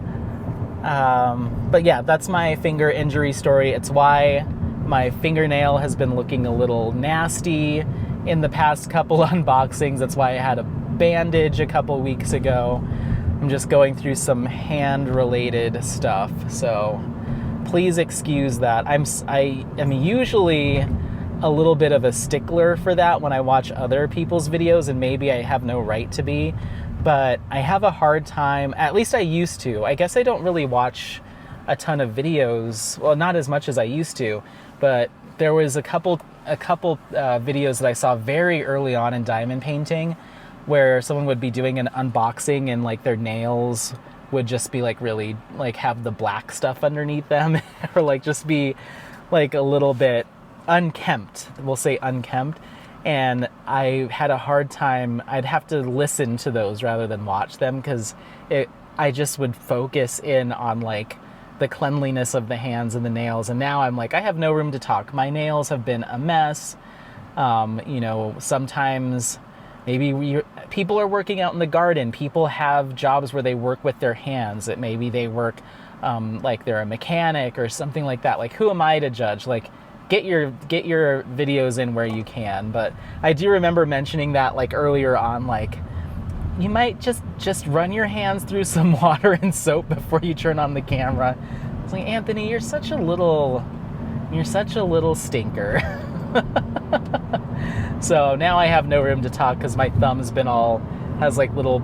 But yeah, that's my finger injury story. It's why my fingernail has been looking a little nasty in the past couple unboxings. That's why I had a bandage a couple weeks ago. I'm just going through some hand-related stuff, so please excuse that. I am usually a little bit of a stickler for that when I watch other people's videos, and maybe I have no right to be, but I have a hard time, at least I used to. I guess I don't really watch a ton of videos, well, not as much as I used to, but there was a couple videos that I saw very early on in diamond painting where someone would be doing an unboxing and like their nails would just be like really like have the black stuff underneath them or like just be like a little bit unkempt, we'll say unkempt. And I had a hard time, I'd have to listen to those rather than watch them, because I just would focus in on like the cleanliness of the hands and the nails. And now I'm like, I have no room to talk. My nails have been a mess. You know, sometimes maybe people are working out in the garden. People have jobs where they work with their hands, that maybe they work like they're a mechanic or something like that. Like, who am I to judge? Like, get your videos in where you can. But I do remember mentioning that like earlier on, like, you might just run your hands through some water and soap before you turn on the camera. It's like, Anthony, you're such a little stinker. So now I have no room to talk because my thumb's been has like little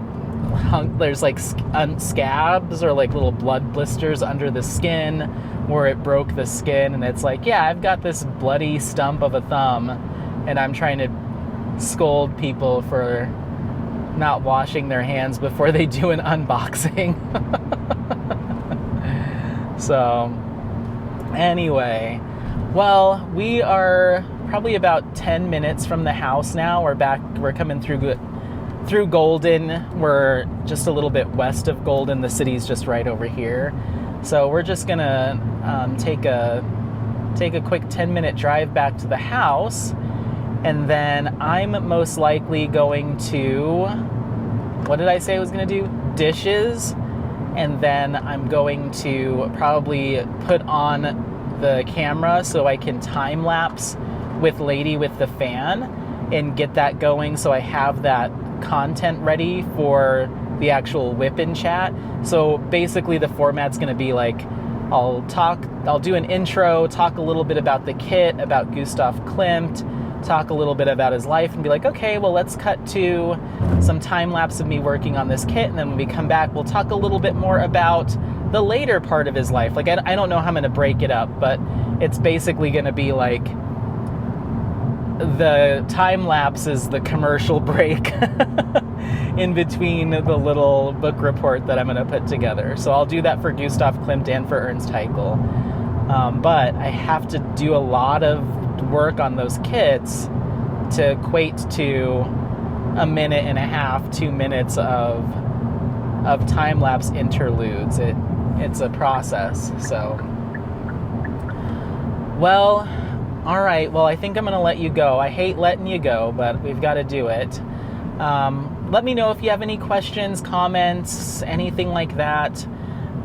there's like scabs or like little blood blisters under the skin where it broke the skin, and it's like, yeah, I've got this bloody stump of a thumb, and I'm trying to scold people for not washing their hands before they do an unboxing. So anyway, well, we are probably about 10 minutes from the house now. We're coming through Golden. We're just a little bit west of Golden. The city's just right over here. So we're just gonna take a quick 10-minute drive back to the house, and then I'm most likely going to, what did I say I was gonna do? Dishes. And then I'm going to probably put on the camera so I can time lapse with Lady with the Fan and get that going, so I have that content ready for the actual whip and chat. So basically the format's going to be like, I'll do an intro, talk a little bit about the kit, about Gustav Klimt, talk a little bit about his life, and be like, okay, well, let's cut to some time lapse of me working on this kit, and then when we come back, we'll talk a little bit more about the later part of his life. Like, I don't know how I'm going to break it up, but it's basically going to be like, the time lapse is the commercial break in between the little book report that I'm going to put together. So I'll do that for Gustav Klimt and for Ernst Haeckel. But I have to do a lot of work on those kits to equate to a minute and a half, 2 minutes of time lapse interludes. It's a process. So, well, all right. Well, I think I'm going to let you go. I hate letting you go, but we've got to do it. Let me know if you have any questions, comments, anything like that.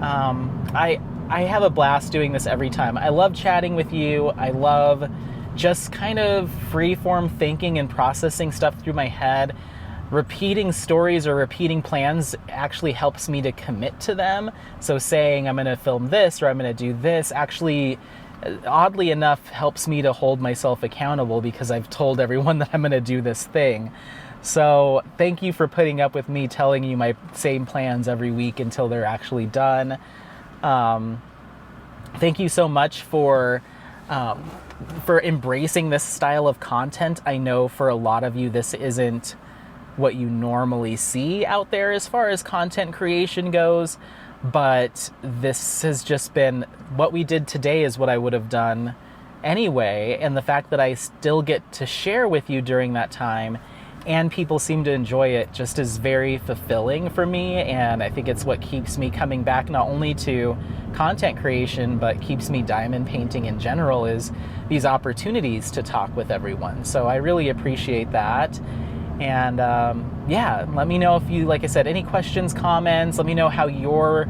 I have a blast doing this every time. I love chatting with you. I love just kind of free-form thinking and processing stuff through my head. Repeating stories or repeating plans actually helps me to commit to them. So saying I'm going to film this or I'm going to do this actually, oddly enough, helps me to hold myself accountable, because I've told everyone that I'm going to do this thing. So thank you for putting up with me telling you my same plans every week until they're actually done. Thank you so much for for embracing this style of content. I know for a lot of you, this isn't what you normally see out there as far as content creation goes, but this has just been what we did today is what I would have done anyway. And the fact that I still get to share with you during that time and people seem to enjoy it just is very fulfilling for me. And I think it's what keeps me coming back, not only to content creation, but keeps me diamond painting in general, is these opportunities to talk with everyone. So I really appreciate that. And yeah, let me know if you, like I said, any questions, comments. Let me know how your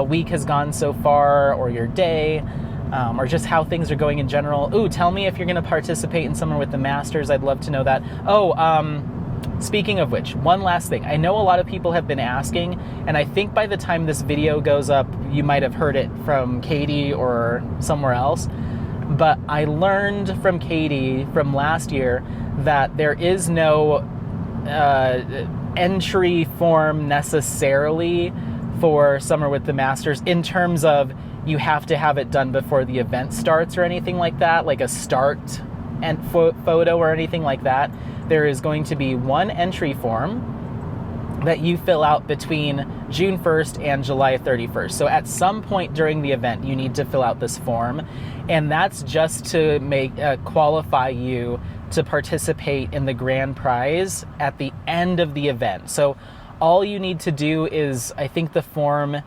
week has gone so far, or your day, or just how things are going in general. Ooh, tell me if you're going to participate in Summer with the Masters. I'd love to know that. Oh, speaking of which, one last thing. I know a lot of people have been asking, and I think by the time this video goes up, you might have heard it from Katie or somewhere else. But I learned from Katie from last year that there is no entry form necessarily for Summer with the Masters, in terms of you have to have it done before the event starts or anything like that, like a start and photo or anything like that. There is going to be one entry form that you fill out between June 1st and July 31st. So at some point during the event, you need to fill out this form, and that's just to make qualify you to participate in the grand prize at the end of the event. So all you need to do is, I think the form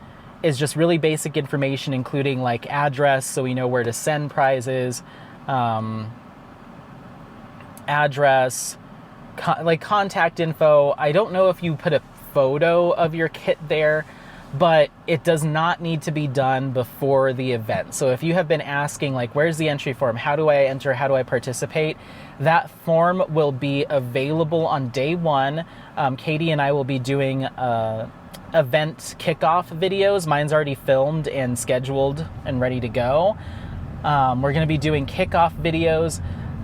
is just really basic information, including like address, so we know where to send prizes, address, like contact info. I don't know if you put a photo of your kit there, but it does not need to be done before the event. So if you have been asking, like, where's the entry form? How do I enter? How do I participate? That form will be available on day one. Katie and I will be doing event kickoff videos. Mine's already filmed and scheduled and ready to go. We're going to be doing kickoff videos.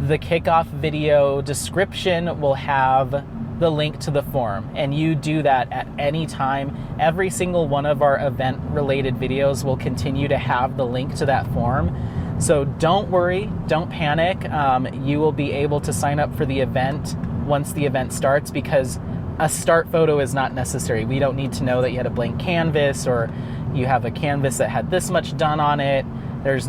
The kickoff video description will have the link to the form, and you do that at any time. Every single one of our event related videos will continue to have the link to that form. So don't worry, don't panic. You will be able to sign up for the event once the event starts, because a start photo is not necessary. We don't need to know that you had a blank canvas or you have a canvas that had this much done on it. There's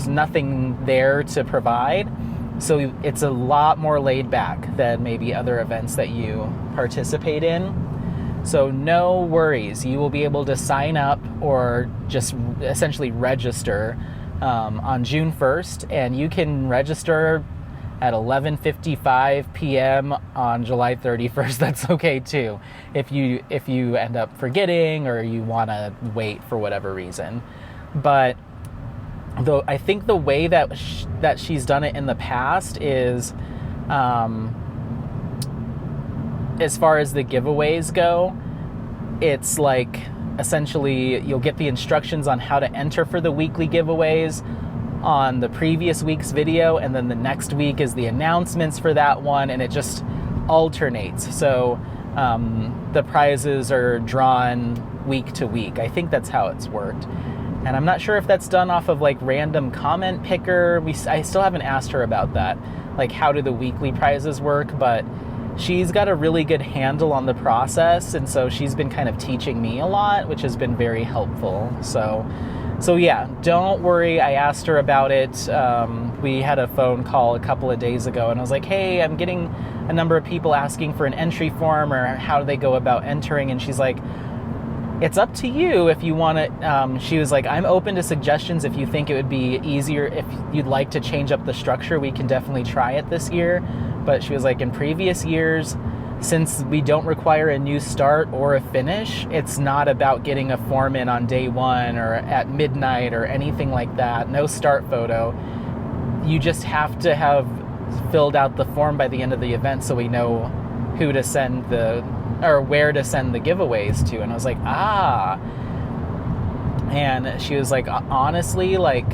nothing there to provide. So it's a lot more laid back than maybe other events that you participate in. So no worries. You will be able to sign up or just essentially register on June 1st, and you can register at 11:55 p.m. on July 31st. That's okay too, if you end up forgetting or you want to wait for whatever reason. But though I think the way that she's done it in the past is, as far as the giveaways go, it's like essentially you'll get the instructions on how to enter for the weekly giveaways on the previous week's video, and then the next week is the announcements for that one, and it just alternates. So the prizes are drawn week to week. I think that's how it's worked. And I'm not sure if that's done off of like random comment picker. I still haven't asked her about that. Like, how do the weekly prizes work? But she's got a really good handle on the process. And so she's been kind of teaching me a lot, which has been very helpful. So yeah, don't worry. I asked her about it. We had a phone call a couple of days ago, and I was like, hey, I'm getting a number of people asking for an entry form, or how do they go about entering? And she's like, it's up to you if you want to. She was like, I'm open to suggestions. If you think it would be easier, if you'd like to change up the structure, we can definitely try it this year. But she was like, in previous years, since we don't require a new start or a finish, it's not about getting a form in on day one or at midnight or anything like that. No start photo. You just have to have filled out the form by the end of the event, so we know who to send or where to send the giveaways to. And I was like, and she was like, honestly, like,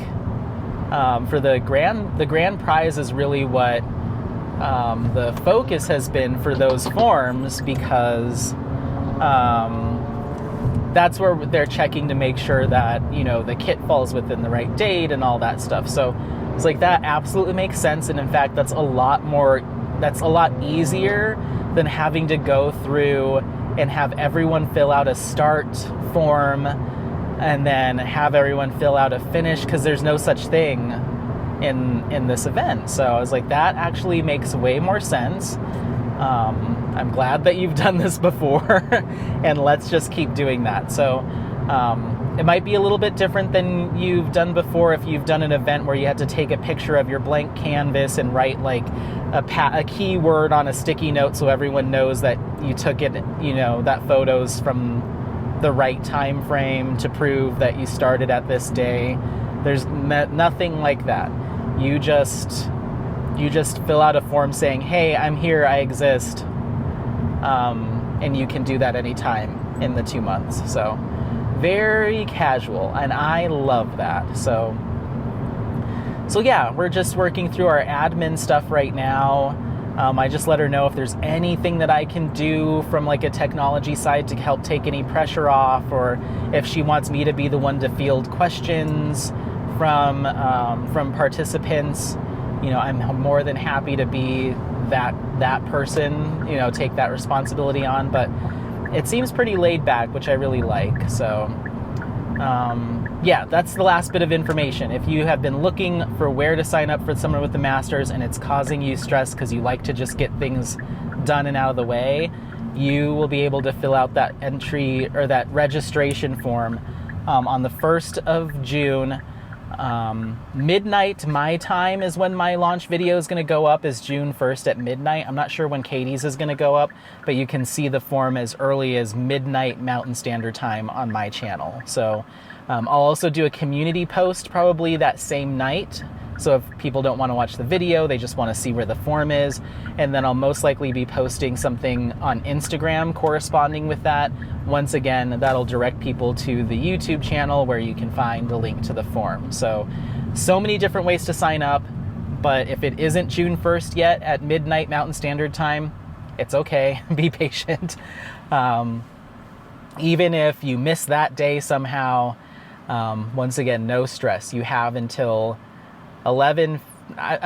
for the grand prize is really what the focus has been for those forms, because that's where they're checking to make sure that, you know, the kit falls within the right date and all that stuff. So it's like, that absolutely makes sense. And in fact, that's a lot easier than having to go through and have everyone fill out a start form and then have everyone fill out a finish, because there's no such thing in this event. So I was like, that actually makes way more sense. I'm glad that you've done this before, and let's just keep doing that. So it might be a little bit different than you've done before if you've done an event where you had to take a picture of your blank canvas and write like a keyword on a sticky note so everyone knows that you took it, you know, that photo's from the right time frame to prove that you started at this day. There's nothing like that. You just fill out a form saying, hey, I'm here, I exist, and you can do that anytime in the 2 months. So very casual, and I love that. So yeah, we're just working through our admin stuff right now. I just let her know if there's anything that I can do from like a technology side to help take any pressure off, or if she wants me to be the one to field questions from participants. You know, I'm more than happy to be that person, you know, take that responsibility on. But it seems pretty laid back, which I really like. So yeah, that's the last bit of information. If you have been looking for where to sign up for Summer with the Masters and it's causing you stress because you like to just get things done and out of the way, you will be able to fill out that entry or that registration form on the 1st of June. Midnight my time is when my launch video is going to go up, is June 1st at midnight. I'm not sure when Katie's is going to go up, but you can see the form as early as midnight Mountain Standard Time on my channel. So I'll also do a community post probably that same night. So if people don't want to watch the video, they just want to see where the form is. And then I'll most likely be posting something on Instagram corresponding with that. Once again, that'll direct people to the YouTube channel where you can find the link to the form. So many different ways to sign up. But if it isn't June 1st yet at midnight Mountain Standard Time, it's okay. Be patient. Even if you miss that day somehow, once again, no stress. You have until I'm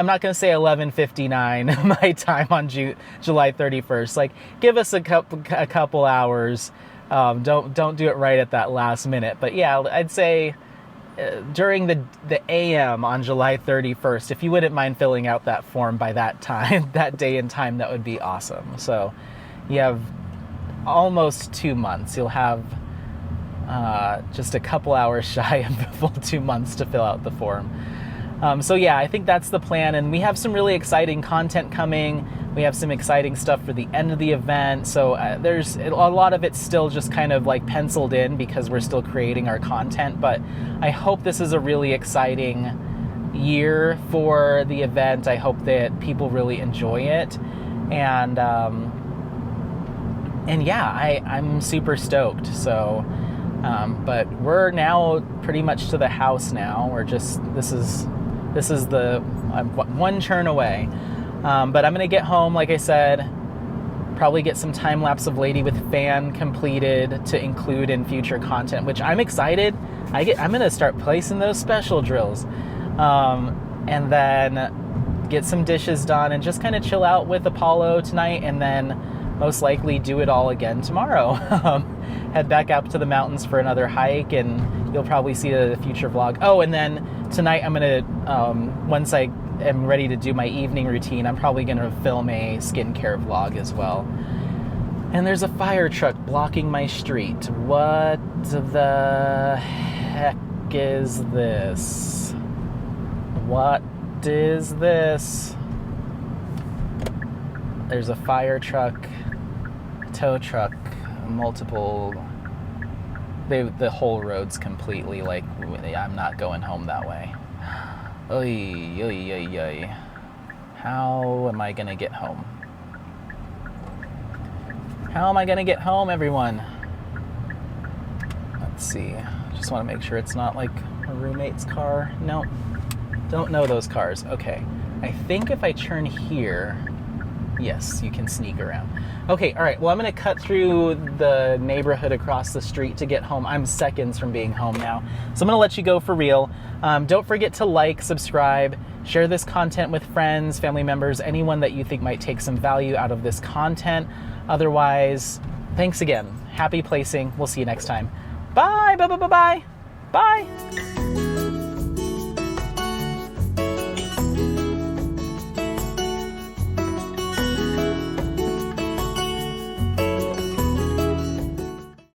not going to say 11:59 my time on July 31st. Like, give us a couple hours. Don't do it right at that last minute. But yeah, I'd say during the AM on July 31st, if you wouldn't mind filling out that form by that time, that day and time, that would be awesome. So you have almost 2 months. You'll have just a couple hours shy of the full 2 months to fill out the form. So yeah, I think that's the plan, and we have some really exciting content coming. We have some exciting stuff for the end of the event, so there's a lot of it's still just kind of like penciled in because we're still creating our content, but I hope this is a really exciting year for the event. I hope that people really enjoy it, and yeah, I'm super stoked. So but we're now pretty much to the house now. We're just, this is the one turn away. But I'm gonna get home, like I said, probably get some time lapse of Lady with Fan completed to include in future content, which I'm excited. I'm gonna start placing those special drills, and then get some dishes done and just kind of chill out with Apollo tonight, and then most likely do it all again tomorrow. Head back up to the mountains for another hike, and you'll probably see the future vlog. Oh, and then tonight I'm gonna, once I am ready to do my evening routine, I'm probably gonna film a skincare vlog as well. And there's a fire truck blocking my street. What the heck is this? What is this? There's a fire truck, tow truck, multiple. The whole road's completely like, I'm not going home that way. Oy, oy, oy, oy. How am I gonna get home? How am I gonna get home, everyone? Let's see. Just want to make sure it's not like a roommate's car. No, don't know those cars. Okay. I think if I turn here, Yes, you can sneak around. Okay, all right. Well, I'm going to cut through the neighborhood across the street to get home. I'm seconds from being home now. So I'm going to let you go for real. Don't forget to like, subscribe, share this content with friends, family members, anyone that you think might take some value out of this content. Otherwise, thanks again. Happy placing. We'll see you next time. Bye, bye, bye, bye, bye. Bye.